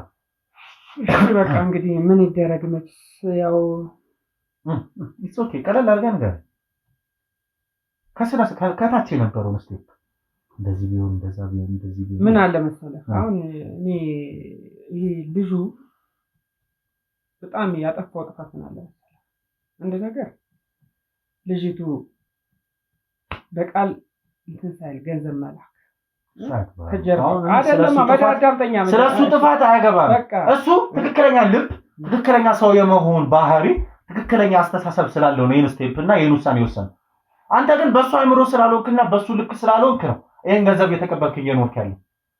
እሺ በቃ እንግዲህ ምን ይደረግ መች ያው ኢትስ ኦኬ። ቀለል አድርገን ነገር ከታች የነበረውን ስቴፕ እንደዚህ ቢሆን እንደዛ ቢሆን እንደዚህ ቢሆን ምን አለ መሰለህ አሁን እኔ ይሄ ልጁ በጣም ያጠፋው ጥፋት ምን አለ መሰለህ አንድ ነገር ልጅቱ በቃል እንትን ሳይል ገንዘብ መላክ ከጀርባው አይደለም በዳዳምጠኛ ስለሱ ጥፋት አያገባም። እሱ ትክክለኛ ልብ ትክክለኛ ሰው የመሆን ባህሪ ትክክለኛ አስተሳሰብ ስላለው ነው ይሄን ስቴፕ እና ይሄን ውሳኔ ወሰነ። አንተ ግን በሱ አይምሮ ስላልሆንክና በሱ ልክ ስላልሆንክ ነው ይሄን ገንዘብ የተቀበልክ እየኖርክ ያለው።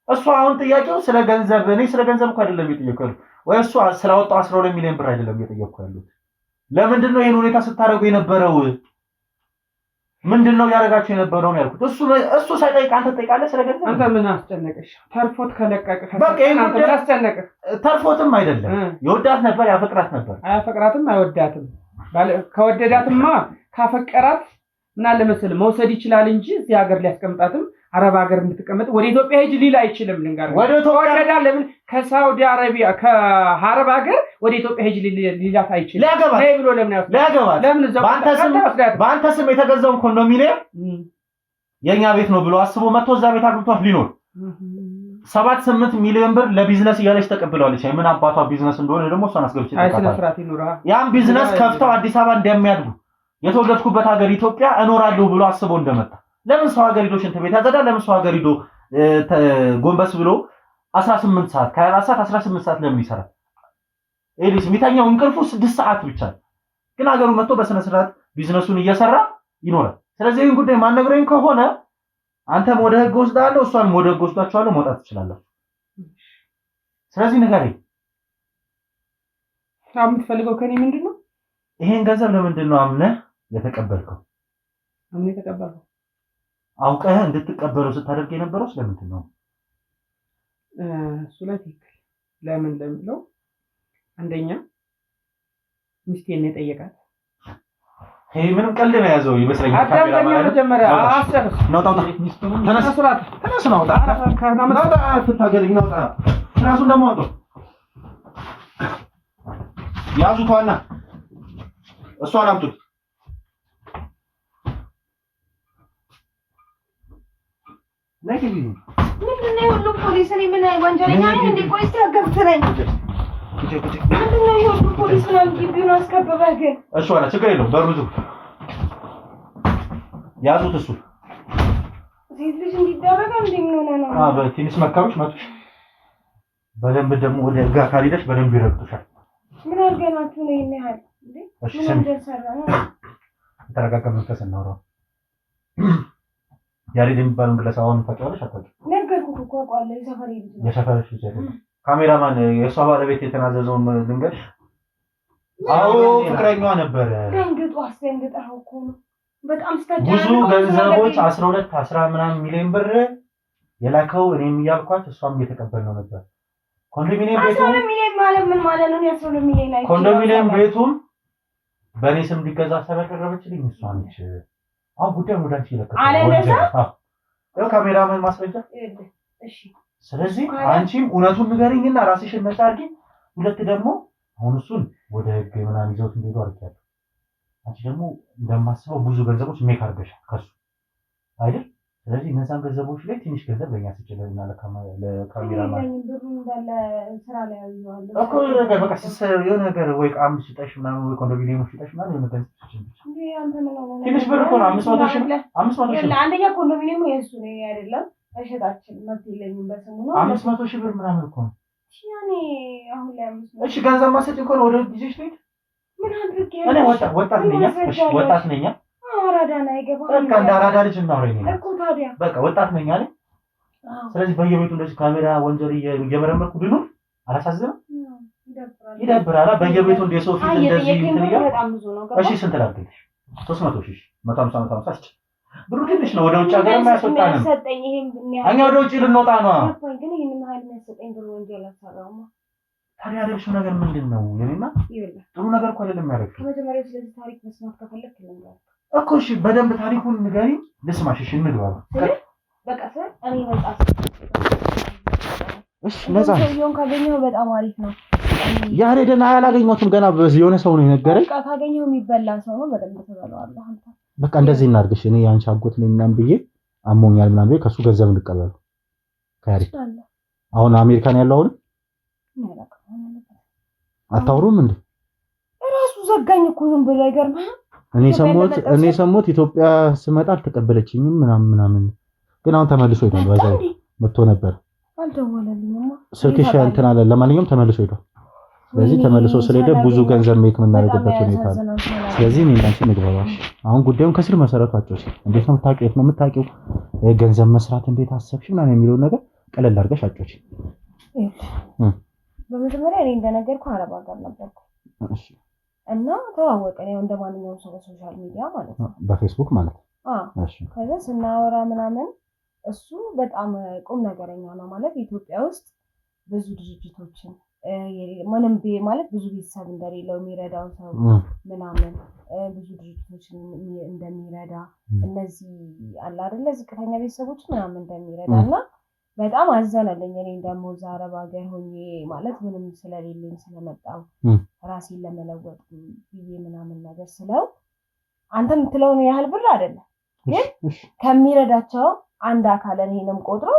እሱ አሁን ጥያቄው ስለ ገንዘብ እኔ ስለ ገንዘብ እኮ አይደለም እየጠየቀው ወይ እሱ ስላወጣው 12 ሚሊዮን ብር አይደለም እየጠየቀው ያለው። ለምንድን ነው ይሄን ሁኔታ ስታደርጉ የነበረው? ምንድነው ያደርጋችሁ የነበረው ነው ያልኩት። እሱ ሳይጠይቅ አንተ ትጠይቃለህ ስለ ገንዘብ? አንተ ምን አስጨነቀሽ? ተርፎት ከለቀቀ በቃ አንተ ምን አስጨነቀህ? ተርፎትም አይደለም ይወዳት ነበር ያፈቅራት ነበር። አያፈቅራትም አይወዳትም። ከወደዳትማ ካፈቀራት ምን አለ መሰለህ መውሰድ ይችላል እንጂ እዚህ ሀገር ሊያስቀምጣትም አረብ ሀገር እንድትቀመጥ ወደ ኢትዮጵያ ሂጅ ሊል አይችልም። ልንገርህ ወደ ኢትዮጵያ ወደዳ ለምን ከሳውዲ አረቢያ ከአረብ ሀገር ወደ ኢትዮጵያ ሂጅ ሊላት አይችልም። ለይ ብሎ ለምን ያወስዳል? ለያገባት ለምን ዘው በአንተ ስም የተገዛውን ኮንዶሚኒየም የኛ ቤት ነው ብሎ አስቦ መጥቶ እዛ ቤት አግብቷት ሊኖር 7-8 ሚሊዮን ብር ለቢዝነስ እያለች ተቀብለዋለች። ምን አባቷ ቢዝነስ እንደሆነ ደግሞ እሷን አስገብቼ ተቀበልኩ። ያን ቢዝነስ ከፍተው አዲስ አበባ እንደሚያድጉ የተወለድኩበት ሀገር ኢትዮጵያ እኖራለሁ ብሎ አስቦ እንደመጣ ለምን ሰው ሀገር ሄዶ ሽንት ቤት ያጸዳል? ለምን ሰው ሀገር ሄዶ ጎንበስ ብሎ 18 ሰዓት ከ24 ሰዓት 18 ሰዓት ለምን ይሰራል? ኤሊስ የሚተኛው እንቅልፉ 6 ሰዓት ብቻ ግን ሀገሩ መጥቶ በስነ ስርዓት ቢዝነሱን እየሰራ ይኖራል። ስለዚህ ይሄን ጉዳይ ማነግረኝ ከሆነ አንተም ወደ ህግ ወስዳለሁ እሷንም ወደ ህግ ወስዳቸዋለሁ መውጣት ትችላለህ። ስለዚህ ንገረኝ የምትፈልገው ከኔ ምንድነው? ይሄን ገንዘብ ለምንድን ነው አምነህ የተቀበልከው? አምነህ የተቀበልከው አውቀህ እንድትቀበለው ስታደርግ የነበረው ስለምንድን ነው? እሱ ላይ ትክክል ለምን ለምለው አንደኛ ሚስቴን ነው የጠየቃት። ይሄ ምንም ቀልድ ነው ያዘው ይመስለኛል። ካሜራ ማለት መጀመሪያ አስጨርስ ነው ታውጣ ተነስ ነው ታውጣ ትታገልኝ ነው ታውጣ ራሱን ደግሞ አውጣ ያዙት ዋና እሷን አምጡት። ለኪ ምንድነው ሁሉ ፖሊስ ነኝ ምን ወንጀለኛ ነኝ እንዴ? ቆይ ሲያገብትረኝ ምንድነው ሁሉ ፖሊስ ነው ግቢውን አስከበበህ ግን? እሺ ዋና ችግር የለውም በሩ ዝም ያዙት። እሱ ሴት ልጅ እንዲደረጋ እንደምን ሆነ ነው? በትንሽ መካሮች መጥሽ በደንብ ደግሞ ወደ ህግ አካል ሄደሽ በደንብ ይረግጡሻል። ምን አድርገናችሁ ነው ይሄን ያህል እንዴ? ምን እንደሰራ ነው? ተረጋጋ መንፈስ እናውራ። ያሬድ የሚባለው ግለሰብ አሁን ታውቂዋለሽ አታውቂም? ነገርኩህ እኮ አውቀዋለሁ። የሰፈርሽ ልጅ አይደለም። ካሜራማን የእሷ ባለቤት የተናዘዘውን ልንገርሽ። አዎ ፍቅረኛዋ ነበረ። ደንግጦ አስደንግጠኸው እኮ ነው። በጣም ስታጫጭ ብዙ ገንዘቦች 12 ምናምን ሚሊዮን ብር የላከው እኔም እያልኳት እሷም እየተቀበልነው ነበር። ኮንዶሚኒየም ቤቱ 12 ሚሊዮን ማለት ምን ማለት ነው? 12 ሚሊዮን አይደለም። ኮንዶሚኒየም ቤቱም በእኔ ስም ሊገዛ ስለቀረበችልኝ እሷ ነች። አሁን ጉዳዩን ወደ አንቺ ይለቀቃል። አለበዛ ያው ካሜራማን ማስረጃ። እሺ ስለዚህ አንቺም እውነቱን ንገሪኝና ራስሽን ነፃ አድርጊ። ሁለት ደግሞ አሁን እሱን ወደ ህግ ምናምን ይዘውት እንደሄዱ አድርጊያለሁ። አንቺ ደግሞ እንደማስበው ብዙ ገንዘቦች ሜክ አድርገሻል ከሱ አይደል? ስለዚህ እነዛን ገንዘቦች ላይ ትንሽ ገንዘብ ለኛ ስጭልና ለካሜራማን ብሩ እንዳለ ስራ ላይ ያዩዋለሁ እኮ በቃ የሆነ ነገር ወይ ቃም ሽጠሽ ምናምን ወይ ኮንዶሚኒየም ሽጠሽ ምናምን የመገንዘብ እንዴ አንተ ምን ሆነ? ትንሽ ብር እኮ ነው 500 ሺህ አንደኛ ኮንዶሚኒየሙ የእሱ ነው አይደለም። እሸታችን መብት የለኝም በስሙ ነው 500 ሺህ ብር ምናምን እኮ ነው። ያኔ አሁን ላይ 500 እሺ ገንዘብ ማሰጭ እኮ ነው። ወደ ጊዜሽ ልሂድ ምን አድርጌ እኔ ወጣት ነኝ። እሺ ወጣት ነኝ። አራዳ ነው አይገባም። በቃ እንደ አራዳ ልጅ እናውራኝ ነው እኮ ታዲያ በቃ ወጣት ነኝ አይደል? ስለዚህ በየቤቱ እንደዚህ ካሜራ ወንጀል እየመረመርኩ ቢኖር አላሳዝንም? ይደብራል። በየቤቱ እንደ ሰው ፊት እንደዚህ እንትን ይላል። እሺ ስንት ላድርግልሽ? 300 ሺህ 150 ሺህ ብሩ ትንሽ ነው። ወደ ውጭ ሀገር የማያስወጣንም እኛ ወደ ውጭ ልንወጣ ነው። ግን ይሄን መሀል የሚያሰጠኝ ብሩ ወንጀል አሰራው ነው። ታዲያ ያደረግሽው ነገር ምንድን ነው? የኔና ጥሩ ነገር እኮ አይደለም ያደረግሽው። ከመጀመሪያው ስለዚህ ታሪክ መስማት ከፈለክ ልንገር እኮ። እሺ በደንብ ታሪኩን ንገሪኝ ልስማሽ። እሺ እንግባ በቃ ሰር እኔ ነጻ እሺ ነጻ ሰውየውን ካገኘው በጣም አሪፍ ነው። ያሬድን አላገኘሁትም ገና የሆነ ሰው ነው የነገረኝ። በቃ ካገኘው የሚበላ ሰው ነው። በደንብ ተበላዋለህ አንተ። በቃ እንደዚህ እናድርግሽ። እኔ ያንቺ አጎት ነኝ ምናምን ብዬ አሞኛል ምናምን ብዬ ከሱ ገንዘብ እንቀበል ከያሬድ። አሁን አሜሪካን ያለው አሁን አታውሩም እንዴ? ራሱ ዘጋኝ እኮ ዝም ብሎ አይገርምህ? እኔ ሰሞት ኢትዮጵያ ስመጣ አልተቀበለችኝም ምናምን ግን አሁን ተመልሶ ይላል። መጥቶ ነበር አልደወለልኝማ ስልክሽ እንትን አለ ለማንኛውም ተመልሶ ሄዷል ስለዚህ ተመልሶ ስለሄደ ብዙ ገንዘብ ሜክ የምናደርግበት ሁኔታ ነው ስለዚህ እኔ አንቺ እንግባባሽ አሁን ጉዳዩን ከስር መሰረቱ አጭሽ እንዴት ነው የምታውቂው የት ነው የምታውቂው ገንዘብ መስራት እንዴት አሰብሽ ምናምን የሚለው ነገር ቀለል አድርገሽ አጭሽ በመጀመሪያ እኔ እንደነገርኩ አረብ ሀገር ነበርኩ እሺ እና ተዋወቀን ያው እንደማንኛውም ሰው በሶሻል ሚዲያ ማለት ነው በፌስቡክ ማለት እሺ ከዛ ስናወራ ምናምን እሱ በጣም ቁም ነገረኛ ነው ማለት ኢትዮጵያ ውስጥ ብዙ ድርጅቶችን ምንም ማለት ብዙ ቤተሰብ እንደሌለው የሚረዳው ሰው ምናምን ብዙ ድርጅቶችን እንደሚረዳ እነዚህ አለ አይደል ዝቅተኛ ቤተሰቦች ምናምን እንደሚረዳና በጣም አዘነልኝ እኔ ደግሞ እዛ አረብ ሀገር ሆኜ ማለት ምንም ስለሌለኝ ስለመጣው ራሴን ለመለወጥ ብዬ ምናምን ነገር ስለው አንተ የምትለውን ያህል ብር አይደለም ግን ከሚረዳቸው አንድ አካል እኔንም ቆጥሮ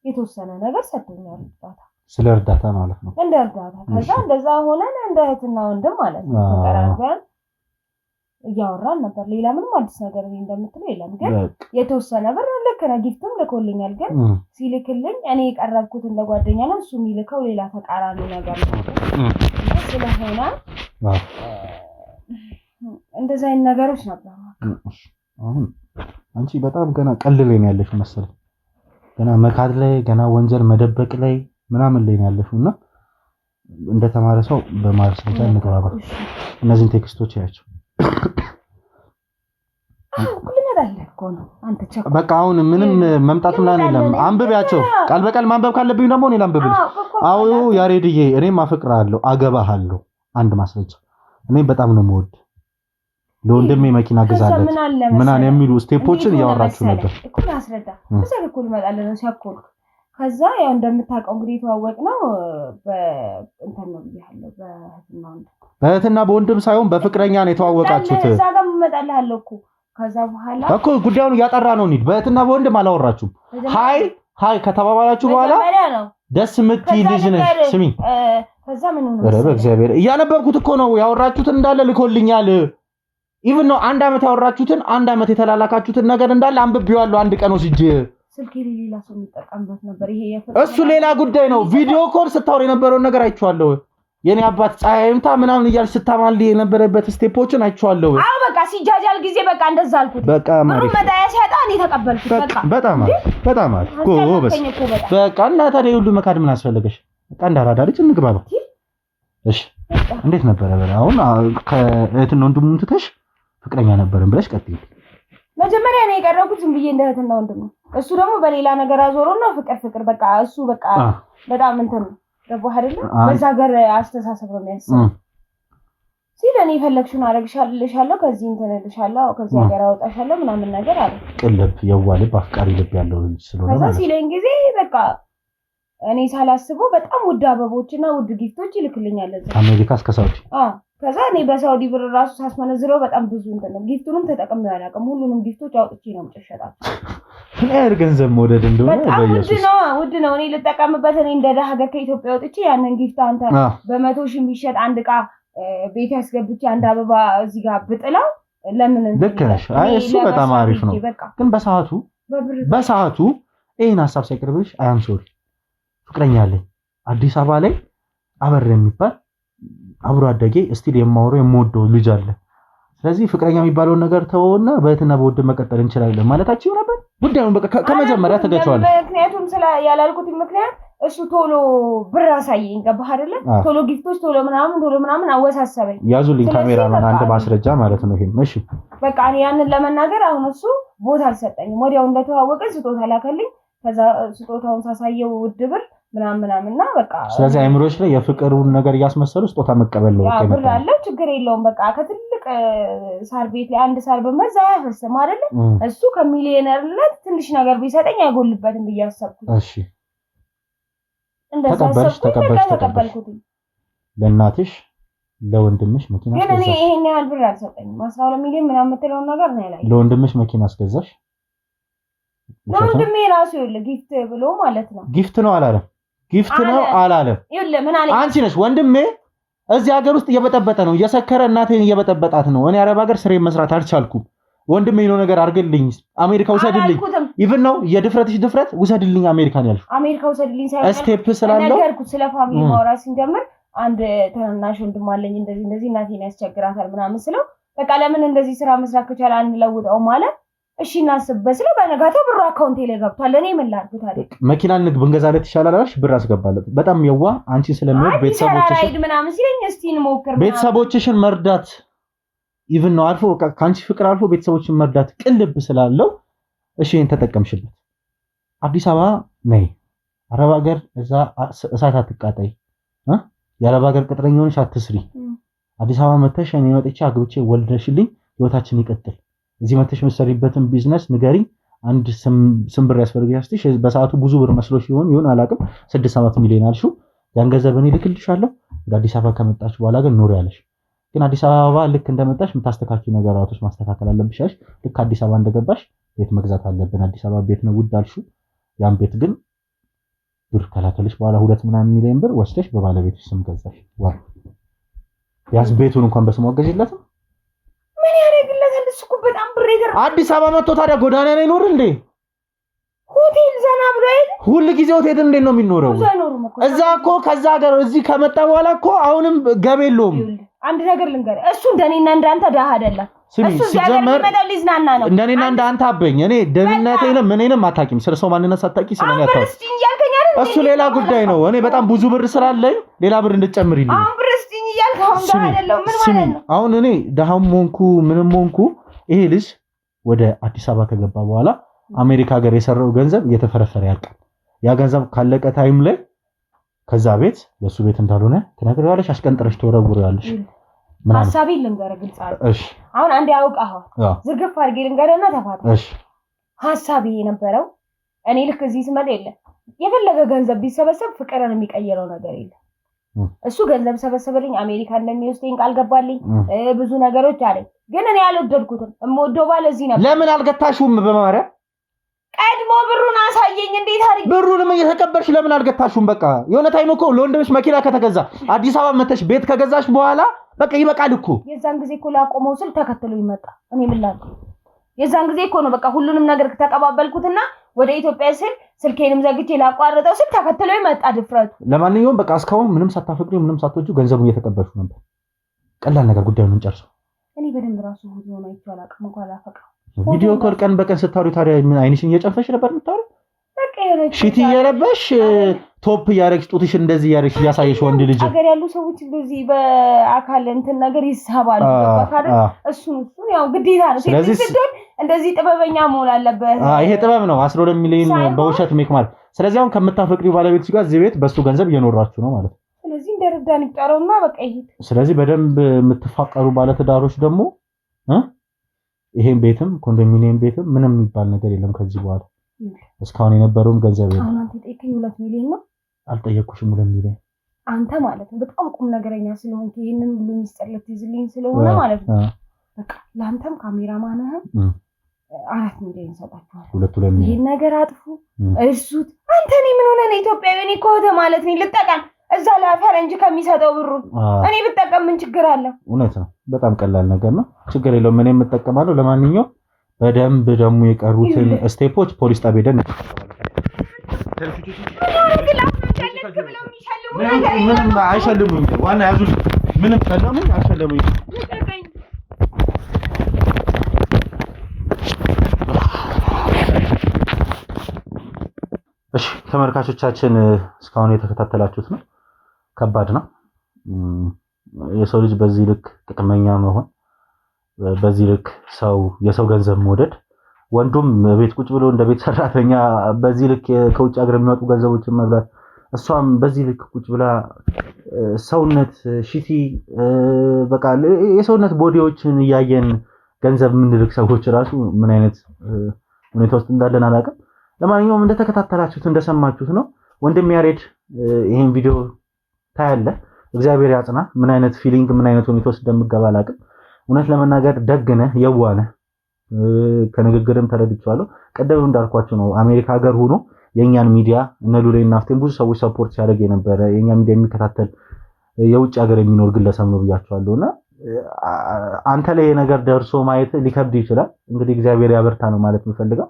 የተወሰነ ነገር ሰጥቶኛል እርዳታ ስለ እርዳታ ማለት ነው እንደ እርዳታ ከዛ እንደዛ ሆነን እንደ እህትና ወንድም ማለት ነው ተቀራርበን እያወራን ነበር ሌላ ምንም አዲስ ነገር እንደምትለው የለም ግን የተወሰነ ብር ልክ ነው ጊፍትም ልኮልኛል ግን ሲልክልኝ እኔ የቀረብኩት እንደ ጓደኛ ነው እሱ የሚልከው ሌላ ተቃራኒ ነገር ነው ስለሆነ እንደዛ አይነት ነገሮች ነበሩ አሁን አንቺ በጣም ገና ቀልለኝ ነው ያለሽ መሰለኝ ገና መካድ ላይ ገና ወንጀል መደበቅ ላይ ምናምን ላይ ነው ያለሽውና እንደተማረ ሰው በማስረጃ እንግባባ እነዚህን ቴክስቶች ያያቸው በቃ አሁን ምንም መምጣት ምናምን የለም አንብቢያቸው ቃል በቃል ማንበብ ካለብኝ ደግሞ እኔ ላንብብልሽ አዎ ያሬድዬ እኔም አፈቅራለሁ አገባሃለሁ አንድ ማስረጃ እኔ በጣም ነው የምወድ ለወንድሜ መኪና ገዛለት ምናን የሚሉ ስቴፖችን ያወራችሁ ነበር እኮ አስረዳ በሰልኩል መጣለ ነው ሲያቆል ከዛ ያው እንደምታውቀው እንግዲህ ተዋወቅነው በእንትን ነው ይያለው በእህትና በወንድም ሳይሆን በፍቅረኛ ነው የተዋወቃችሁት እዛ ጋር መጣልሃለሁ እኮ ከዛ በኋላ እኮ ጉዳዩን ያጠራ ነው እንዴ በእህትና በወንድም አላወራችሁም ሃይ ከተባባላችሁ በኋላ ደስ ምትይ ልጅ ነሽ ስሚ ከዛ ምን ሆነ ረበ እግዚአብሔር ያነበብኩት እኮ ነው ያወራችሁትን እንዳለ ልኮልኛል ኢቭን ነው አንድ አመት ያወራችሁትን አንድ አመት የተላላካችሁትን ነገር እንዳለ አንብቤዋለሁ አንድ ቀን ወስጄ ስልክ ሌላ ሰው የሚጠቀምበት ነበር ይሄ እሱ ሌላ ጉዳይ ነው ቪዲዮ ኮል ስታወር የነበረው ነገር አይቼዋለሁ የኔ አባት ጻይምታ ምናምን ይያል ስታማል የነበረበት ስቴፖችን አይቼዋለሁ አው በቃ ሲጃጃል ጊዜ በቃ እንደዛ አልኩት በቃ ማለት መዳያ ሲያጣ እኔ ተቀበልኩት በቃ በጣም ጎበስ በቃ እና ታዲያ ሁሉ መካድ ምን አስፈልገሽ በቃ እንዳራዳ ልጅ እንግባባ እሺ እንዴት ነበር አሁን ከእህትና ወንድሙን ትተሽ ፍቅረኛ ነበርን ብለሽ ቀጥይ መጀመሪያ እኔ የቀረብኩት ዝም ብዬ እንደ እህትና ወንድም ነው እሱ ደግሞ በሌላ ነገር አዞሮና ፍቅር በቃ እሱ በቃ በጣም እንትን ገባህ አይደል በዛ ሀገር አስተሳሰብ ነው የሚያስበው ሲለኔ ፈለግሽውን አረግሻለሁ ከዚህ እንተነልሻለሁ ከዚህ ሀገር አወጣሻለሁ ምናምን ነገር አለ ቅልብ የዋልብ አፍቃሪ ልብ ያለው ልጅ ስለሆነ ከዛ ሲለኝ ጊዜ በቃ እኔ ሳላስበው በጣም ውድ አበቦችና ውድ ጊፍቶች ይልክልኛል እዛ አሜሪካ እስከ ሳውዲ ከዛ እኔ በሳውዲ ብር ራሱ ሳስመነዝረው በጣም ብዙ እንትን ነው ጊፍቱንም ተጠቅሜው አላውቅም ሁሉንም ጊፍቶች አውጥቼ ነው የምጨሸጣቸው ለአይር ገንዘብ ሞደድ እንደሆነ በኢየሱስ ውድ ነው እኔ ልጠቀምበት እኔ እንደ ሀገር ከኢትዮጵያ ወጥቼ ያንን ጊፍት አንተ በ100,000 የሚሸጥ አንድ ዕቃ ቤት ያስገብቼ አንድ አበባ እዚህ ጋር ብጥላው ለምን ልክ ነሽ አይ እሱ በጣም አሪፍ ነው ግን በሰዓቱ ይሄን ሐሳብ ሳይቀርብሽ አያም ሶሪ ፍቅረኛ አለኝ አዲስ አበባ ላይ አበር የሚባል አብሮ አደጌ ስቲል የማወራው የምወደው ልጅ አለ ስለዚህ ፍቅረኛ የሚባለው ነገር ተወውና በእህትና በወንድም መቀጠል እንችላለን ማለታችሁ ነበር ጉዳዩን በቃ ከመጀመሪያ ተገጨዋል ምክንያቱም ያላልኩት ምክንያት እሱ ቶሎ ብር አሳየኝ ገባህ አይደለ ቶሎ ጊፍቶች ቶሎ ምናምን አወሳሰበኝ ያዙልኝ ካሜራማን አንድ ማስረጃ ማለት ነው ይሄን እሺ በቃ እኔ ያንን ለመናገር አሁን እሱ ቦታ አልሰጠኝም ወዲያው እንደተዋወቀን ስጦታ ላከልኝ ከዛ ስጦታውን ሳሳየው ውድ ብር ምናምንና በቃ ስለዚህ አይምሮሽ ላይ የፍቅሩን ነገር ያስመሰሉ ስጦታ መቀበል ነው ብር አለው ችግር የለውም በቃ ከትልቅ ሳር ቤት ላይ አንድ ሳር በመዛ ያፈሰም አይደለ እሱ ከሚሊዮነርነት ትንሽ ነገር ቢሰጠኝ አይጎልበትም ብያሰብኩት እሺ ተቀበልኩት ለእናትሽ ለወንድምሽ መኪና ግን እኔ ይሄን ያህል ብር አልሰጠኝም 12 ሚሊዮን ምናምን የምትለው ነገር ነው ያለኝ ለወንድምሽ መኪና አስገዛሽ ለወንድሜ ራሱ ይኸውልህ ጊፍት ብሎ ማለት ነው ጊፍት ነው አላለም ይኸውልህ ምን አለኝ አንቺ ነሽ ወንድሜ እዚህ ሀገር ውስጥ እየበጠበጠ ነው እየሰከረ እናቴን እየበጠበጣት ነው እኔ አረብ ሀገር ስሬ መስራት አልቻልኩም ወንድሜ ነው ነገር አርገልኝ አሜሪካ ውሰድልኝ ኢቭን ነው የድፍረትሽ ድፍረት ውሰድልኝ አሜሪካን ያልሽው አሜሪካ ውሰድልኝ ሳይሆን ስቴፕ ስላለው ነገርኩት ስለ ፋሚሊ ማውራት ሲጀምር አንድ ተናናሽ ወንድም አለኝ እንደዚህ እናቴን ያስቸግራታል ምናምን ስለው በቃ ለምን እንደዚህ ስራ መስራት ከቻለ አንለውጠው ማለት እሺ እናስብበት ስለው በነጋታው ብሩ አካውንቴ ላይ ገብቷል እኔ ምን ላድርግ ታዲያ መኪና ንግ ብንገዛለት ይሻላል አልሽ ብር አስገባለት በጣም የዋ አንቺ ስለሚወድ ቤተሰቦችሽን ምናምን ሲለኝ እስቲ እንሞክር ቤተሰቦችሽን መርዳት ኢቭን ነው አልፎ ካንቺ ፍቅር አልፎ ቤተሰቦችን መርዳት ቅልብ ስላለው እሺ እን ተጠቀምሽበት አዲስ አበባ ነይ አረብ ሀገር እዛ እሳት አትቃጠይ የአረብ ሀገር ቅጥረኛ ሆነሽ አትስሪ አዲስ አበባ መተሽ እኔ መጥቼ አግብቼ ወልደሽልኝ ህይወታችን ይቀጥል እዚህ መተሽ መሰሪበትን ቢዝነስ ንገሪ አንድ ስም ብር ያስፈልግሻል በሰዓቱ ብዙ ብር መስሎሽ ይሆን አላቅም 6-7 ሚሊዮን አልሽው ያን ገንዘብ እኔ ልክልሻለሁ ወደ አዲስ አበባ ከመጣሽ በኋላ ግን ኑሪ ያለሽ ግን አዲስ አበባ ልክ እንደመጣሽ የምታስተካክሉ ነገራቶች ማስተካከል አለብሽ ልክ አዲስ አበባ እንደገባሽ ቤት መግዛት አለብን አዲስ አበባ ቤት ነው ውድ አልሽው ያን ቤት ግን ብር ከላከልሽ በኋላ 2 ሚሊዮን ብር ወስደሽ በባለቤትሽ ስም ገዛሽ ዋው ያስ ቤቱን እንኳን በስሙ አገዥለትም ምን ያደርግለታል እሱ እኮ በጣም ብር ይገር አዲስ አበባ መጥቶ ታዲያ ጎዳና ላይ ኖር እንዴ ሆቴል ዘና ብሎ አይደል ሁሉ ጊዜ ሆቴል እንዴት ነው የሚኖረው እዛ እኮ ከዛ ሀገር እዚህ ከመጣ በኋላ እኮ አሁንም ገብ የለውም አንድ ነገር ልንገር እሱ እንደኔና እንዳንተ ዳህ አይደለም እሱ ሲጀመር ሊዝናና ነው እንደኔና እንዳንተ አበኝ እኔ ደህንነቴንም ምንንም አታቂም ስለሰው ማንነት ሳታቂ ስለኔ አታውቂ እሱ ሌላ ጉዳይ ነው እኔ በጣም ብዙ ብር ስላለኝ ሌላ ብር እንድጨምርልኝ ብርስቲኝ ያልከው አይደለም ምን ማለት ነው አሁን እኔ ደሃም ሆንኩ ምንም ሆንኩ ይሄ ልጅ ወደ አዲስ አበባ ከገባ በኋላ አሜሪካ ሀገር የሰራው ገንዘብ እየተፈረፈረ ያልቃል ያ ገንዘብ ካለቀ ታይም ላይ ከዛ ቤት የሱ ቤት እንዳልሆነ ትነግሪዋለሽ አስቀንጥረሽ ተወረውሪያለሽ ሐሳቤ ልንገርህ ግልጽ አይደል እሺ አሁን አንዴ ያውቃው ዝርግፍ አድርጌ ልንገርህና ተፋታ እሺ ሐሳቤ የነበረው እኔ ልክ እዚህ ስመጣ የለም የፈለገ ገንዘብ ቢሰበሰብ ፍቅርን የሚቀየረው ነገር የለም እሱ ገንዘብ ሰበሰበልኝ አሜሪካ እንደሚወስደኝ ቃል ገባልኝ ብዙ ነገሮች አለኝ ግን እኔ አልወደድኩትም እምወደው ባለ እዚህ ነበር ለምን አልገታሽውም በማማሪያ ቀድሞ ብሩን አሳየኝ እንዴት አድርጌ ብሩንም እየተቀበልሽ ለምን አልገታሽውም በቃ የሆነ ታይም እኮ ለወንድምሽ መኪና ከተገዛ አዲስ አበባ መተሽ ቤት ከገዛሽ በኋላ በቃ ይበቃል እኮ የዛን ጊዜ እኮ ላቆመው ስል ተከትሎ ይመጣ እኔ ምን ላድርግ የዛን ጊዜ እኮ ነው በቃ ሁሉንም ነገር ተቀባበልኩትና ወደ ኢትዮጵያ ስልኬንም ዘግቼ ላቋርጠው ስል ተከትሎ ይመጣ ድፍረቱ ለማንኛውም በቃ እስካሁን ምንም ሳታፈቅሪ ምንም ሳትወጁ ገንዘቡን እየተቀበልሽ ነበር ቀላል ነገር ጉዳዩን እንጨርሰው እኔ በደንብ ራሱ ሆኖ አይቷል አቅም እንኳን አላፈቀው ቪዲዮ ኮል ቀን በቀን ስታወሪ ታዲያ ምን አይንሽን እየጨፈሽ ነበር የምታወሪ በቃ ሽቲ እየለበሽ ቶፕ ያረግሽ ጡትሽን እንደዚህ ያረግሽ ያሳየሽ ወንድ ልጅ አገር ያሉ ሰዎች እንደዚህ በአካል እንትን ነገር ይሳባሉ በካደ እሱ ያው ግዴታ ነው ስለዚህ እንደዚህ ጥበበኛ መሆን አለበት ይሄ ጥበብ ነው 12 ሚሊዮን በውሸት ሜክ ማለት ስለዚህ አሁን ከምታፈቅሪው ባለቤትሽ ጋር እዚህ ቤት በሱ ገንዘብ እየኖራችሁ ነው ማለት ስለዚህ እንደረዳን ይጣረውና በቃ ይሄ ስለዚህ በደንብ የምትፋቀሩ ባለትዳሮች ደግሞ ይሄን ቤትም ኮንዶሚኒየም ቤትም ምንም የሚባል ነገር የለም ከዚህ በኋላ እስካሁን የነበረውን ገንዘብ የለም አሁን አንተ ጠይቀኝ 2 ሚሊዮን ነው አልጠየቅኩሽም 2 ሚሊዮን አንተ ማለት ነው በጣም ቁም ነገረኛ ስለሆንክ ይሄንን ሁሉ ሚስጥር ልትይዝልኝ ስለሆነ ማለት ነው በቃ ላንተም ካሜራማንህም 4 ሚሊዮን ሰጣችኋል 2 ሚሊዮን ይሄን ነገር አጥፉ እርሱት አንተ እኔ ምን ሆነ ነው ኢትዮጵያዊ እኔ ኮተ ማለት ነው ልጠቀም እዛ ለፈረንጅ ከሚሰጠው ብሩ እኔ ብጠቀም ምን ችግር አለ እውነት ነው በጣም ቀላል ነገር ነው ችግር የለውም እኔ የምጠቀማለሁ ለማንኛውም በደንብ ደግሞ የቀሩትን ስቴፖች ፖሊስ ጣቢያ ሄደን ምንም አይሸልሙኝ ዋና ያዙ ምንም ሰላሙኝ አይሸልሙኝ እሺ ተመልካቾቻችን እስካሁን የተከታተላችሁት ነው ከባድ ነው የሰው ልጅ በዚህ ልክ ጥቅመኛ መሆን በዚህ ልክ የሰው ገንዘብ መውደድ ወንዱም ቤት ቁጭ ብሎ እንደ ቤት ሰራተኛ በዚህ ልክ ከውጭ ሀገር የሚመጡ ገንዘቦችን መብላት እሷም በዚህ ልክ ቁጭ ብላ ሰውነት ሽቲ በቃ የሰውነት ቦዲዎችን ያየን ገንዘብ ምንልክ ሰዎች ራሱ ምን አይነት ሁኔታ ውስጥ እንዳለን አላውቅም ለማንኛውም እንደተከታተላችሁት እንደሰማችሁት ነው ወንድም ያሬድ ይሄን ቪዲዮ ታያለ እግዚአብሔር ያጽና ምን አይነት ፊሊንግ ምን አይነት ሁኔታ ውስጥ እንደምገባ አላውቅም እውነት ለመናገር ደግነ የዋነ ከንግግርም ተረድቻለሁ ቀደም እንዳልኳችሁ ነው አሜሪካ ሀገር ሆኖ የኛን ሚዲያ እነ ሉሌና አፍቴን ብዙ ሰዎች ሰፖርት ሲያደርግ የነበረ የኛ ሚዲያ የሚከታተል የውጭ ሀገር የሚኖር ግለሰብ ነው ብያችኋለሁና አንተ ላይ ነገር ደርሶ ማየት ሊከብድ ይችላል እንግዲህ እግዚአብሔር ያበርታ ነው ማለት የምፈልገው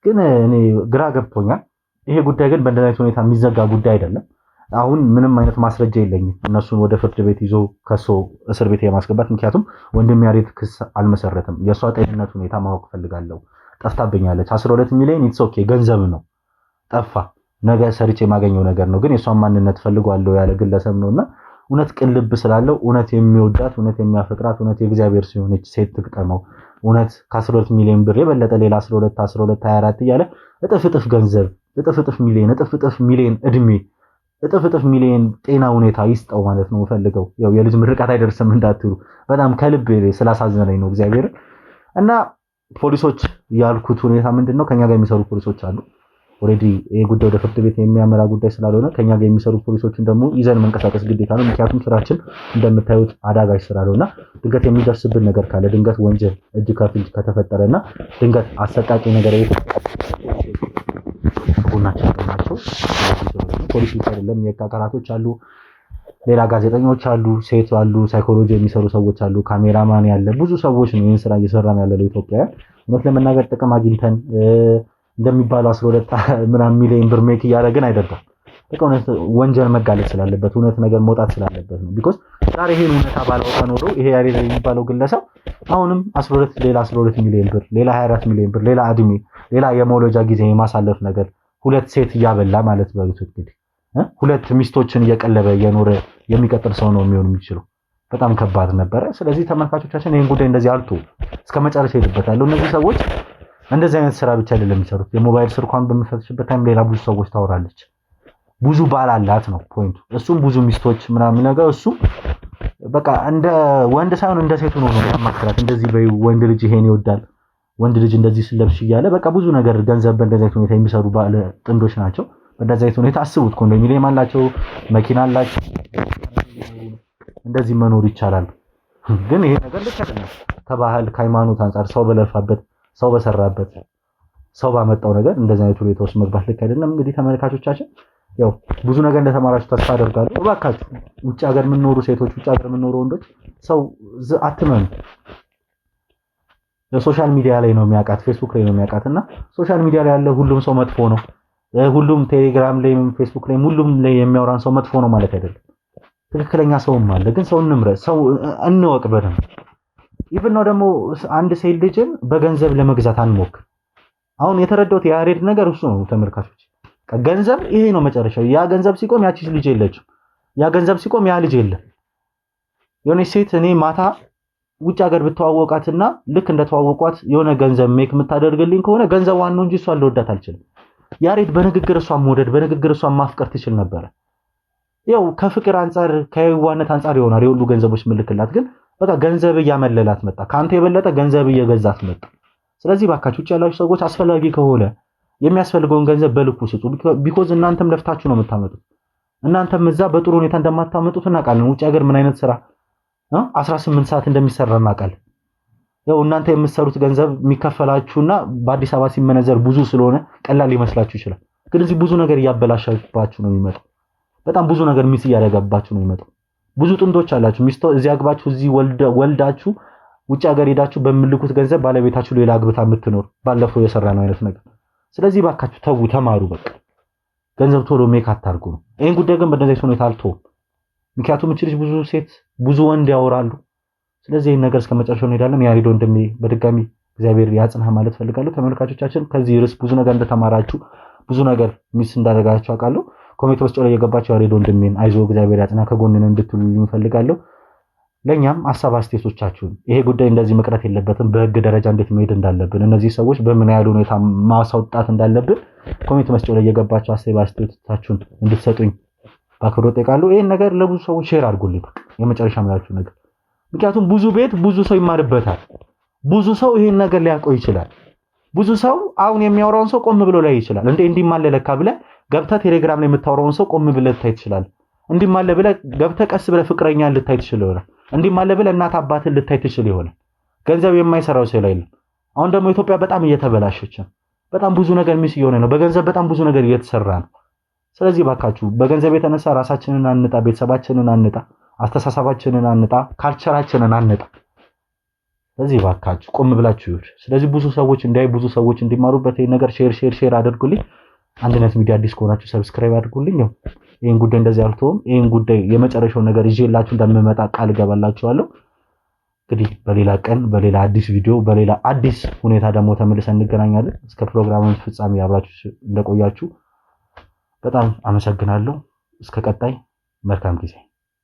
ግን እኔ ግራ ገብቶኛል። ይሄ ጉዳይ ግን በእንደዚህ አይነት ሁኔታ የሚዘጋ ጉዳይ አይደለም። አሁን ምንም አይነት ማስረጃ የለኝም እነሱን ወደ ፍርድ ቤት ይዞ ከሶ እስር ቤት የማስገባት። ምክንያቱም ወንድም ያሬድ ክስ አልመሰረትም። የእሷ ጤንነት ሁኔታ ማወቅ ፈልጋለሁ። ጠፍታብኛለች 12 ሚሊዮን ኢትስ ኦኬ ገንዘብ ነው ጠፋ፣ ነገ ሰርቼ የማገኘው ነገር ነው። ግን የእሷን ማንነት ፈልጓለሁ ያለ ግለሰብ ነውና እውነት ቅልብ ስላለው እውነት የሚወዳት እውነት የሚያፈቅራት እውነት የእግዚአብሔር ሲሆነች ሴት ትቅጠመው። እውነት ከ12 ሚሊዮን ብር የበለጠ ሌላ 12 24 እያለ እጥፍ ገንዘብ እጥፍ ሚሊዮን እጥፍ ሚሊዮን እድሜ እጥፍ ሚሊዮን ጤና ሁኔታ ይስጠው ማለት ነው ፈልገው። ያው የልጅ ምርቃት አይደርስም እንዳትሉ፣ በጣም ከልብ ስላሳዘነኝ ነው እግዚአብሔር። እና ፖሊሶች ያልኩት ሁኔታ ምንድነው ከኛ ጋር የሚሰሩ ፖሊሶች አሉ። ኦሬዲ ይሄ ጉዳይ ወደ ፍርድ ቤት የሚያመራ ጉዳይ ስላልሆነ ከኛ ጋር የሚሰሩ ፖሊሶችን ደግሞ ይዘን መንቀሳቀስ ግዴታ ነው። ምክንያቱም ስራችን እንደምታዩት አዳጋች ስራ ነውና ድንገት የሚደርስብን ነገር ካለ ድንገት ወንጀል እጅ ከፍንጅ ከተፈጠረና ድንገት አሰቃቂ ነገር ጎናችን ናቸው። ፖሊስ ብቻ አይደለም፣ የህግ አካላቶች አሉ፣ ሌላ ጋዜጠኞች አሉ፣ ሴት አሉ፣ ሳይኮሎጂ የሚሰሩ ሰዎች አሉ፣ ካሜራማን ያለ ብዙ ሰዎች ነው ይህን ስራ እየሰራን ያለው ኢትዮጵያ። እውነት ለመናገር ጥቅም አግኝተን እንደሚባለው 12 ምናምን ሚሊዮን ብር ሜክ እያደረግን አይደለም። በቃ እውነት ወንጀል መጋለጥ ስላለበት እውነት ነገር መውጣት ስላለበት ነው። ቢኮዝ ዛሬ ይሄን እውነታ ባላወጣ ኖሮ ይሄ ያሬድ የሚባለው ግለሰብ አሁንም 12 ሚሊዮን ብር ሌላ 24 ሚሊዮን ብር ሌላ እድሜ ሌላ የመውለጃ ጊዜ የማሳለፍ ነገር ሁለት ሴት እያበላ ማለት በሉት እንግዲህ ሁለት ሚስቶችን እየቀለበ እየኖረ የሚቀጥል ሰው ነው የሚሆን የሚችለው። በጣም ከባድ ነበረ። ስለዚህ ተመልካቾቻችን ይሄን ጉዳይ እንደዚህ አልቶ እስከ መጨረሻ ይደበታሉ። እነዚህ ሰዎች እንደዚህ አይነት ስራ ብቻ አይደለም የሚሰሩት። የሞባይል ስልኳን በምፈትሽበት ታይም ሌላ ብዙ ሰዎች ታወራለች። ብዙ ባል አላት ነው ፖይንቱ። እሱም ብዙ ሚስቶች ምናምን ነገር እሱ በቃ እንደ ወንድ ሳይሆን እንደ ሴቱ ነው የሚያማክራት። እንደዚህ ወንድ ልጅ ይሄን ይወዳል፣ ወንድ ልጅ እንደዚህ ስለብሽ እያለ በቃ ብዙ ነገር ገንዘብ በእንደዚህ አይነት ሁኔታ የሚሰሩ ባለ ጥንዶች ናቸው። በእንደዚህ አይነት ሁኔታ አስቡት፣ ኮንዶሚኒየም አላቸው፣ መኪና አላቸው፣ እንደዚህ መኖር ይቻላል። ግን ይሄ ነገር ልክ አይደለም። ከባህል ከሃይማኖት አንፃር ሰው በለፋበት ሰው በሰራበት ሰው ባመጣው ነገር እንደዚህ አይነት ሁኔታ ውስጥ መግባት ልክ አይደለም። እንግዲህ ተመልካቾቻችን ያው ብዙ ነገር እንደተማራችሁ ተስፋ አደርጋለሁ። እባካችሁ ውጭ ሀገር የምንኖሩ ሴቶች፣ ውጭ ሀገር የምንኖሩ ወንዶች ሰው አትመኑ። ሶሻል ሚዲያ ላይ ነው የሚያውቃት፣ ፌስቡክ ላይ ነው የሚያውቃትና ሶሻል ሚዲያ ላይ ያለ ሁሉም ሰው መጥፎ ነው፣ ሁሉም ቴሌግራም ላይ ፌስቡክ ላይ ሁሉም ላይ የሚያወራን ሰው መጥፎ ነው ማለት አይደለም። ትክክለኛ ሰውም አለ። ግን ሰው እንምረጥ፣ ሰው እንወቅ በደንብ። ኢቭን ነው ደግሞ አንድ ሴት ልጅን በገንዘብ ለመግዛት አንሞክር። አሁን የተረዳሁት የያሬድ ነገር እሱ ነው ተመልካቾች። ገንዘብ ይሄ ነው መጨረሻው። ያ ገንዘብ ሲቆም ያቺ ልጅ የለችም፣ ያ ገንዘብ ሲቆም ያ ልጅ የለም። የሆነ ሴት እኔ ማታ ውጭ ሀገር ብተዋወቃትና ልክ እንደተዋወቋት የሆነ ገንዘብ ሜክ የምታደርግልኝ ከሆነ ገንዘቧን ነው እንጂ እሷን ልወዳት አልችልም። ያሬድ በንግግር እሷን መውደድ በንግግር እሷን ማፍቀር ትችል ነበረ። ያው ከፍቅር አንፃር ከየዋነት አንፃር ይሆናል የሁሉ ገንዘቦች ምልክላት፣ ግን በቃ ገንዘብ እያመለላት መጣ። ካንተ የበለጠ ገንዘብ እየገዛት መጣ። ስለዚህ ባካችሁ ውጭ ያላችሁ ሰዎች አስፈላጊ ከሆነ የሚያስፈልገውን ገንዘብ በልኩ ስጡ። ቢኮዝ እናንተም ለፍታችሁ ነው የምታመጡት። እናንተም እዛ በጥሩ ሁኔታ እንደማታመጡት እናውቃለን። ውጭ ሀገር ምን አይነት ስራ 18 ሰዓት እንደሚሰራ እናውቃለን። ያው እናንተ የምትሰሩት ገንዘብ የሚከፈላችሁና በአዲስ አበባ ሲመነዘር ብዙ ስለሆነ ቀላል ሊመስላችሁ ይችላል። ግን እዚህ ብዙ ነገር እያበላሻባችሁ ነው የሚመጣው። በጣም ብዙ ነገር ሚስ እያደረጋባችሁ ነው የሚመጣው። ብዙ ጥንዶች አላችሁ ሚስቶ እዚህ አግባችሁ እዚህ ወልዳችሁ ውጭ ሀገር ሄዳችሁ በምልኩት ገንዘብ ባለቤታችሁ ሌላ አግብታ የምትኖር ባለፈው የሰራ ነው አይነት ነገር። ስለዚህ ባካችሁ ተው፣ ተማሩ። በቃ ገንዘብ ቶሎ ሜክ አታርጉ ነው። ይሄን ጉዳይ ግን በእንደዚህ ሁኔታ አልተውም። ምክንያቱም እቺ ልጅ ብዙ ሴት ብዙ ወንድ ያወራሉ። ስለዚህ ይሄን ነገር እስከመጨረሻው እንሄዳለን። ያሬድ ወንድሜ በድጋሚ እግዚአብሔር ያጽናህ ማለት ፈልጋለሁ። ተመልካቾቻችን ከዚህ ርዕስ ብዙ ነገር እንደተማራችሁ ብዙ ነገር ሚስ እንዳደረጋችሁ አውቃለሁ። ኮሜንት ውስጥ ላይ የገባችሁ ያሬድ ወንድሜን አይዞ እግዚአብሔር ያጽናህ ከጎንነን እንድትሉልኝ ፈልጋለሁ። ለኛም ሐሳብ አስተያየቶቻችሁን ይሄ ጉዳይ እንደዚህ መቅረት የለበትም፣ በህግ ደረጃ እንዴት መሄድ እንዳለብን እነዚህ ሰዎች በምን ያህል ሁኔታ ማሳውጣት እንዳለብን ኮሜንት መስጫው ላይ የገባችሁ ሐሳብ አስተያየቶቻችሁን እንድትሰጡኝ በአክብሮት ጠይቃለሁ። ይሄን ነገር ለብዙ ሰዎች ሼር አድርጉልኝ። በቃ የመጨረሻ ምላችሁ ነገር ምክንያቱም ብዙ ቤት ብዙ ሰው ይማርበታል። ብዙ ሰው ይሄን ነገር ሊያውቀው ይችላል። ብዙ ሰው አሁን የሚያወራውን ሰው ቆም ብሎ ላይ ይችላል። እንዴ ማለለካ ብለህ ገብተህ ቴሌግራም ላይ የምታወራውን ሰው ቆም ብለህ ልታይ ትችላለህ። እንዲህ ማለ ብለህ ገብተህ ቀስ ብለህ ፍቅረኛ ልታይ ትችል ይሆናል። እንዲህ ማለ ብለህ እናት አባትን ልታይ ትችል ይሆናል። ገንዘብ የማይሰራው ሰው የለም። አሁን ደግሞ ኢትዮጵያ በጣም እየተበላሸች ነው። በጣም ብዙ ነገር ሚስ እየሆነ ነው። በገንዘብ በጣም ብዙ ነገር እየተሰራ ነው። ስለዚህ ባካችሁ በገንዘብ የተነሳ ራሳችንን አንጣ፣ ቤተሰባችንን አንጣ፣ አስተሳሰባችንን አንጣ፣ ካልቸራችንን አንጣ። ስለዚህ ባካችሁ ቆም ብላችሁ ይሁን። ስለዚህ ብዙ ሰዎች ብዙ ሰዎች እንዲማሩበት ይሄን ነገር ሼር አድርጉልኝ። አንድነት ሚዲያ አዲስ ከሆናችሁ ሰብስክራይብ አድርጉልኝ። ይሄን ጉዳይ እንደዚህ አልተውም። ይሄን ጉዳይ የመጨረሻው ነገር ይዤላችሁ እንደምመጣ ቃል ገባላችኋለሁ። እንግዲህ በሌላ ቀን በሌላ አዲስ ቪዲዮ በሌላ አዲስ ሁኔታ ደግሞ ተመልሰን እንገናኛለን። እስከ ፕሮግራሙን ፍጻሜ አብራችሁ እንደቆያችሁ በጣም አመሰግናለሁ። እስከ ቀጣይ መልካም ጊዜ